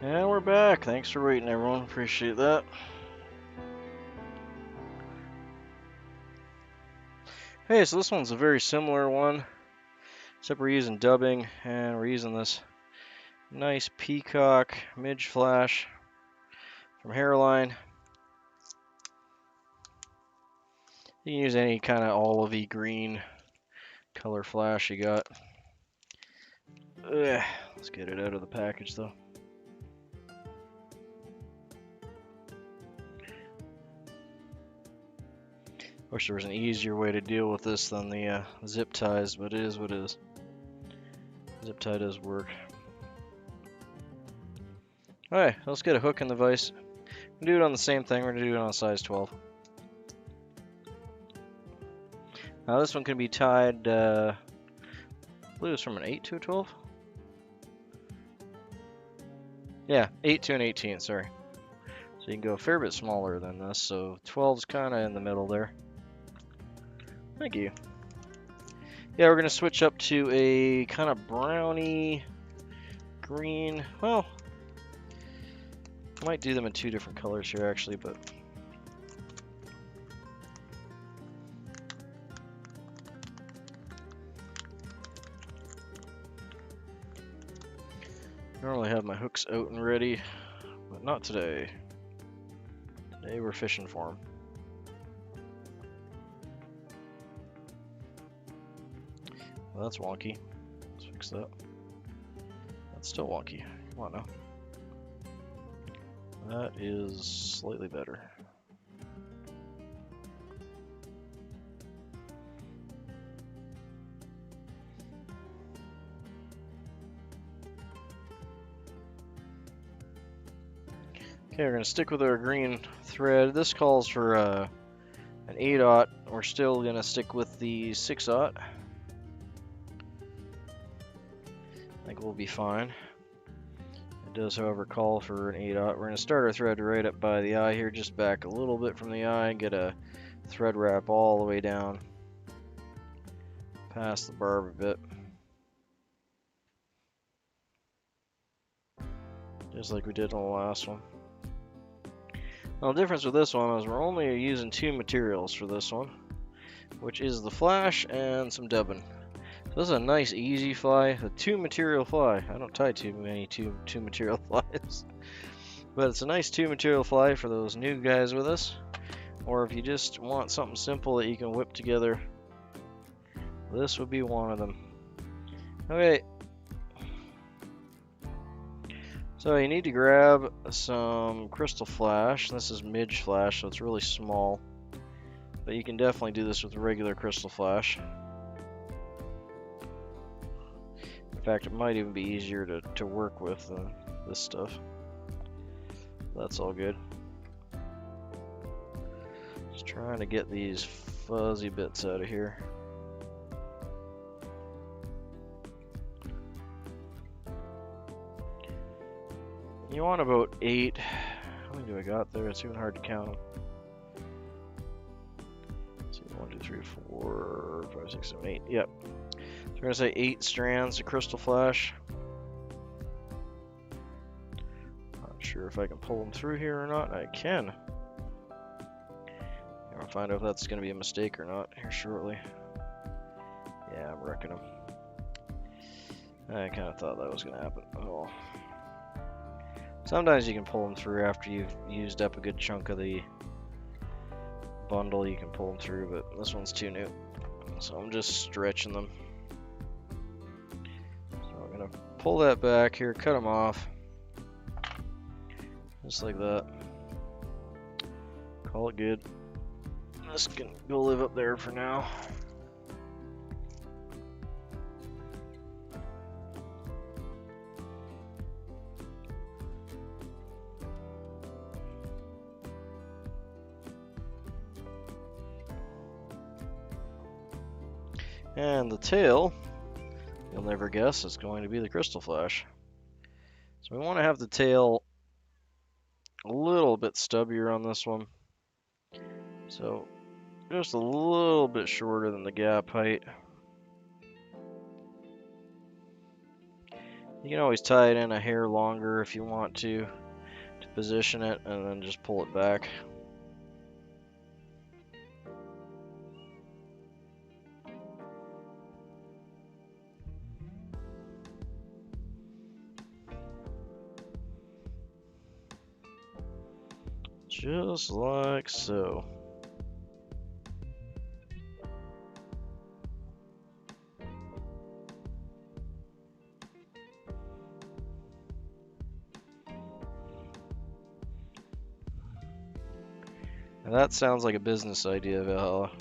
And we're back. Thanks for waiting, everyone. Appreciate that. Hey, so this one's a very similar one, except we're using dubbing, and we're using this nice peacock midge flash from Hairline. You can use any kind of olivey green color flash you got. Ugh. Let's get it out of the package, though. Wish there was an easier way to deal with this than the zip ties, but it is what it is. Zip tie does work. Alright, let's get a hook in the vise. We'll do it on the same thing. We're going to do it on a size 12. Now this one can be tied, I believe it's from an 8 to a 12? Yeah, 8 to an 18, sorry. So you can go a fair bit smaller than this, so 12's kind of in the middle there. Thank you. Yeah, we're going to switch up to a kind of browny green. Well, I might do them in two different colors here actually, but I normally have my hooks out and ready, but not today. Today we're fishing for them. Well, that's wonky. Let's fix that. That's still wonky. Come on now. That is slightly better. Okay, we're going to stick with our green thread. This calls for an 8/0. We're still going to stick with the 6/0. I think we'll be fine. It does, however, call for an 8/0. We're going to start our thread right up by the eye here, just back a little bit from the eye, and get a thread wrap all the way down past the barb a bit. Just like we did on the last one. Now the difference with this one is we're only using two materials for this one, which is the flash and some dubbing. So this is a nice easy fly, a two material fly. I don't tie too many two material flies. But it's a nice two material fly for those new guys with us. Or if you just want something simple that you can whip together, this would be one of them. Okay. So you need to grab some crystal flash. This is midge flash, so it's really small. But you can definitely do this with regular crystal flash. In fact, it might even be easier to work with than this stuff. That's all good. Just trying to get these fuzzy bits out of here. You want about 8. How many do I got there? It's even hard to count them. Let's see, 1, 2, 3, 4, 5, 6, 7, 8. Yep. So we're gonna say 8 strands of crystal flash. Not sure if I can pull them through here or not. I can. I'll find out if that's gonna be a mistake or not here shortly. Yeah, I'm wrecking them. I kind of thought that was gonna happen. Oh. Sometimes you can pull them through after you've used up a good chunk of the bundle. You can pull them through, but this one's too new. So I'm just stretching them. So I'm gonna pull that back here, cut them off. Just like that. Call it good. This can go live up there for now. And the tail, you'll never guess, is going to be the crystal flash. So we want to have the tail a little bit stubbier on this one. So just a little bit shorter than the gap height. You can always tie it in a hair longer if you want to position it, and then just pull it back. Just like so. Now that sounds like a business idea, Valhalla.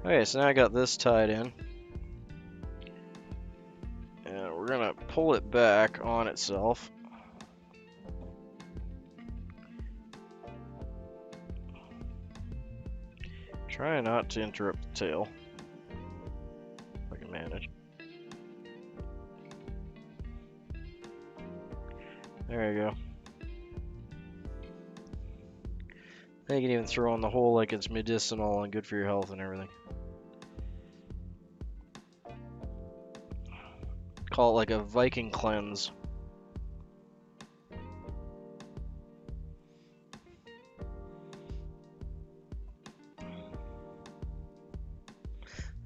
Okay, so now I got this tied in. And we're gonna pull it back on itself. Try not to interrupt the tail, if I can manage. There you go. Then you can even throw on the hole like it's medicinal and good for your health and everything. Call it like a Viking cleanse.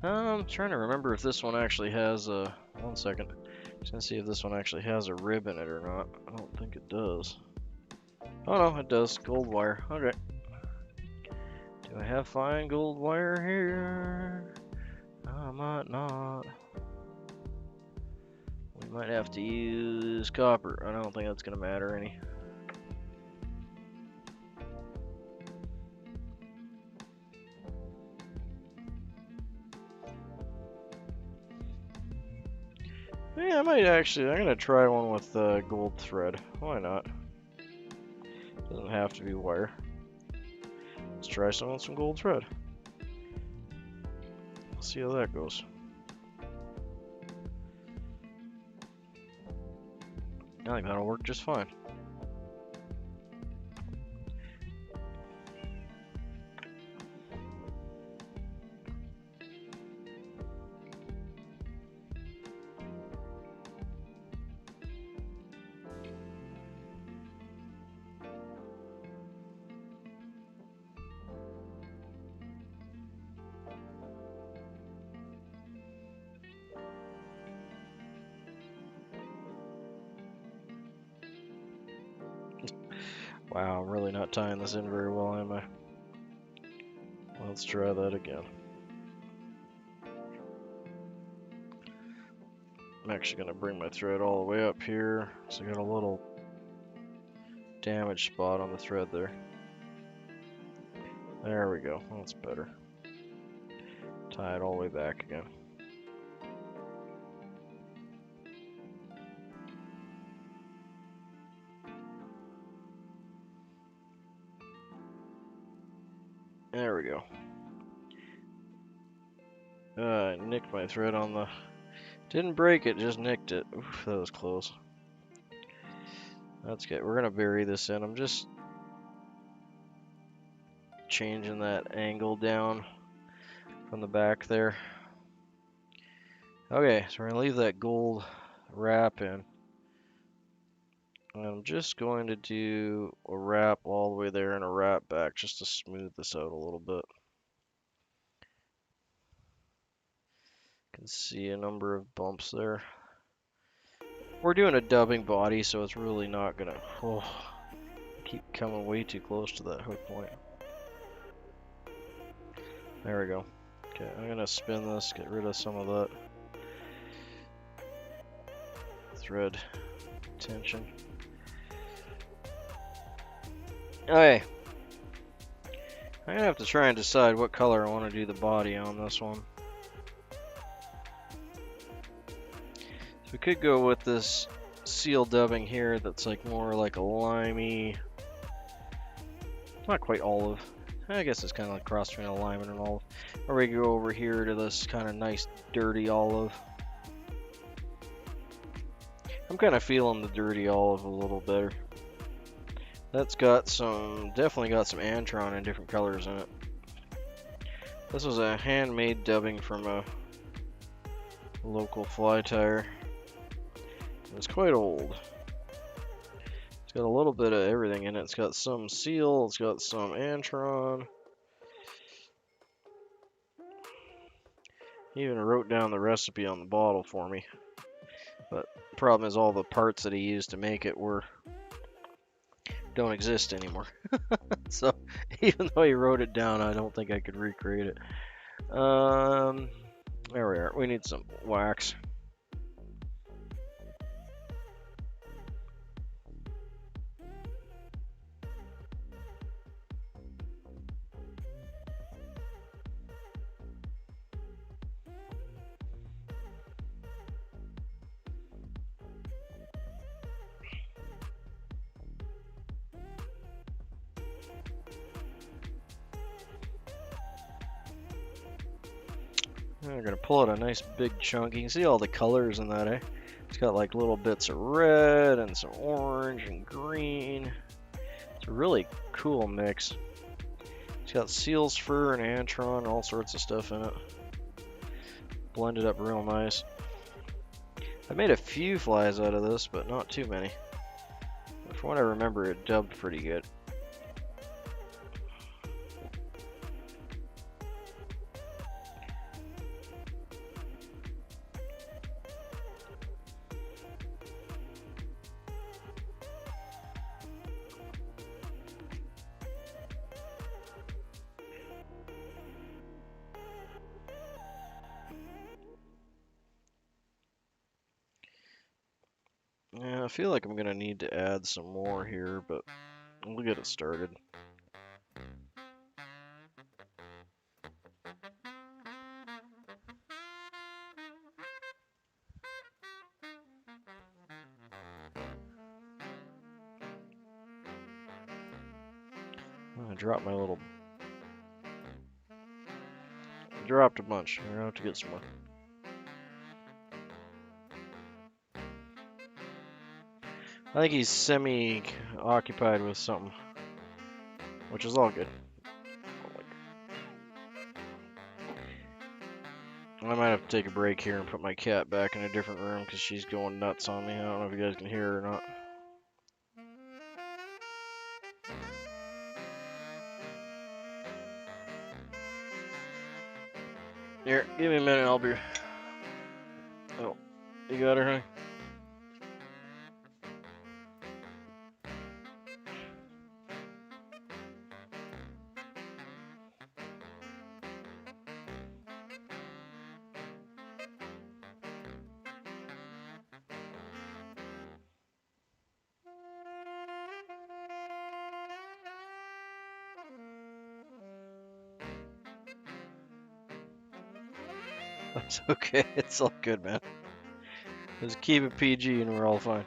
I'm trying to remember if this one actually has a... One second. Just gonna see if this one actually has a rib in it or not. I don't think it does. Oh no, it does. Gold wire. Okay. Do I have fine gold wire here? I might not. We might have to use copper. I don't think that's gonna matter any. Yeah, I might actually. I'm gonna try one with gold thread. Why not? Doesn't have to be wire. Let's try some with some gold thread. See how that goes. I think that'll work just fine. Wow, I'm really not tying this in very well, am I? Let's try that again. I'm actually going to bring my thread all the way up here, so I got a little damage spot on the thread there. There we go, that's better. Tie it all the way back again. There we go. I nicked my thread on the... Didn't break it, just nicked it. Oof, that was close. That's good. We're gonna bury this in. I'm just changing that angle down from the back there. Okay, so we're gonna leave that gold wrap in. And I'm just going to do a wrap all the way there and a wrap back just to smooth this out a little bit. You can see a number of bumps there. We're doing a dubbing body, so it's really not gonna keep coming way too close to that hook point. There we go. Okay, I'm gonna spin this, get rid of some of that thread tension. Okay. I'm gonna have to try and decide what color I want to do the body on this one. So we could go with this seal dubbing here that's like more like a limey, not quite olive. I guess it's kind of like cross between a lime and an olive. Or we go over here to this kind of nice dirty olive. I'm kind of feeling the dirty olive a little better. That's got some, definitely got some Antron in different colors in it. This was a handmade dubbing from a local fly tire. It's quite old. It's got a little bit of everything in it. It's got some seal, it's got some Antron. He even wrote down the recipe on the bottle for me. But the problem is all the parts that he used to make it don't exist anymore. So even though he wrote it down, I don't think I could recreate it. There we are. We need some wax. We're gonna pull out a nice big chunk. You can see all the colors in that, eh? It's got like little bits of red and some orange and green. It's a really cool mix. It's got seal's fur and Antron, all sorts of stuff in it. Blended up real nice. I made a few flies out of this, but not too many. From what I remember, it dubbed pretty good. Yeah, I feel like I'm gonna need to add some more here, but we'll get it started. I dropped my little... dropped a bunch. I'm gonna have to get some more. I think he's semi-occupied with something, which is all good. I might have to take a break here and put my cat back in a different room because she's going nuts on me. I don't know if you guys can hear her or not. Here, give me a minute, I'll be... Oh, you got her, honey? That's okay, it's all good, man. Just keep it PG and we're all fine.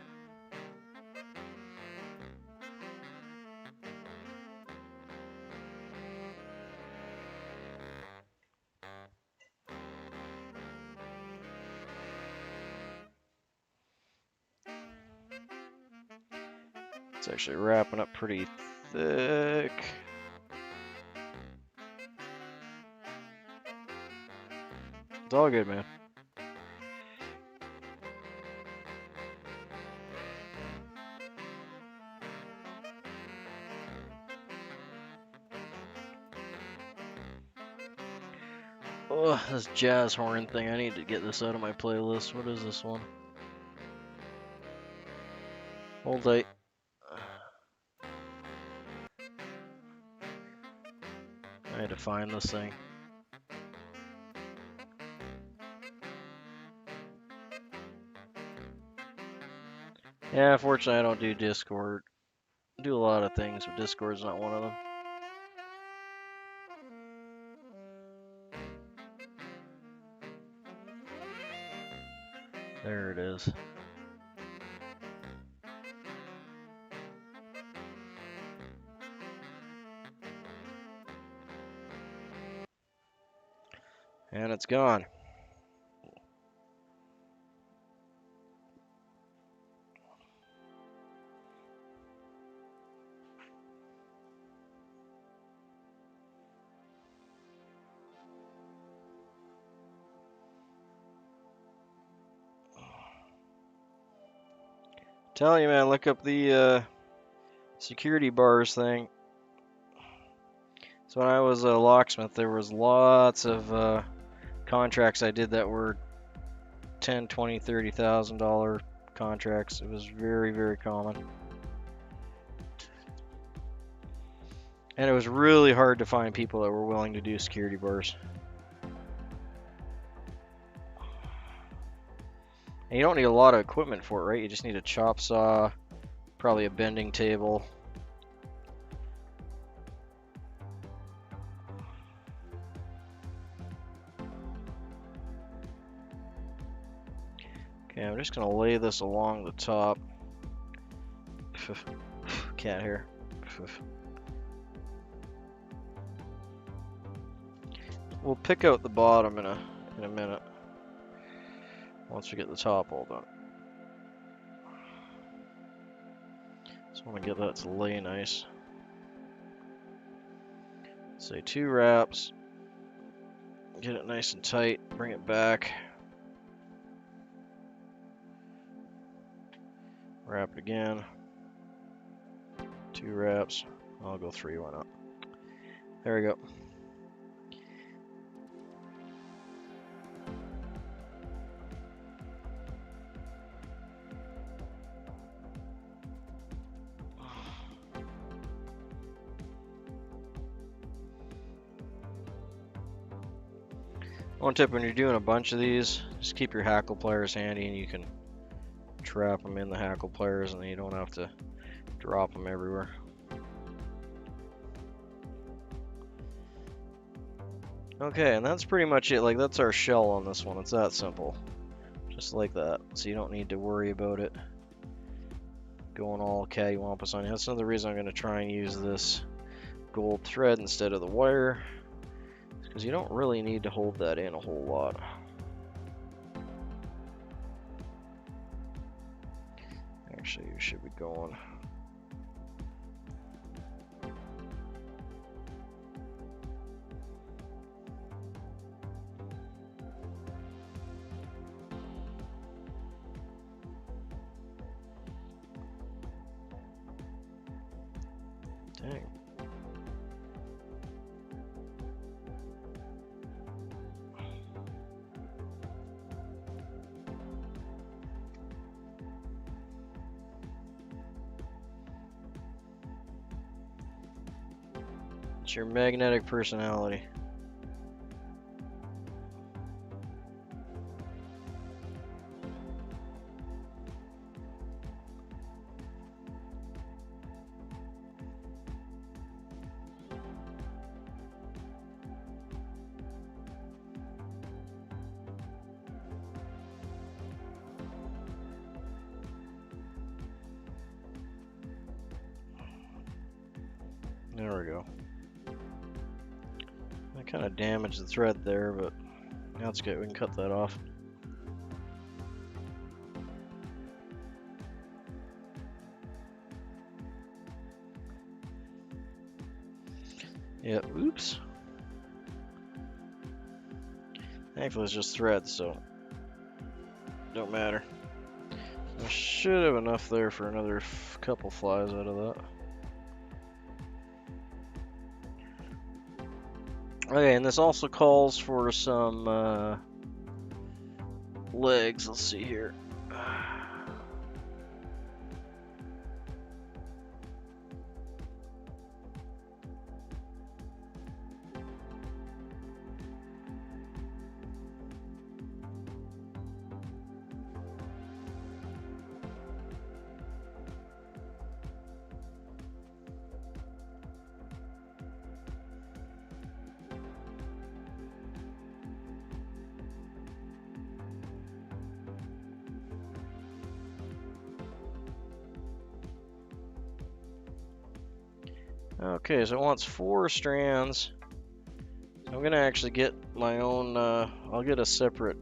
It's actually wrapping up pretty thick. It's all good, man. Oh, this jazz horn thing. I need to get this out of my playlist. What is this one? Hold tight. I had to find this thing. Yeah, fortunately I don't do Discord. I do a lot of things, but Discord's not one of them. There it is. And it's gone. Tell you, man, look up the security bars thing. So when I was a locksmith, there was lots of contracts I did that were $10, $20, $30,000 contracts. It was very, very common. And it was really hard to find people that were willing to do security bars. And you don't need a lot of equipment for it, right? You just need a chop saw, probably a bending table. Okay, I'm just gonna lay this along the top. Cat hair. We'll pick out the bottom in a minute. Once we get the top all done. Just want to get that to lay nice. Say 2 wraps. Get it nice and tight. Bring it back. Wrap it again. 2 wraps. I'll go 3, why not? There we go. One tip when you're doing a bunch of these, just keep your hackle pliers handy and you can trap them in the hackle pliers and then you don't have to drop them everywhere. Okay, and that's pretty much it. Like, that's our shell on this one. It's that simple. Just like that. So you don't need to worry about it going all cattywampus on you. That's another reason I'm going to try and use this gold thread instead of the wire. Because you don't really need to hold that in a whole lot. Actually, you should be going. Dang. It's your magnetic personality. There we go. I kind of damaged the thread there, but that's good. We can cut that off. Yep, oops. Thankfully it's just thread, so don't matter. I should have enough there for another couple flies out of that. Okay, and this also calls for some legs. Let's see here. Okay, so it wants 4 strands. I'm gonna actually get my own, I'll get a separate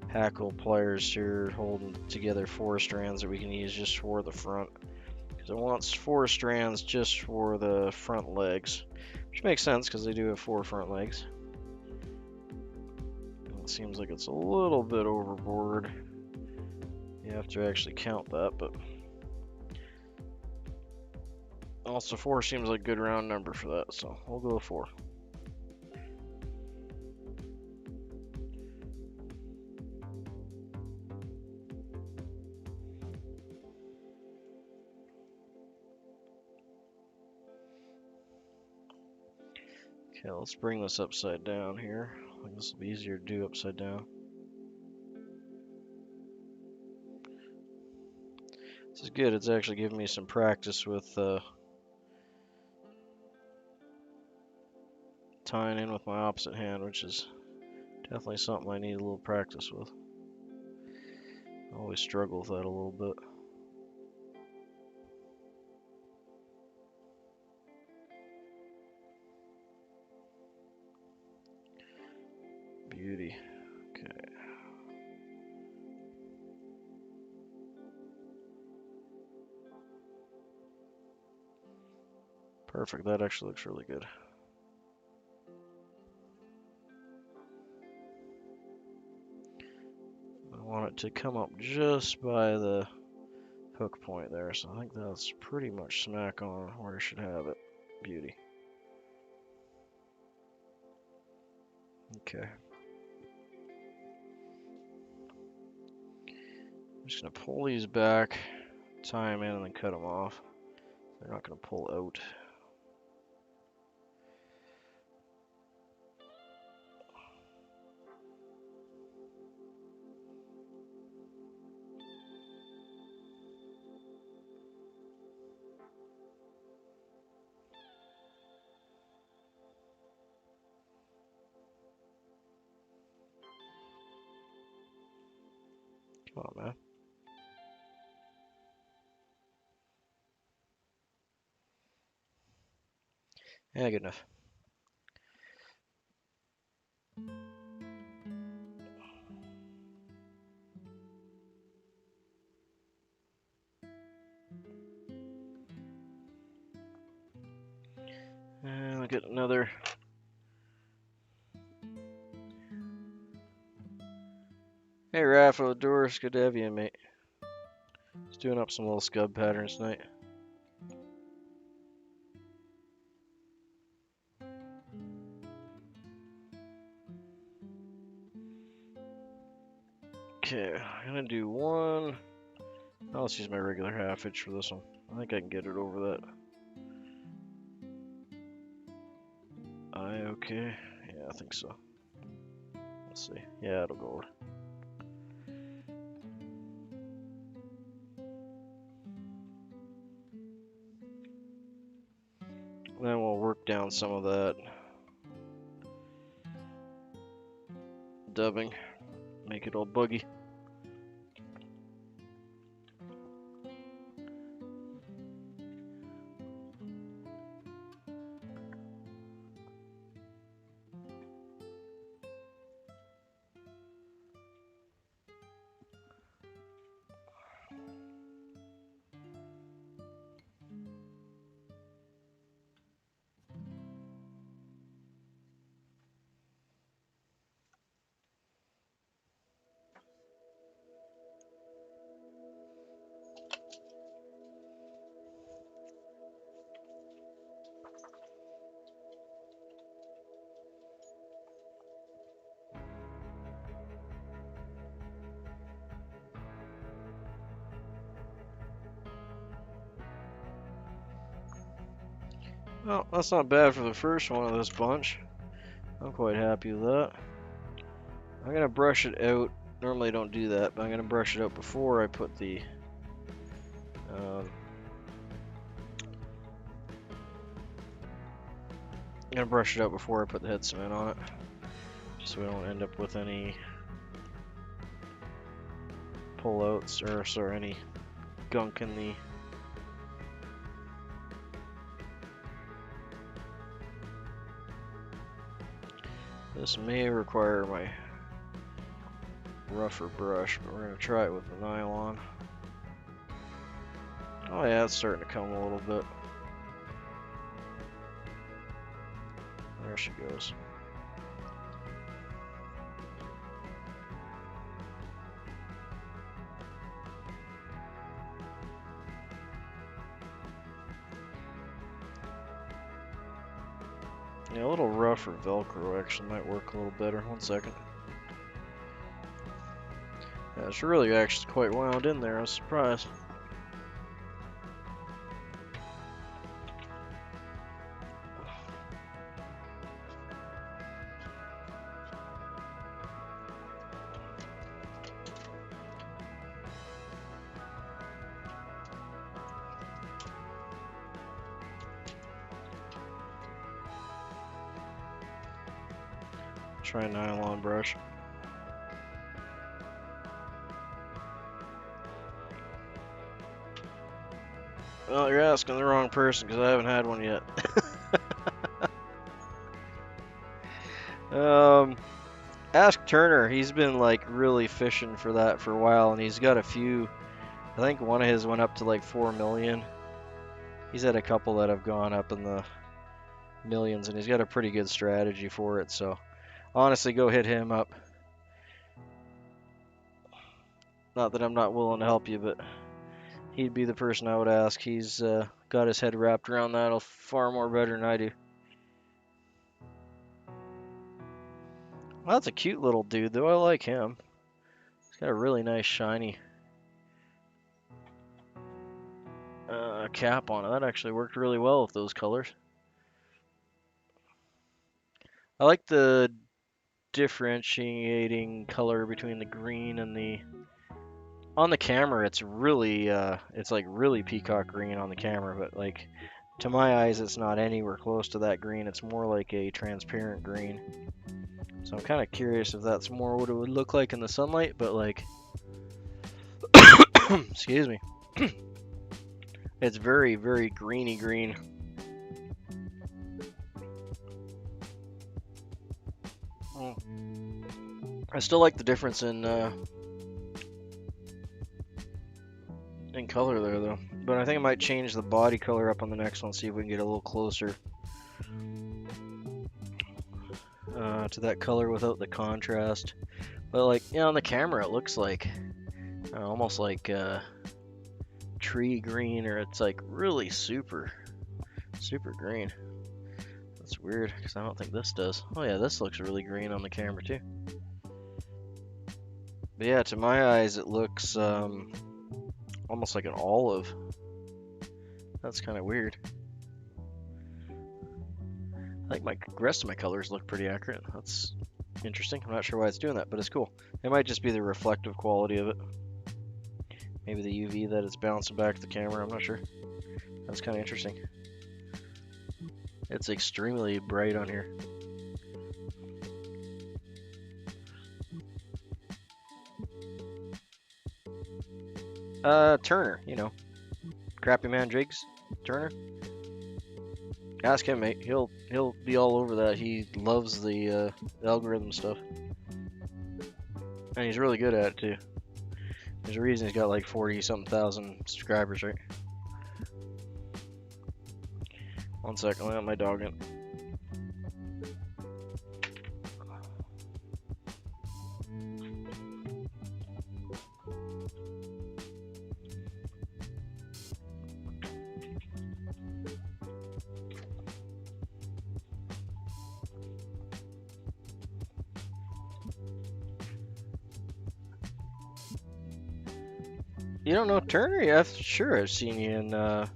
hackle pliers here holding together 4 strands that we can use just for the front. Because it wants 4 strands just for the front legs. Which makes sense because they do have 4 front legs. It seems like it's a little bit overboard. Yeah, You have to actually count that, but also 4 seems like a good round number for that, so we'll go 4. Okay, let's bring this upside down here. I think this will be easier to do upside down. This is good. It's actually giving me some practice with tying in with my opposite hand, which is definitely something I need a little practice with. I always struggle with that a little bit. Beauty. Okay. Perfect. That actually looks really good. I want it to come up just by the hook point there, so I think that's pretty much smack on where I should have it. Beauty. Okay. I'm just going to pull these back, tie them in, and then cut them off. They're not going to pull out. Come on, man. Yeah, good enough. And I'll get another. Hey, Raph, Doris, good to have you in, mate. Just doing up some little scud patterns tonight. Okay, I'm gonna do one. I'll just use my regular half inch for this one. I think I can get it over that. Okay? Yeah, I think so. Let's see. Yeah, it'll go over. Then we'll work down some of that dubbing, make it all buggy. Well, that's not bad for the first one of this bunch. I'm quite happy with that. I'm gonna brush it out. Normally I don't do that, but I'm gonna brush it out before I put the I'm gonna brush it out before I put the head cement on it, just so we don't end up with any pullouts or sorry, any gunk in the This may require my rougher brush, but we're going to try it with the nylon. Oh yeah, it's starting to come a little bit. There she goes. Yeah, a little rough or Velcro actually might work a little better. 1 second. Yeah, it's really actually quite wound in there. I was surprised. Try a nylon brush. Well, you're asking the wrong person because I haven't had one yet. Ask Turner. He's been like really fishing for that for a while, and he's got a few. I think one of his went up to like 4 million. He's had a couple that have gone up in the millions, and he's got a pretty good strategy for it. So honestly, go hit him up. Not that I'm not willing to help you, but he'd be the person I would ask. He's got his head wrapped around that far more better than I do. Well, that's a cute little dude, though. I like him. He's got a really nice shiny cap on it. That actually worked really well with those colors. I like the differentiating color between the green and the... On the camera, it's really, it's like really peacock green on the camera, but like, to my eyes, it's not anywhere close to that green. It's more like a transparent green. So I'm kind of curious if that's more what it would look like in the sunlight, but like, excuse me. It's very, very greeny green. I still like the difference in color there, though. But I think I might change the body color up on the next one, see if we can get a little closer to that color without the contrast. But like, yeah, on the camera, it looks like almost like tree green, or it's like really super green. That's weird because I don't think this does. Oh yeah, this looks really green on the camera too. But yeah, to my eyes it looks almost like an olive. That's kind of weird. I think the rest of my colors look pretty accurate. That's interesting. I'm not sure why it's doing that, but it's cool. It might just be the reflective quality of it. Maybe the UV that it's bouncing back to the camera, I'm not sure. That's kind of interesting. It's extremely bright on here. Turner, you know. Crappy Man Jigs, Turner. Ask him, mate. He'll be all over that. He loves the algorithm stuff. And he's really good at it too. There's a reason he's got like 40-something thousand subscribers, right? 1 second, let my dog in. You don't know Turner? Yeah, sure. I've seen you in.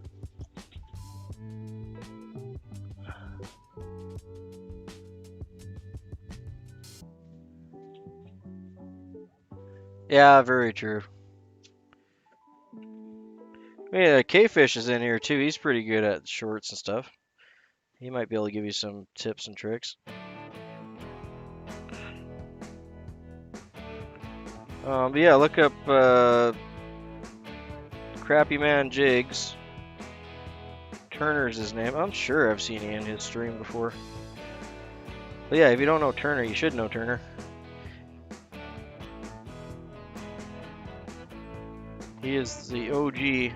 Yeah, very true. Yeah, K-Fish is in here too. He's pretty good at shorts and stuff. He might be able to give you some tips and tricks. But yeah, look up Crappy Man Jigs. Turner's his name. I'm sure I've seen you in his stream before. But yeah, if you don't know Turner, you should know Turner. He is the OG.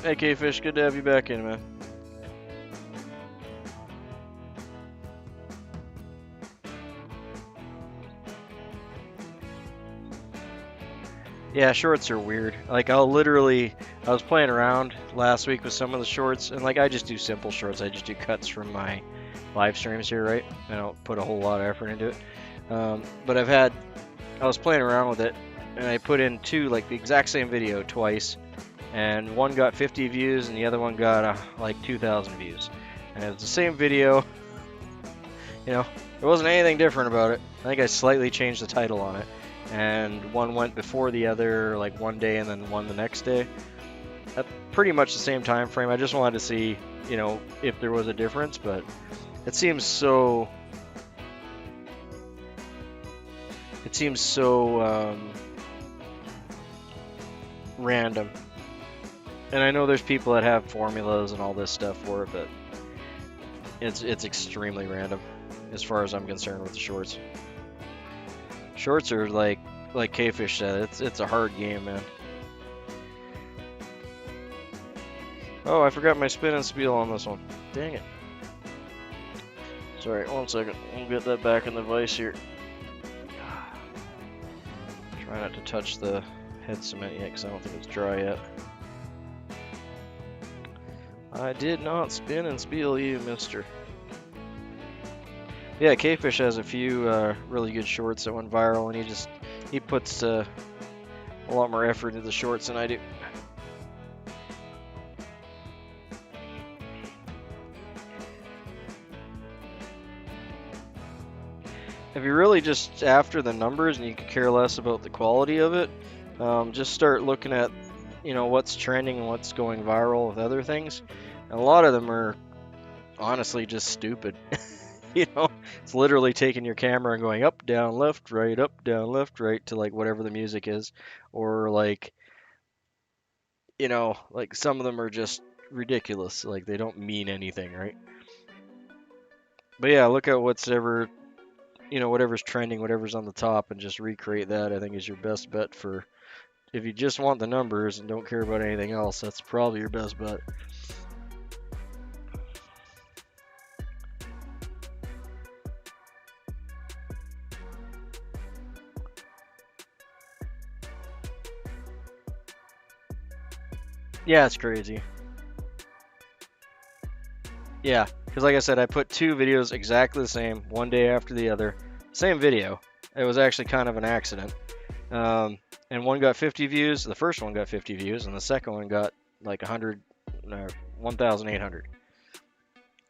Hey, K-Fish, good to have you back in, man. Yeah, shorts are weird. Like, I was playing around last week with some of the shorts, and like, I just do simple shorts. I just do cuts from my live streams here, right? I don't put a whole lot of effort into it. But I was playing around with it, and I put in two, like the exact same video twice, and one got 50 views, and the other one got like 2,000 views. And it was the same video, you know, there wasn't anything different about it. I think I slightly changed the title on it, and one went before the other, like one day, and then one the next day. At pretty much the same time frame. I just wanted to see, you know, if there was a difference, but it seems so random. And I know there's people that have formulas and all this stuff for it, but it's extremely random as far as I'm concerned with the shorts. Shorts are like K-Fish said, it's a hard game, man. Oh, I forgot my spin and spiel on this one. Dang it. Sorry, 1 second. We'll get that back in the vise here. Try not to touch the head cement yet, because I don't think it's dry yet. I did not spin and spiel you, mister. Yeah, K-Fish has a few really good shorts that went viral, and he puts a lot more effort into the shorts than I do. If you're really just after the numbers and you could care less about the quality of it, just start looking at, you know, what's trending and what's going viral with other things. And a lot of them are honestly just stupid. You know, it's literally taking your camera and going up, down, left, right, to like whatever the music is. Or like, you know, like some of them are just ridiculous. Like they don't mean anything, right? But yeah, look at whatever's trending, whatever's on the top, and just recreate that. I think is your best bet for, if you just want the numbers and don't care about anything else, that's probably your best bet. Yeah, it's crazy. Yeah, because like I said, I put two videos exactly the same, one day after the other. Same video. It was actually kind of an accident. And one got 50 views. The first one got 50 views, and the second one got like 1,800.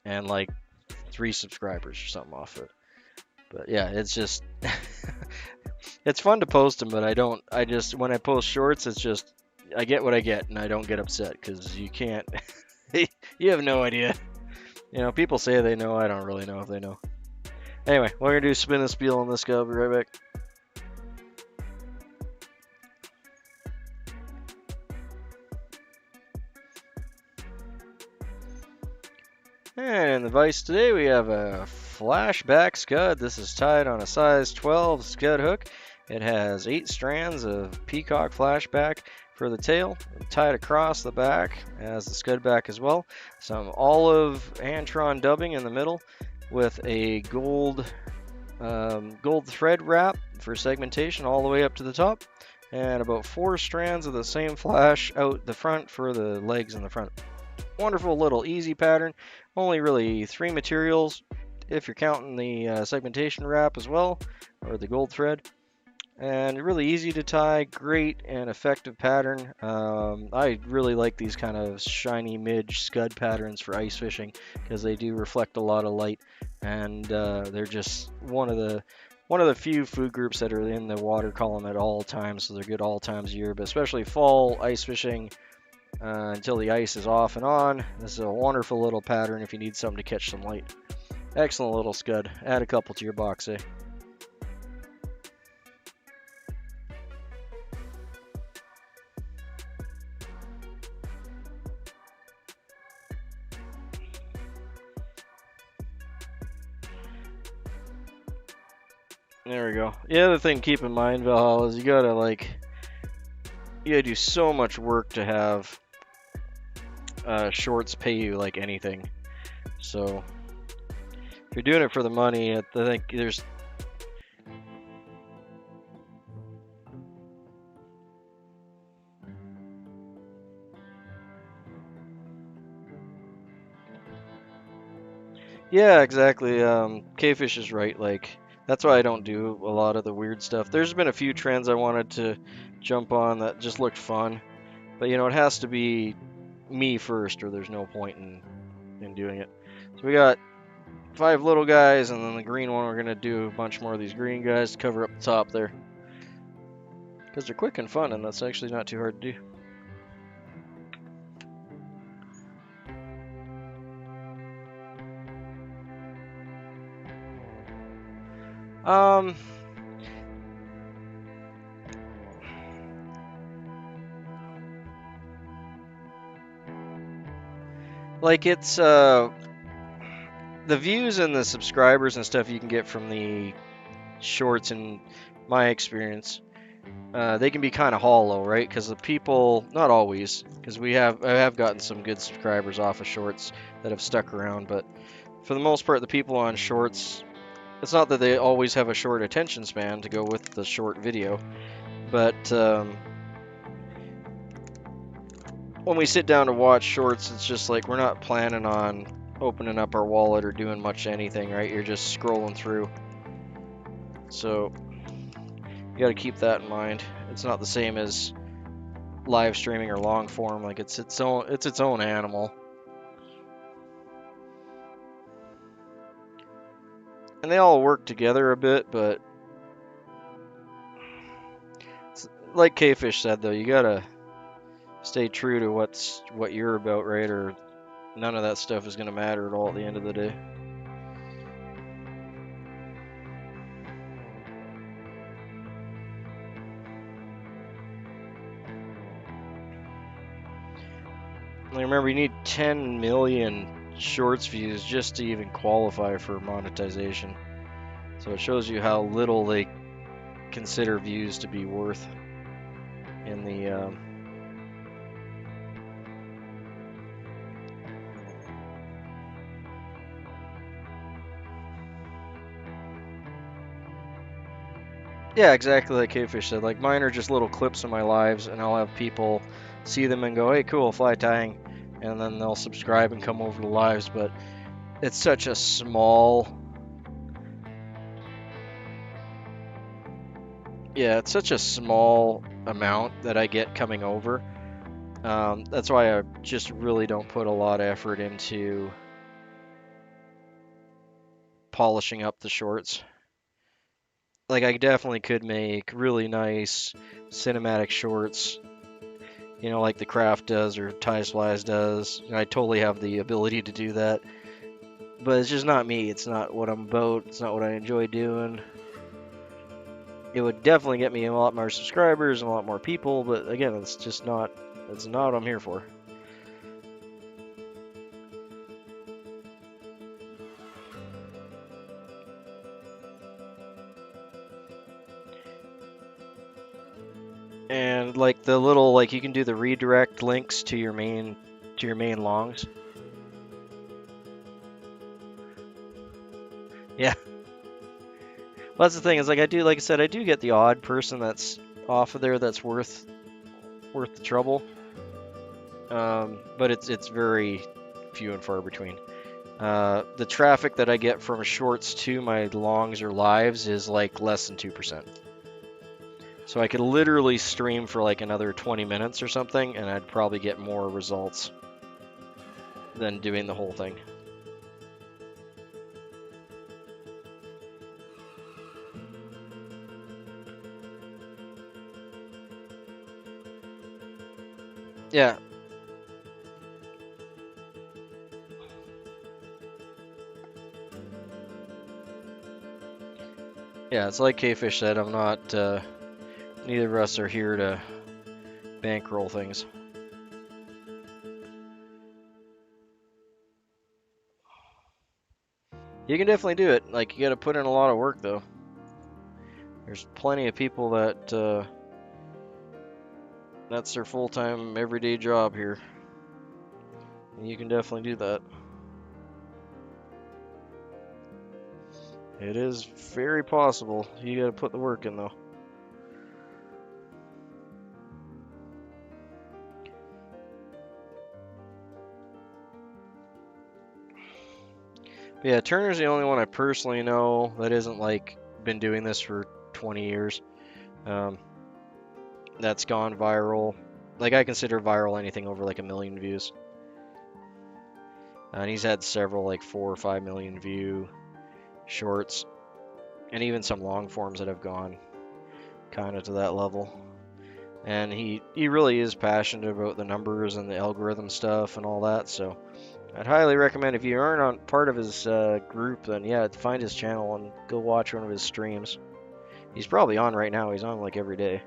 And like 3 subscribers or something off it. But yeah, it's just... it's fun to post them, but when I post shorts, it's just... I get what I get, and I don't get upset, because you can't... you have no idea. You know, people say they know, I don't really know if they know. Anyway, we're going to do spin and spiel on this guy. I'll be right back. And in the vise today, we have a Flashback Scud. This is tied on a size 12 Scud hook. It has 8 strands of peacock flashback for the tail, tied across the back as the Scud back as well. Some olive Antron dubbing in the middle with a gold thread wrap for segmentation all the way up to the top, and about 4 strands of the same flash out the front for the legs in the front. Wonderful little easy pattern. Only really 3 materials if you're counting the segmentation wrap as well, or the gold thread. And really easy to tie, great and effective pattern. I really like these kind of shiny midge Scud patterns for ice fishing, because they do reflect a lot of light, and they're just one of the few food groups that are in the water column at all times, so they're good all times of year, but especially fall ice fishing until the ice is off and on. This is a wonderful little pattern if you need something to catch some light. Excellent little Scud. Add a couple to your box, eh? There we go. The other thing to keep in mind, Valhalla, is you gotta do so much work to have shorts pay you like anything. So if you're doing it for the money, I think there's yeah, exactly. K-Fish is right. Like that's why I don't do a lot of the weird stuff. There's been a few trends I wanted to jump on that just looked fun, but you know it has to be me first, or there's no point in doing it. So we got 5 little guys, and then the green one we're gonna do a bunch more of these green guys to cover up the top there, because they're quick and fun, and that's actually not too hard to do. Um, like it's the views and the subscribers and stuff you can get from the shorts, in my experience, they can be kind of hollow, right? Because the people, not always, because I have gotten some good subscribers off of shorts that have stuck around, but for the most part, the people on shorts, it's not that they always have a short attention span to go with the short video, but when we sit down to watch shorts, it's just like we're not planning on opening up our wallet or doing much anything, right? You're just scrolling through. So you got to keep that in mind. It's not the same as live streaming or long form. Like it's its own animal. And they all work together a bit, but like K-Fish said though, you gotta stay true to what you're about, right? Or none of that stuff is gonna matter at all at the end of the day. And remember, you need 10 million shorts views just to even qualify for monetization. So it shows you how little they consider views to be worth in the yeah, exactly like K-Fish said. Like mine are just little clips of my lives, and I'll have people see them and go, "Hey, cool, fly tying," and then they'll subscribe and come over to lives. But it's such a small, yeah, it's such a small amount that I get coming over. That's why I just really don't put a lot of effort into polishing up the shorts. Like I definitely could make really nice cinematic shorts, you know, like the Craft does or Ties Flies does. I totally have the ability to do that, but it's just not me. It's not what I'm about. It's not what I enjoy doing. It would definitely get me a lot more subscribers and a lot more people, but again, it's just not. It's not what I'm here for. And like the little, like you can do the redirect links to your main longs. Yeah. Well, that's the thing is like like I said, I do get the odd person that's off of there that's worth the trouble. But it's very few and far between. The traffic that I get from shorts to my longs or lives is like less than 2%. So I could literally stream for like another 20 minutes or something, and I'd probably get more results than doing the whole thing. Yeah. Yeah, it's like K-Fish said, I'm not, neither of us are here to bankroll things. You can definitely do it. Like, you gotta put in a lot of work, though. There's plenty of people that, that's their full-time, everyday job here. You can definitely do that. It is very possible. You gotta put the work in though. But yeah, Turner's the only one I personally know that isn't like been doing this for 20 years. That's gone viral. Like I consider viral anything over like 1 million views. And he's had several like 4 or 5 million view shorts, and even some long forms that have gone kind of to that level. And he really is passionate about the numbers and the algorithm stuff and all that. So I'd highly recommend, if you aren't on part of his group, then yeah, find his channel and go watch one of his streams. He's probably on right now. He's on like every day.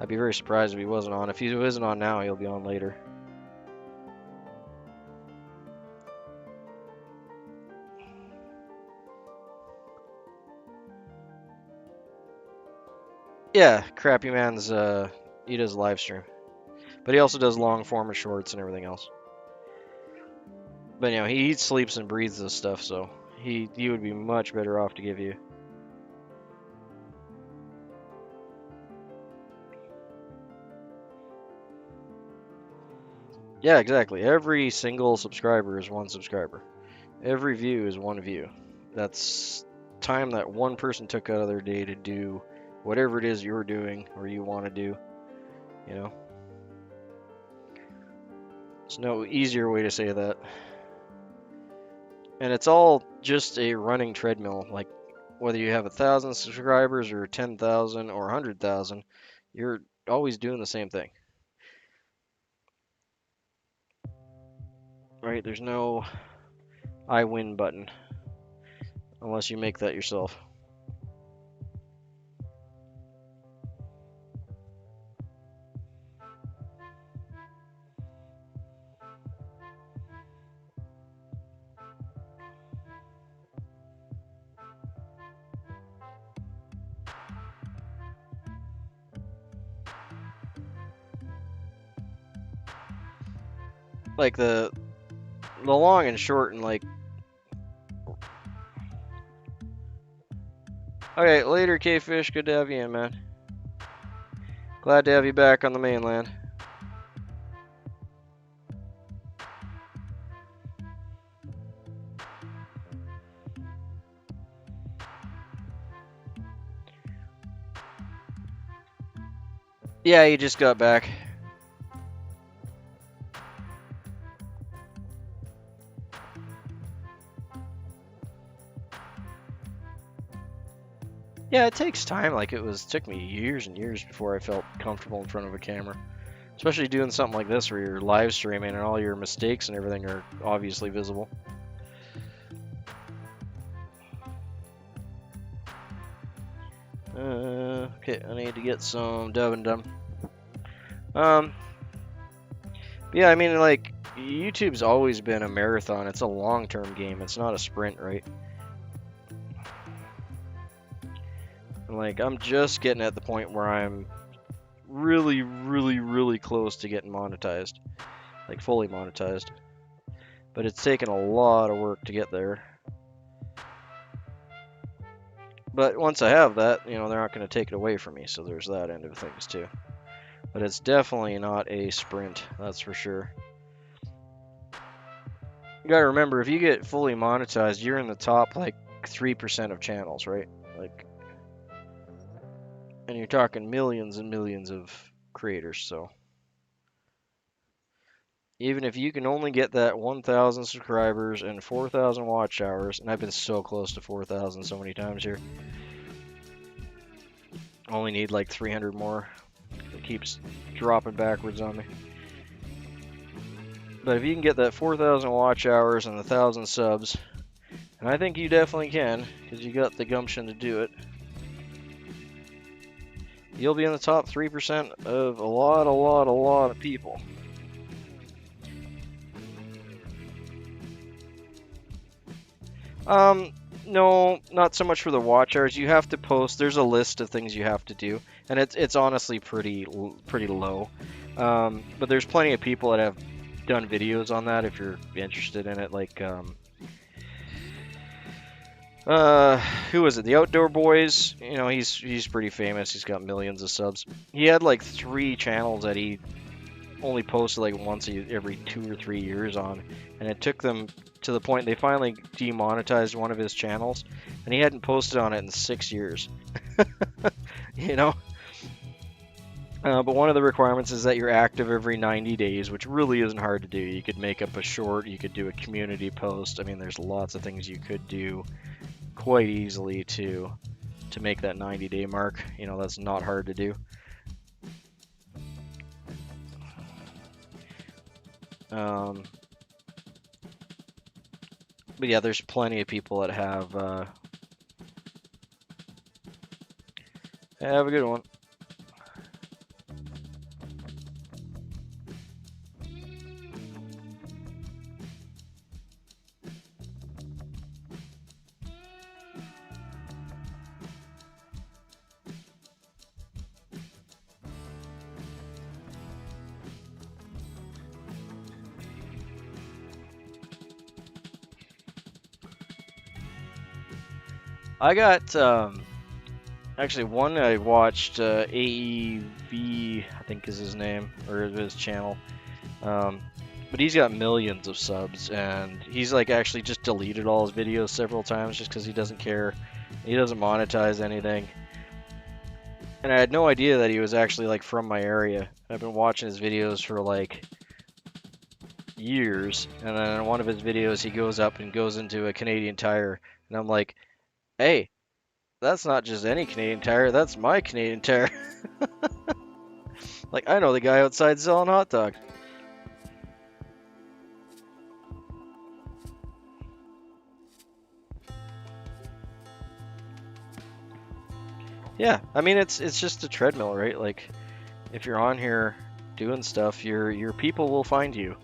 I'd be very surprised if he wasn't on. If he isn't on now, he'll be on later. Yeah, Crappy Man's he does live stream, but he also does long form and shorts and everything else. But you know, he eats, sleeps, and breathes this stuff, so he would be much better off to give you. Yeah, exactly. Every single subscriber is one subscriber. Every view is one view. That's time that one person took out of their day to do whatever it is you're doing or you want to do, you know. There's no easier way to say that. And it's all just a running treadmill. Like, whether you have 1,000 subscribers or 10,000 or 100,000, you're always doing the same thing. Right? There's no I win button unless you make that yourself. Like the long and short and like. Okay, later, K-Fish. Good to have you in, man. Glad to have you back on the mainland. Yeah, you just got back. Yeah, it takes time. Like it took me years and years before I felt comfortable in front of a camera. Especially doing something like this where you're live streaming and all your mistakes and everything are obviously visible. Okay, I need to get some dub and dumb. Yeah, I mean, like, YouTube's always been a marathon. It's a long-term game. It's not a sprint, right? Like, I'm just getting at the point where I'm really, really, really close to getting monetized. Like, fully monetized. But it's taken a lot of work to get there. But once I have that, you know, they're not going to take it away from me, so there's that end of things, too. But it's definitely not a sprint, that's for sure. You gotta remember, if you get fully monetized, you're in the top, like, 3% of channels, right? Like, and you're talking millions and millions of creators, so. Even if you can only get that 1,000 subscribers and 4,000 watch hours, and I've been so close to 4,000 so many times here. Only need like 300 more. It keeps dropping backwards on me. But if you can get that 4,000 watch hours and 1,000 subs, and I think you definitely can, because you got the gumption to do it, you'll be in the top 3% of a lot of people. No, not so much for the watch hours. You have to post. There's a list of things you have to do, and it's honestly pretty low. But there's plenty of people that have done videos on that if you're interested in it. Like, who was it? The Outdoor Boys. You know, he's pretty famous. He's got millions of subs. He had like 3 channels that he only posted like once every 2 or 3 years on, and it took them to the point they finally demonetized one of his channels, and he hadn't posted on it in 6 years. You know. But one of the requirements is that you're active every 90 days, which really isn't hard to do. You could make up a short, you could do a community post. I mean, there's lots of things you could do quite easily to make that 90-day mark. You know, that's not hard to do. But yeah, there's plenty of people that have a good one. I got actually one I watched AEV, I think is his name or his channel. But he's got millions of subs, and he's like actually just deleted all his videos several times just because he doesn't care. He doesn't monetize anything. And I had no idea that he was actually like from my area. I've been watching his videos for like years, and then in one of his videos he goes up and goes into a Canadian Tire, and I'm like, hey, that's not just any Canadian Tire, that's my Canadian Tire. Like, I know the guy outside selling hot dogs. Yeah, I mean it's just a treadmill, right? Like if you're on here doing stuff, your people will find you.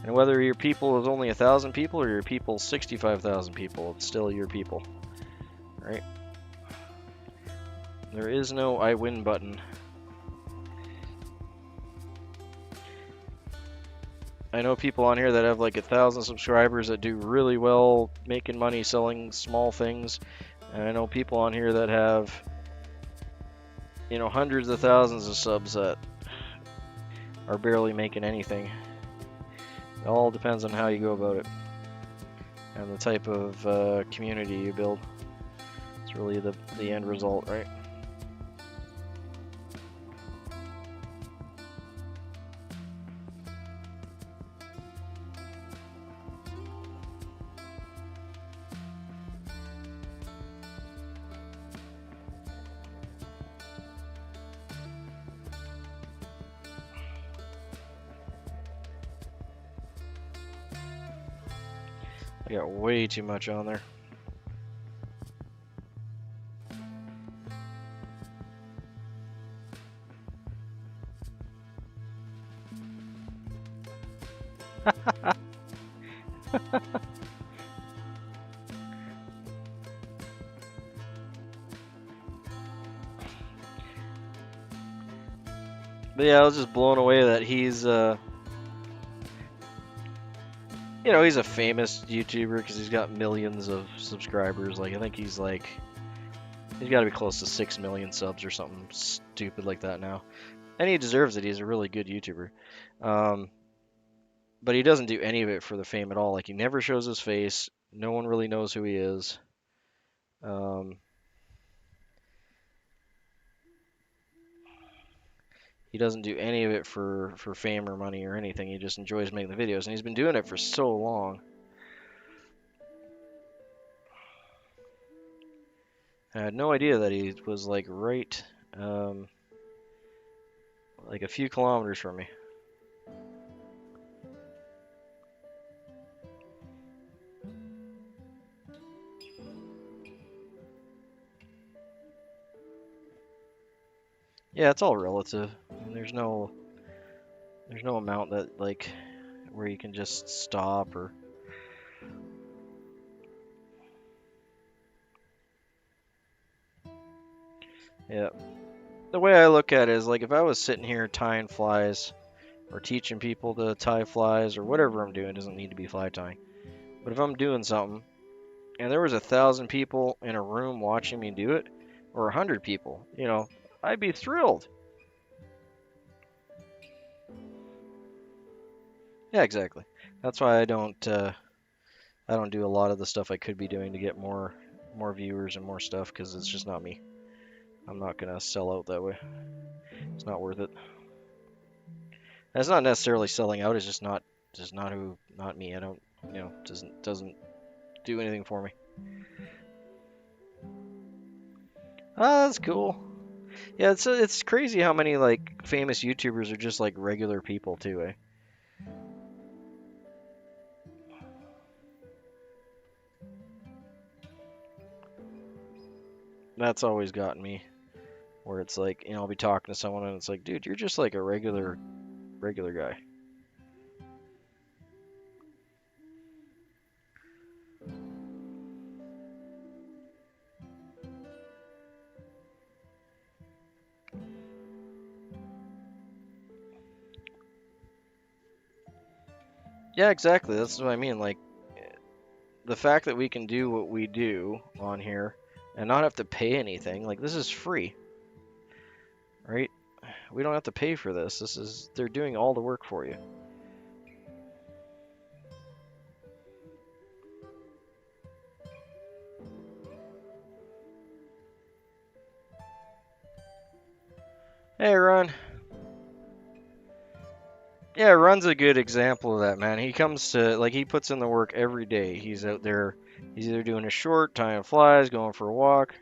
And whether your people is only 1,000 people or your people 65,000 people, it's still your people, right? There is no I win button. I know people on here that have like 1,000 subscribers that do really well making money selling small things. And I know people on here that have, you know, hundreds of thousands of subs that are barely making anything. It all depends on how you go about it and the type of community you build. It's really the end result, right? I got way too much on there. But yeah, I was just blown away that he's, you know, he's a famous YouTuber because he's got millions of subscribers. Like, I think he's got to be close to 6 million subs or something stupid like that now. And he deserves it. He's a really good YouTuber. But he doesn't do any of it for the fame at all. Like, he never shows his face. No one really knows who he is. He doesn't do any of it for fame or money or anything. He just enjoys making the videos, and he's been doing it for so long. I had no idea that he was like right, like a few kilometers from me. Yeah, it's all relative. I mean, there's no amount that like where you can just stop or. Yeah. The way I look at it is like if I was sitting here tying flies or teaching people to tie flies or whatever I'm doing. It doesn't need to be fly tying. But if I'm doing something and there was 1,000 people in a room watching me do it, or 100 people, you know, I'd be thrilled. Yeah, exactly. That's why I don't do a lot of the stuff I could be doing to get more viewers and more stuff, because it's just not me. I'm not gonna sell out that way. It's not worth it. That's not necessarily selling out. It's just not not me. I don't, you know, doesn't do anything for me. Ah, that's cool. Yeah, it's crazy how many like famous YouTubers are just like regular people too, eh? That's always gotten me. Where it's like, you know, I'll be talking to someone and it's like, dude, you're just like a regular guy. Yeah, exactly. That's what I mean. Like the fact that we can do what we do on here and not have to pay anything, like this is free, right? We don't have to pay for this. They're doing all the work for you. Hey, Ron. Yeah, Ron's a good example of that, man. He comes to, like, he puts in the work every day. He's out there, he's either doing a short, tying flies, going for a walk.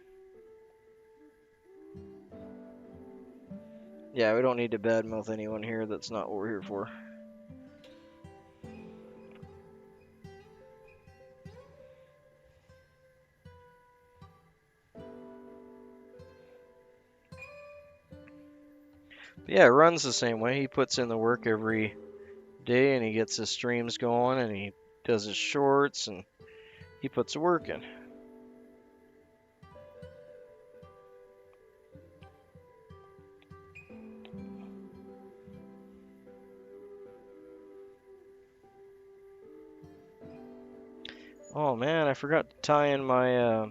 Yeah, we don't need to badmouth anyone here. That's not what we're here for. But yeah, Ron's the same way. He puts in the work every day and he gets his streams going and he does his shorts and he puts the work in. Oh man, I forgot to tie in my,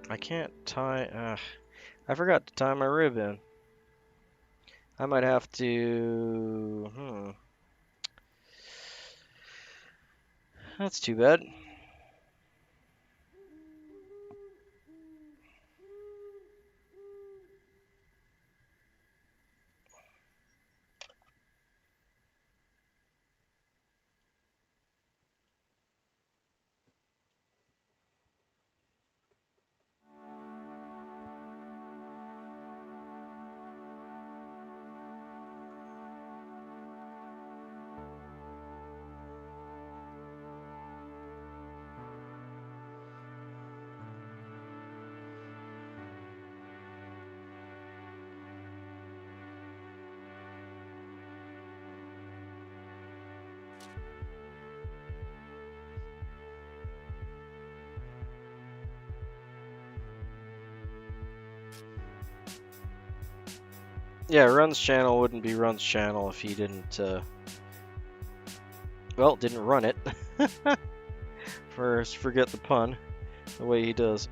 I can't tie, I forgot to tie my rib in. I might have to, that's too bad. Yeah, Run's channel wouldn't be Run's channel if he didn't, well, didn't run it. First, forget the pun, the way he does.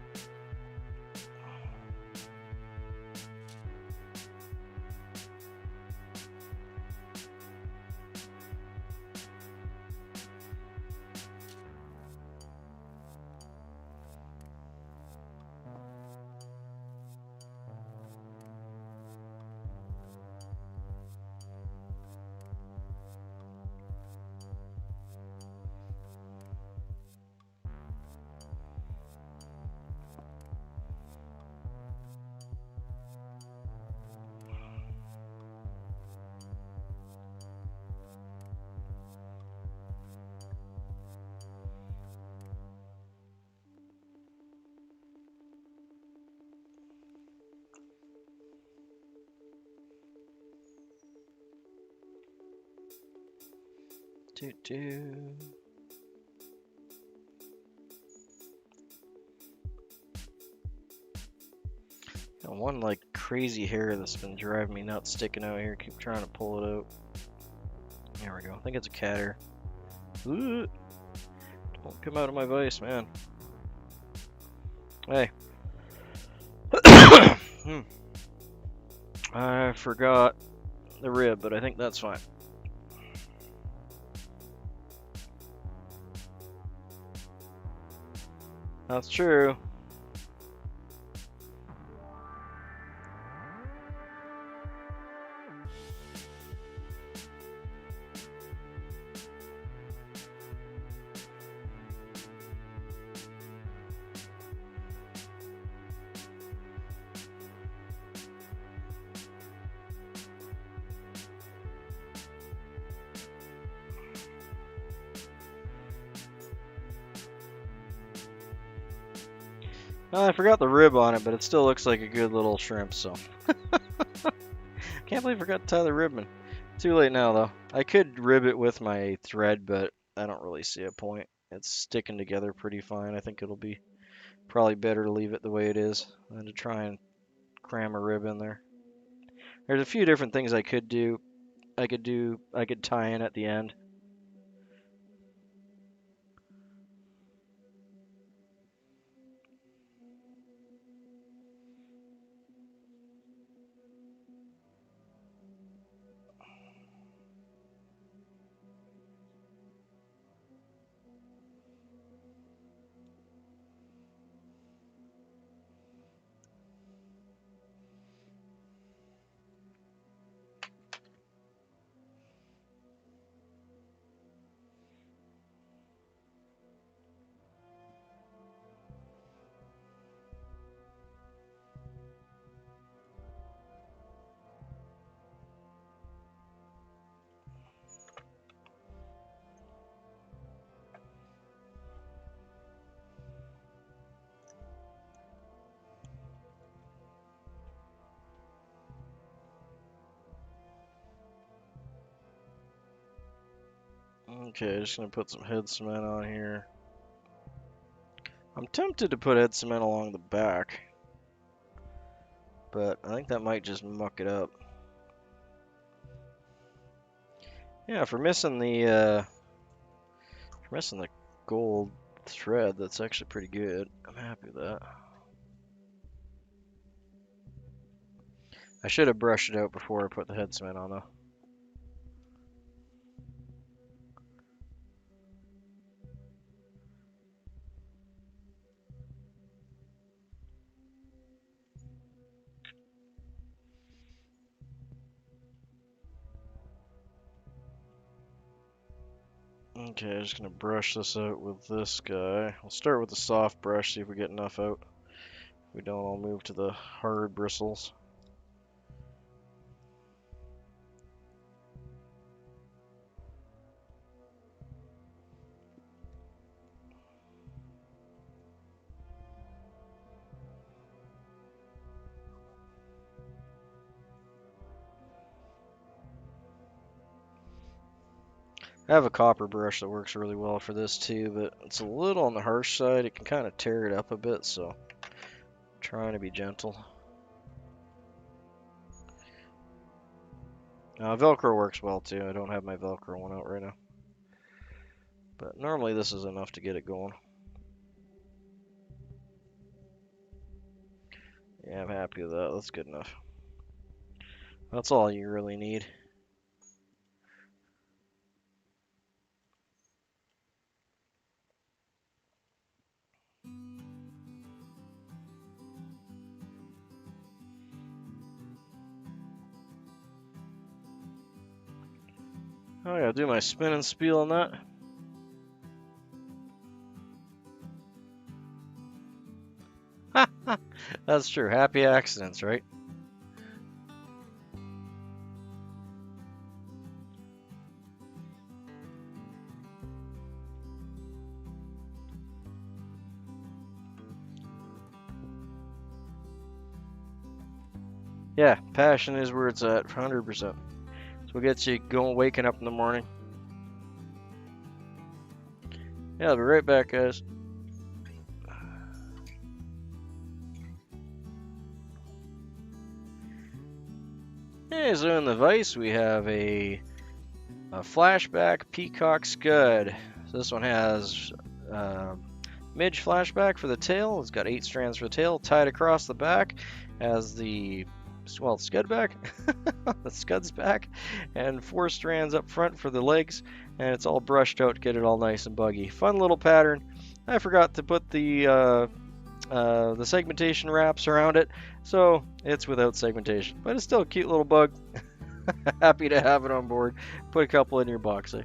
Do do. Got one like crazy hair that's been driving me nuts sticking out here. Keep trying to pull it out. There we go. I think it's a cat hair. Ooh, don't come out of my vise, man. Hey. I forgot the rib, but I think that's fine. That's true. I forgot the rib on it, but it still looks like a good little shrimp, so. Can't believe I forgot to tie the ribbon. Too late now, though. I could rib it with my thread, but I don't really see a point. It's sticking together pretty fine. I think it'll be probably better to leave it the way it is than to try and cram a rib in there. There's a few different things I could do. I could tie in at the end. Okay, just gonna put some head cement on here. I'm tempted to put head cement along the back, but I think that might just muck it up. Yeah, for missing the gold thread, that's actually pretty good. I'm happy with that. I should have brushed it out before I put the head cement on, though. Okay, I'm just gonna brush this out with this guy. We'll start with the soft brush, see if we get enough out. If we don't, I'll move to the hard bristles. I have a copper brush that works really well for this too, but it's a little on the harsh side. It can kind of tear it up a bit, so I'm trying to be gentle. Velcro works well too. I don't have my Velcro one out right now, but normally this is enough to get it going. Yeah, I'm happy with that. That's good enough. That's all you really need. Oh yeah, do my spin and spiel on that. That's true. Happy accidents, right? Yeah, passion is where it's at, 100%. So what gets you going, waking up in the morning. Yeah, I'll be right back, guys. Okay, so in the vise we have a Flashback Peacock Scud. So this one has midge flashback for the tail. It's got 8 strands for the tail, tied across the back. Has the scud back, the scud's back, and 4 strands up front for the legs, and it's all brushed out to get it all nice and buggy. Fun little pattern. I forgot to put the segmentation wraps around it, so it's without segmentation, but it's still a cute little bug. Happy to have it on board. Put a couple in your box.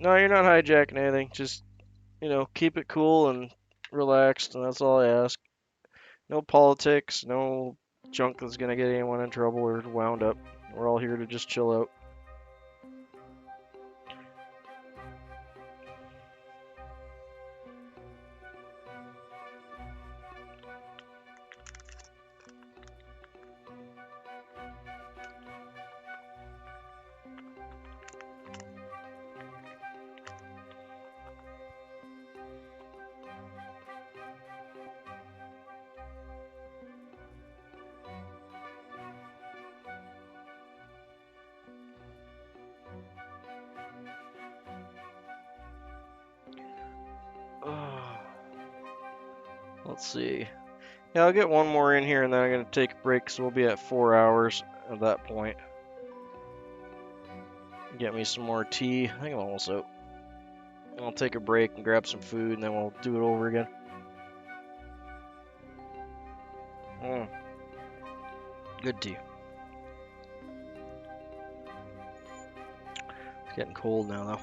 No, you're not hijacking anything. Just, keep it cool and relaxed, and that's all I ask. No politics, no junk that's gonna get anyone in trouble or wound up. We're all here to just chill out. Let's see. Yeah, I'll get one more in here and then I'm going to take a break, so we'll be at 4 hours at that point. Get me some more tea. I think I'm almost out. I'll take a break and grab some food and then we'll do it over again. Good tea. It's getting cold now though.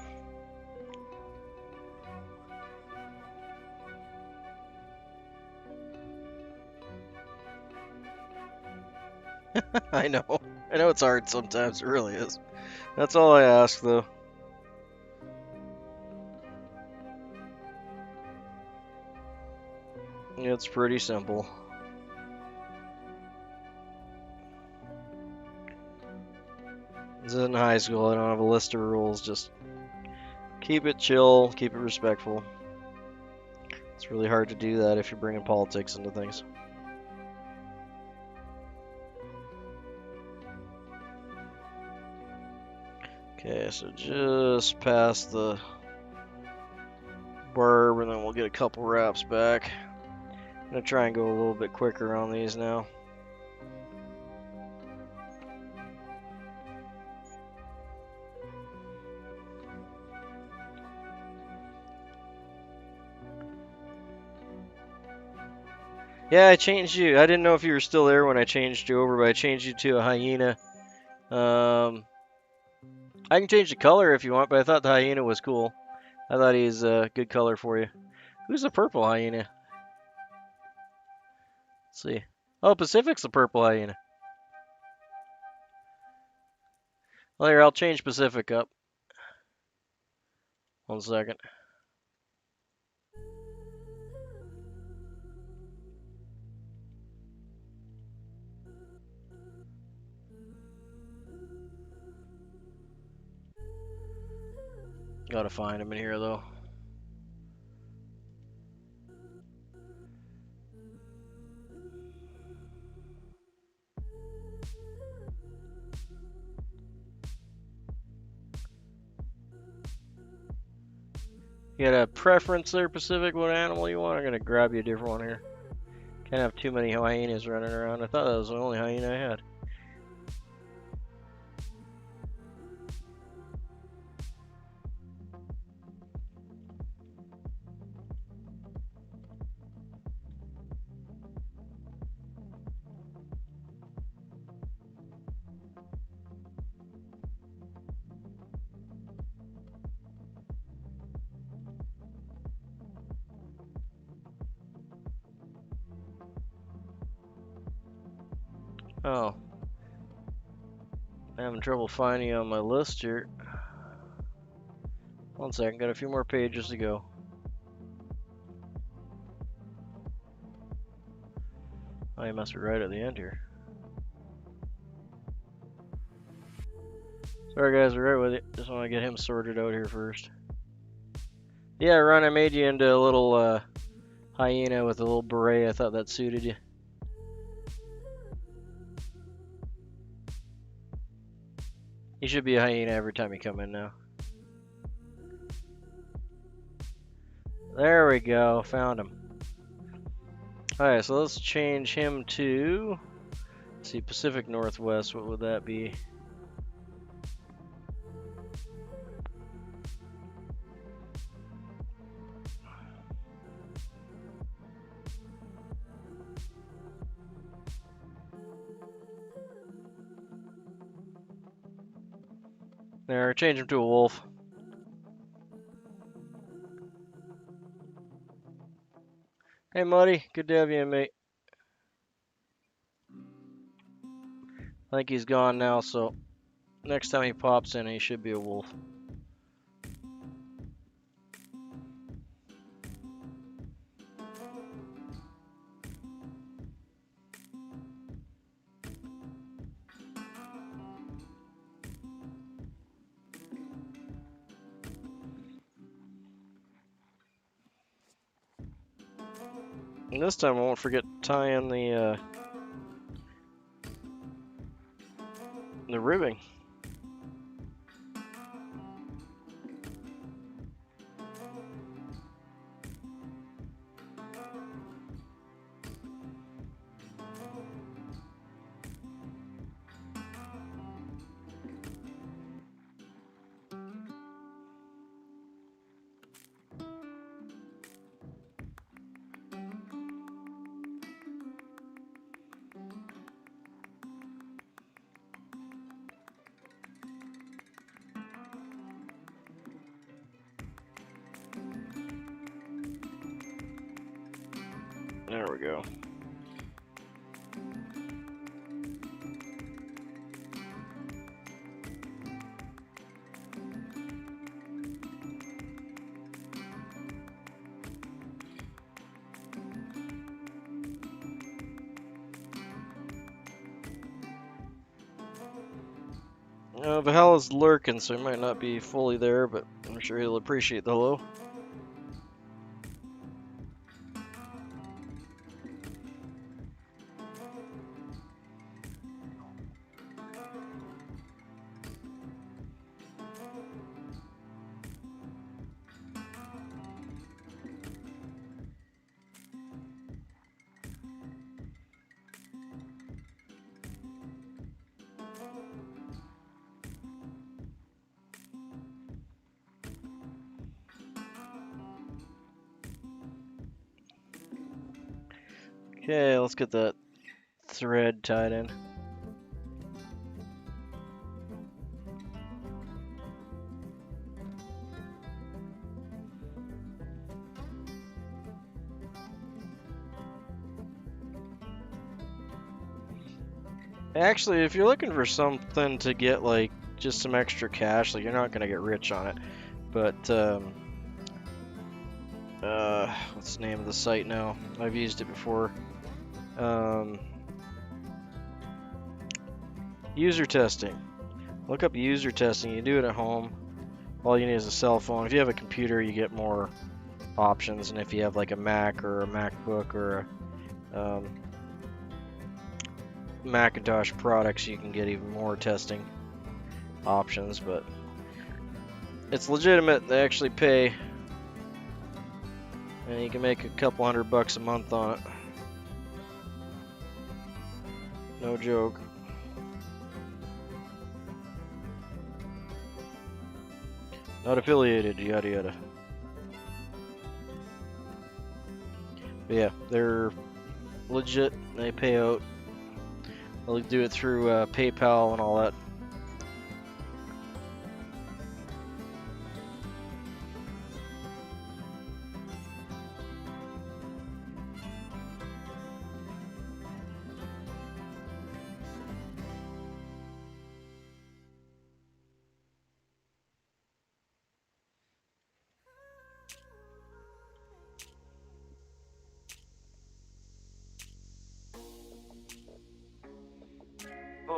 I know. I know it's hard sometimes. It really is. That's all I ask, though. It's pretty simple. This is in high school. I don't have a list of rules. Just keep it chill, keep it respectful. It's really hard to do that if you're bringing politics into things. Okay, so just past the barb, and then we'll get a couple wraps back. I'm gonna try and go a little bit quicker on these now. Yeah, I changed you. I didn't know if you were still there when I changed you over, but I changed you to a hyena. I can change the color if you want, but I thought the hyena was cool. I thought he's a good color for you. Who's the purple hyena? Let's see. Oh, Pacific's the purple hyena. Well, here, I'll change Pacific up. 1 second. Gotta find him in here, though. You got a preference there, Pacific, what animal you want? I'm gonna grab you a different one here. Can't have too many hyenas running around. I thought that was the only hyena I had. Oh, I'm having trouble finding you on my list here. 1 second, got a few more pages to go. Oh, you must be right at the end here. Sorry guys, we're right with you. Just want to get him sorted out here first. Yeah, Ron, I made you into a little hyena with a little beret. I thought that suited you. You should be a hyena every time you come in now. There we go, found him. Alright, so let's change him to, let's see, Pacific Northwest, what would that be? There, change him to a wolf. Hey Muddy, good to have you in, mate. I think he's gone now, so next time he pops in, he should be a wolf. And this time I won't forget to tie in the ribbing. There we go. Valhalla's lurking, so he might not be fully there, but I'm sure he'll appreciate the hello. Okay, let's get that thread tied in. Actually, if you're looking for something to get like just some extra cash, like you're not gonna get rich on it, but what's the name of the site now? I've used it before. User testing. Look up user testing. You do it at home. All you need is a cell phone. If you have a computer, you get more options, and if you have like a Mac or a MacBook or a Macintosh products, you can get even more testing options. But it's legitimate. They actually pay, and you can make a couple $100 a month on it. No joke. Not affiliated, yada yada. But yeah, they're legit. They pay out. They'll do it through PayPal and all that.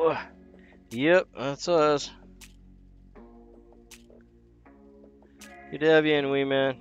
Oh, yep, that's us. Good to have you in, wee man.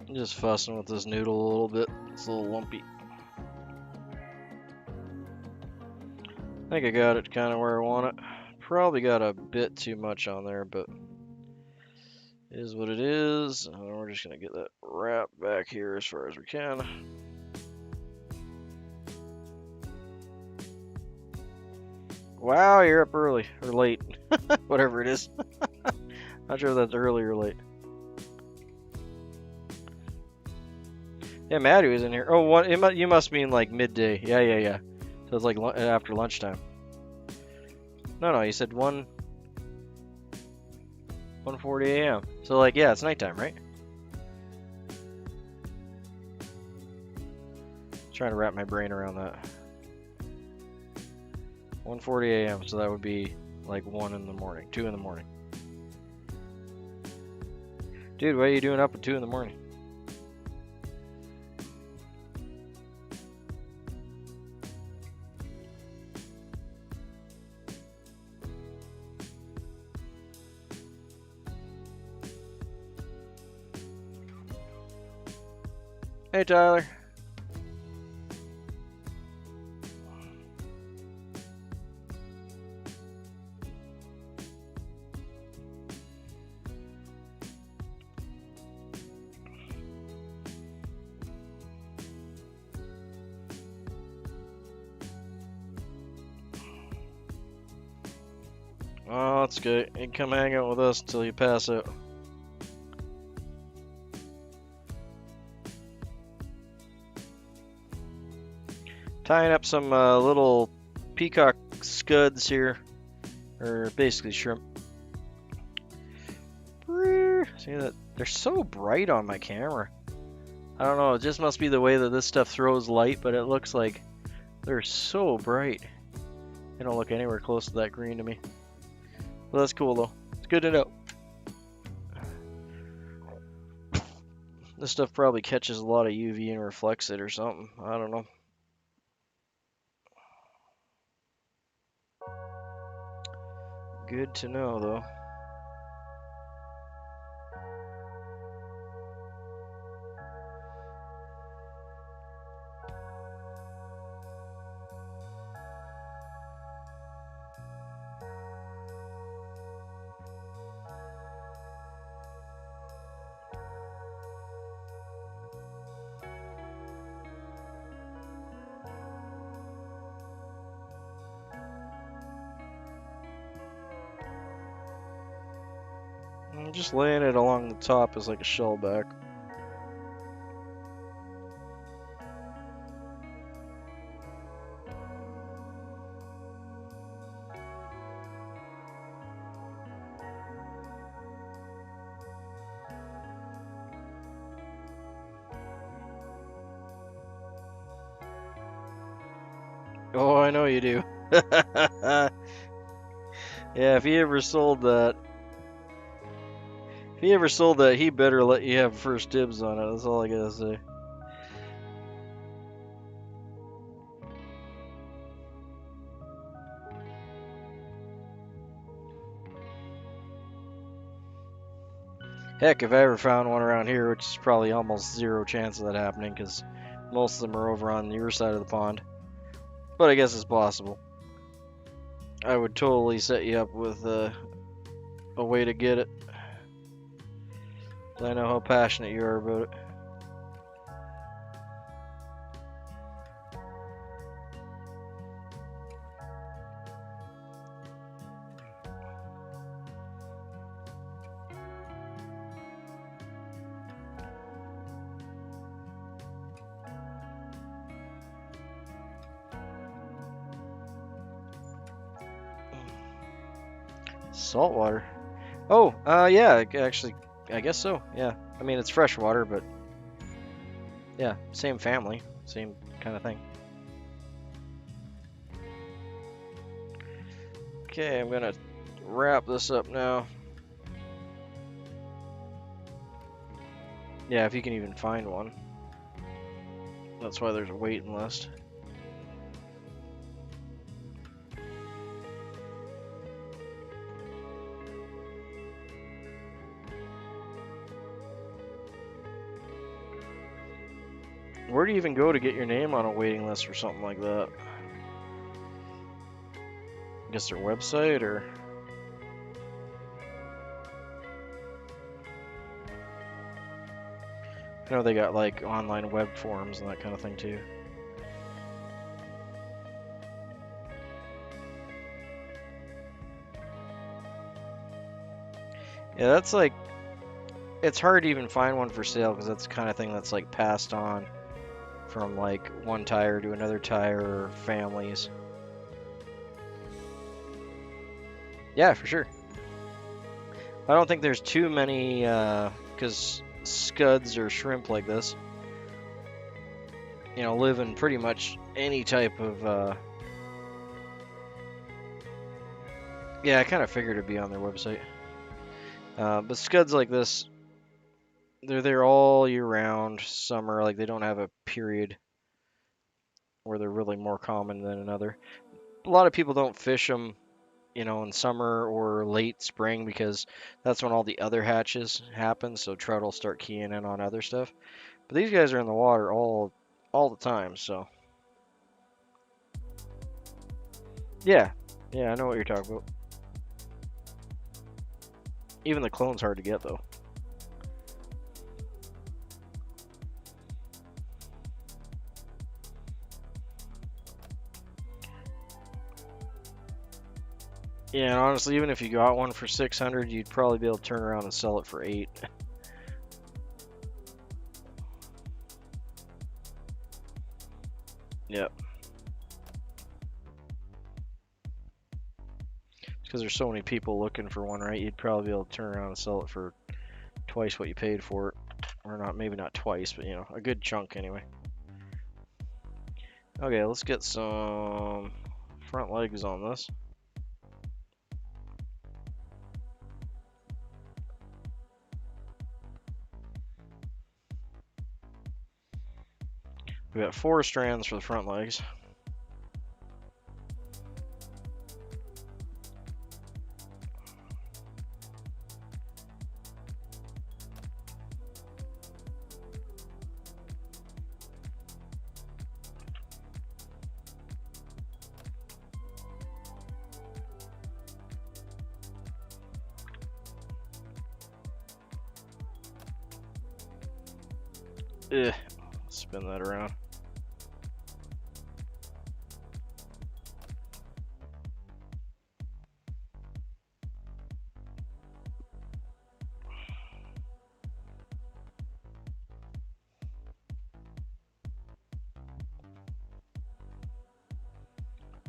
I'm just fussing with this noodle a little bit. It's a little lumpy. I think I got it kind of where I want it. Probably got a bit too much on there, but it is what it is. And we're just gonna get that wrapped back here as far as we can. Wow, you're up early or late, whatever it is. Not sure if that's early or late. Yeah, Maddie was in here. Oh, what? You must mean like midday. Yeah. So it's like after lunchtime. No, you said 1:40 a.m. So like, yeah, it's nighttime, right? Trying to wrap my brain around that. 1:40 a.m. So that would be like 1 in the morning, 2 in the morning. Dude, what are you doing up at 2 in the morning? Hey, Tyler. Oh, that's good. You can come hang out with us until you pass out. Tying up some little peacock scuds here, or basically shrimp. See that? They're so bright on my camera. I don't know, it just must be the way that this stuff throws light, but it looks like they're so bright. They don't look anywhere close to that green to me. Well, that's cool though. It's good to know. This stuff probably catches a lot of UV and reflects it or something. I don't know. Good to know though. I'm just laying it along the top as like a shellback. Oh, I know you do. Yeah, if he ever sold that, he better let you have first dibs on it. That's all I gotta say. Heck, if I ever found one around here, which is probably almost zero chance of that happening, because most of them are over on your side of the pond. But I guess it's possible. I would totally set you up with a way to get it. I know how passionate you are about it. Saltwater. Oh, yeah, actually, I guess so. Yeah, I mean it's freshwater, but yeah, same family, same kind of thing. Okay, I'm gonna wrap this up now. Yeah, if you can even find one. That's why there's a waiting list. Where do you even go to get your name on a waiting list or something like that? I guess their website or... I know they got like online web forums and that kind of thing too. Yeah, that's like, it's hard to even find one for sale because that's the kind of thing that's like passed on from like one tire to another tire or families. Yeah, for sure. I don't think there's too many, because scuds or shrimp like this, you know, live in pretty much any type of, yeah, I kind of figured it'd be on their website. But scuds like this, they're there all year round, summer, like they don't have a period where they're really more common than another. A lot of people don't fish them, you know, in summer or late spring because that's when all the other hatches happen, so trout will start keying in on other stuff. But these guys are in the water all the time, so yeah. Yeah, I know what you're talking about. Even the clone's hard to get though. Yeah, and honestly, even if you got one for 600, you'd probably be able to turn around and sell it for 8. Yep. Because there's so many people looking for one, right? You'd probably be able to turn around and sell it for twice what you paid for it. Or not, maybe not twice, but you know, a good chunk anyway. Okay, let's get some front legs on this. We got 4 strands for the front legs. Ugh, spin that around.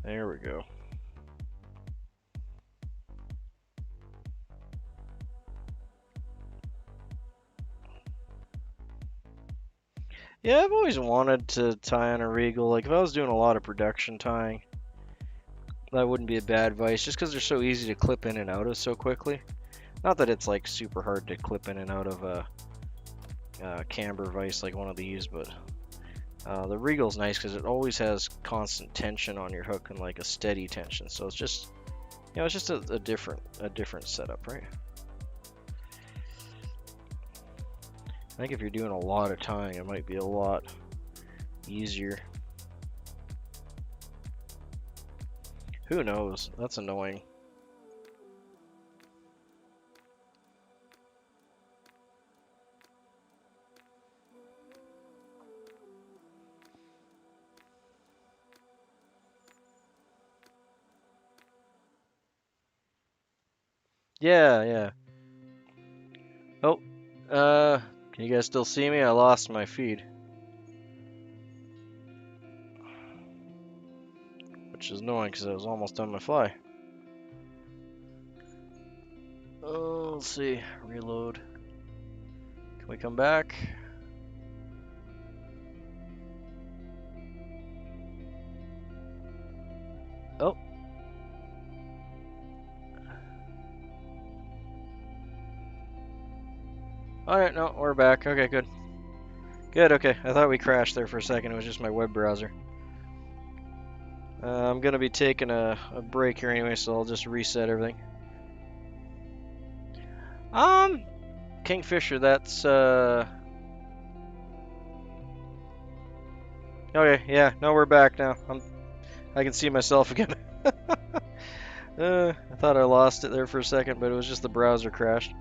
There we go. Yeah, I've always wanted to tie on a Regal. Like, if I was doing a lot of production tying, that wouldn't be a bad vice, just because they're so easy to clip in and out of so quickly. Not that it's, like, super hard to clip in and out of a camber vice like one of these, but the Regal's nice because it always has constant tension on your hook and, like, a steady tension. So it's just, you know, it's just a different setup, right? I think if you're doing a lot of tying, it might be a lot easier. Who knows? That's annoying. Yeah, yeah. Oh, can you guys still see me? I lost my feed. Which is annoying because I was almost done my fly. Oh, let's see. Reload. Can we come back? Oh. Alright, no, we're back. Okay, good. Good, okay. I thought we crashed there for a second. It was just my web browser. I'm going to be taking a break here anyway, so I'll just reset everything. Kingfisher, that's, Okay, yeah, no, we're back now. I can see myself again. I thought I lost it there for a second, but it was just the browser crashed.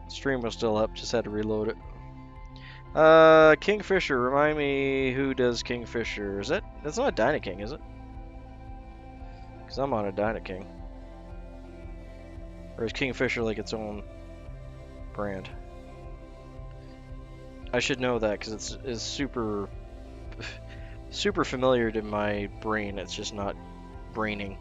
Stream was still up, just had to reload it. Kingfisher, remind me who does Kingfisher. That's not a Dynaking, is it? Because I'm on a Dynaking. Or is Kingfisher like its own brand? I should know that because it's super familiar to my brain. It's just not braining.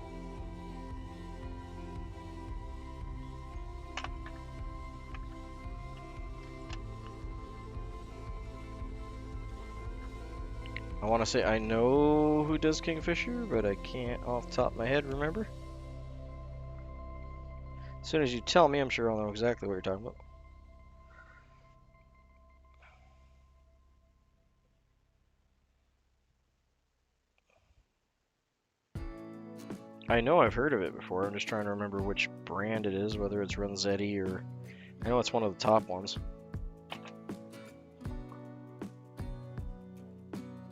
I want to say I know who does Kingfisher, but I can't off the top of my head remember. As soon as you tell me, I'm sure I'll know exactly what you're talking about. I know I've heard of it before. I'm just trying to remember which brand it is, whether it's Renzetti or... I know it's one of the top ones.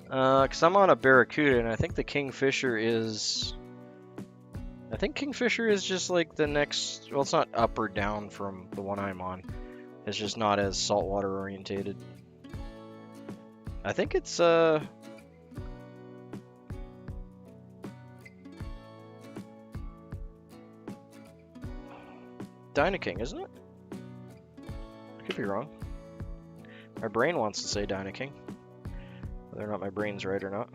Because I'm on a Barracuda, and I think the Kingfisher is... I think Kingfisher is just like the next... Well, it's not up or down from the one I'm on. It's just not as saltwater orientated. I think it's, Dynaking, isn't it? I could be wrong. My brain wants to say Dynaking. Whether or not my brain's right or not.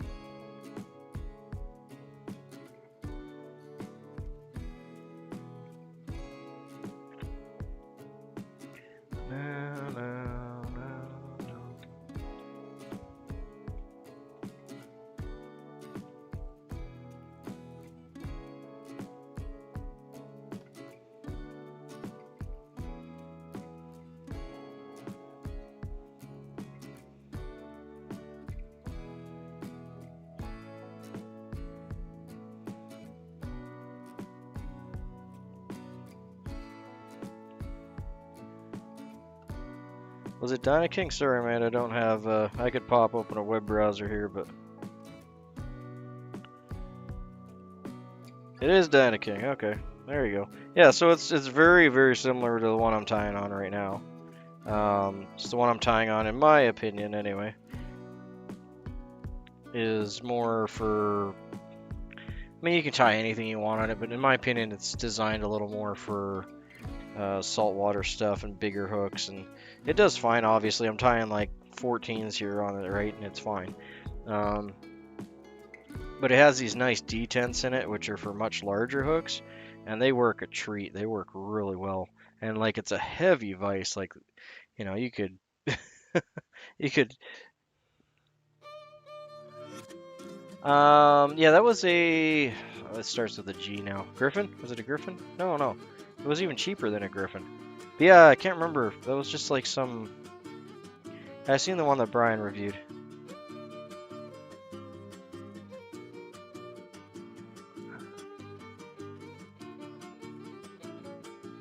Was it Dynaking? Sorry, man, I don't have, I could pop open a web browser here, but... It is Dynaking, okay. There you go. Yeah, so it's very, very similar to the one I'm tying on right now. It's the one I'm tying on, in my opinion, anyway. Is more for... I mean, you can tie anything you want on it, but in my opinion, it's designed a little more for saltwater stuff and bigger hooks, and it does fine. Obviously, I'm tying like 14s here on it, right, and it's fine. But it has these nice detents in it, which are for much larger hooks, and they work a treat. They work really well. And like it's a heavy vise, like you could you could yeah, that was a it starts with a G now. Griffin? Was it a Griffin? No, no. It was even cheaper than a Griffin. But yeah, I can't remember. That was just like some I seen the one that Brian reviewed.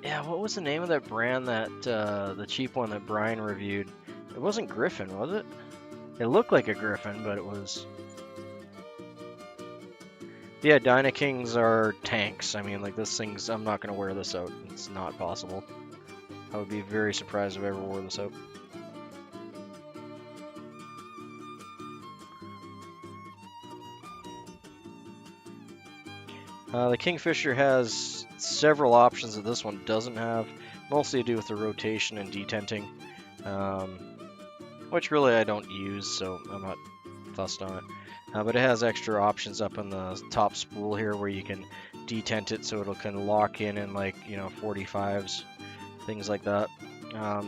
Yeah, what was the name of that brand that the cheap one that Brian reviewed? It wasn't Griffin, was it? It looked like a Griffin, but it was. Yeah, Dynakings are tanks. I mean, like this thing's. I'm not gonna wear this out. It's not possible. I would be very surprised if I ever wore this out. The Kingfisher has several options that this one doesn't have, mostly to do with the rotation and detenting, um, which really I don't use, so I'm not fussed on it. But it has extra options up on the top spool here where you can detent it so it'll kind of lock in like 45s, things like that.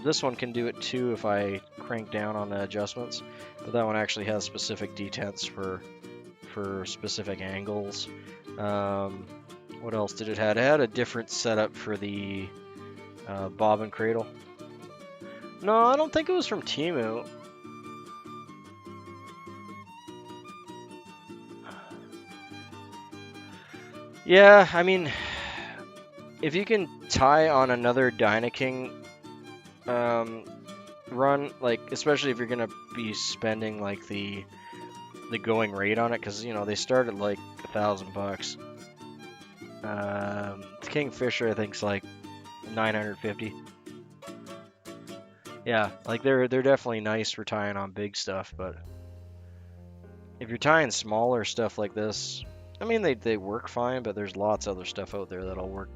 This one can do it too if I crank down on the adjustments, but that one actually has specific detents for specific angles. What else did it have? It had a different setup for the bobbin cradle. No, I don't think it was from Temu. Yeah, I mean, if you can tie on another Dynaking run, like especially if you're gonna be spending like the going rate on it, because they start at like $1,000. The Kingfisher I think's like 950. Yeah, like they're definitely nice for tying on big stuff, but if you're tying smaller stuff like this, I mean they work fine, but there's lots of other stuff out there that'll work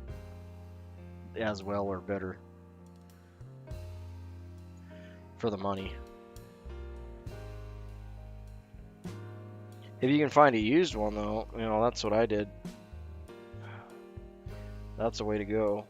as well or better for the money. If you can find a used one though, that's what I did. That's the way to go.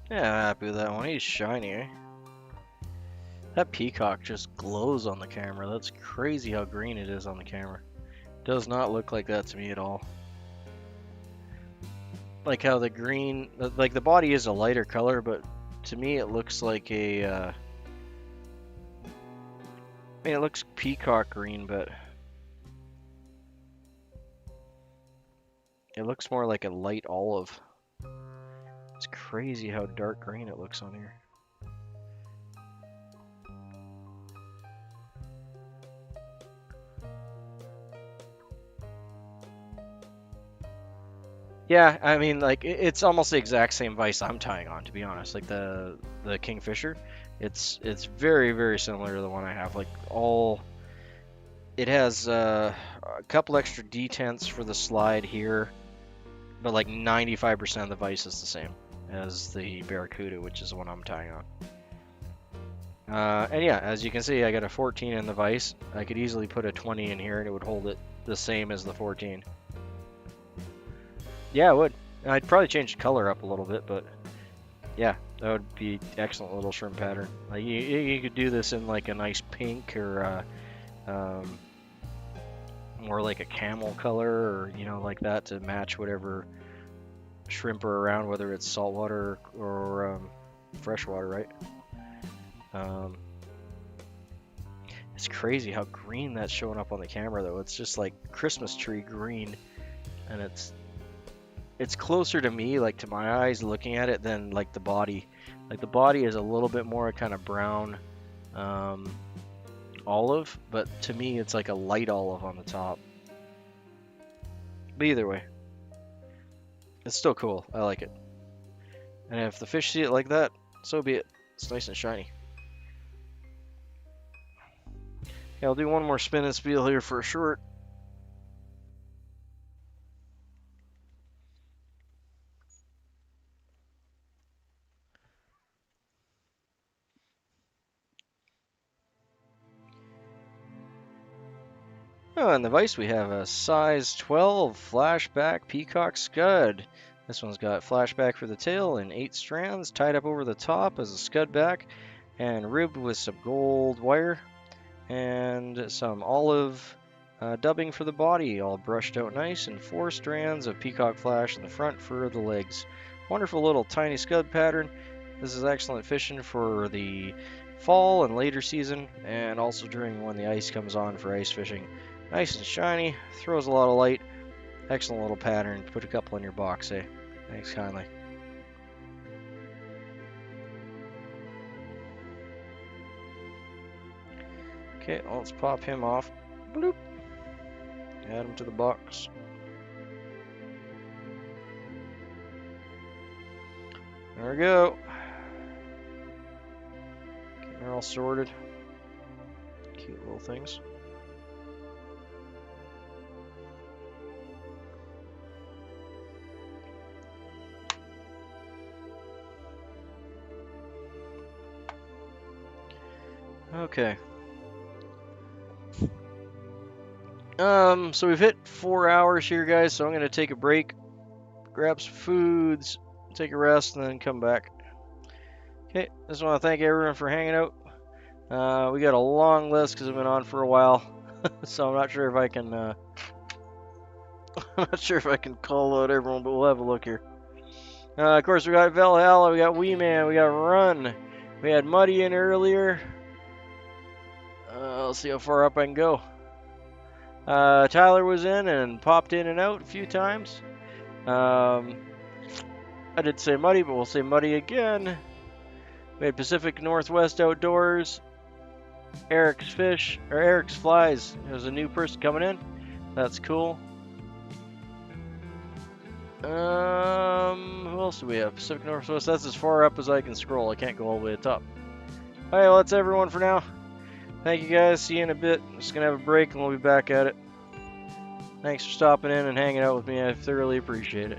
Yeah, I'm happy with that one. He's shiny, eh? That peacock just glows on the camera. That's crazy how green it is on the camera. Does not look like that to me at all. Like how the green, like the body is a lighter color, but to me it looks like I mean, it looks peacock green, but it looks more like a light olive. It's crazy how dark green it looks on here. Yeah, I mean, like it's almost the exact same vise I'm tying on, to be honest. Like the Kingfisher, it's very very similar to the one I have. Like it has a couple extra detents for the slide here, but like 95% of the vise is the same as the Barracuda, which is the one I'm tying on. And yeah, as you can see, I got a 14 in the vise. I could easily put a 20 in here and it would hold it the same as the 14. Yeah, it would. I'd probably change the color up a little bit, but yeah, that would be excellent little shrimp pattern. Like you could do this in like a nice pink or more like a camel color, or like that to match whatever shrimp are around, whether it's saltwater or freshwater, right? It's crazy how green that's showing up on the camera though. It's just like Christmas tree green, and it's closer to me, like to my eyes looking at it, than like the body. Like the body is a little bit more kind of brown olive, but to me it's like a light olive on the top. But either way, it's still cool. I like it. And if the fish see it like that, so be it. It's nice and shiny. Yeah, I'll do one more spin and spiel here for a short. Oh, and the vise we have a size 12 Flashback Peacock Scud. This one's got flashback for the tail and 8 strands tied up over the top as a scud back and ribbed with some gold wire and some olive dubbing for the body, all brushed out nice, and 4 strands of peacock flash in the front for the legs. Wonderful little tiny scud pattern. This is excellent fishing for the fall and later season, and also during when the ice comes on for ice fishing. Nice and shiny, throws a lot of light. Excellent little pattern. Put a couple in your box, eh? Thanks kindly. Okay, let's pop him off. Bloop. Add him to the box. There we go. Getting her all sorted. Cute little things. Okay. So we've hit 4 hours here, guys, so I'm going to take a break, grab some foods, take a rest, and then come back. Okay, just want to thank everyone for hanging out. We got a long list because I've been on for a while, so I'm not sure if I can, I'm not sure if I can call out everyone, but we'll have a look here. Of course, we got Valhalla, we got Wee Man, we got Run, we had Muddy in earlier. Let's see how far up I can go. Tyler was in and popped in and out a few times. I did say Muddy, but we'll say Muddy again. We had Pacific Northwest Outdoors. Eric's Flies. There's a new person coming in. That's cool. Who else do we have? Pacific Northwest. That's as far up as I can scroll. I can't go all the way to the top. Alright, well, that's everyone for now. Thank you guys. See you in a bit. I'm just going to have a break and we'll be back at it. Thanks for stopping in and hanging out with me. I thoroughly appreciate it.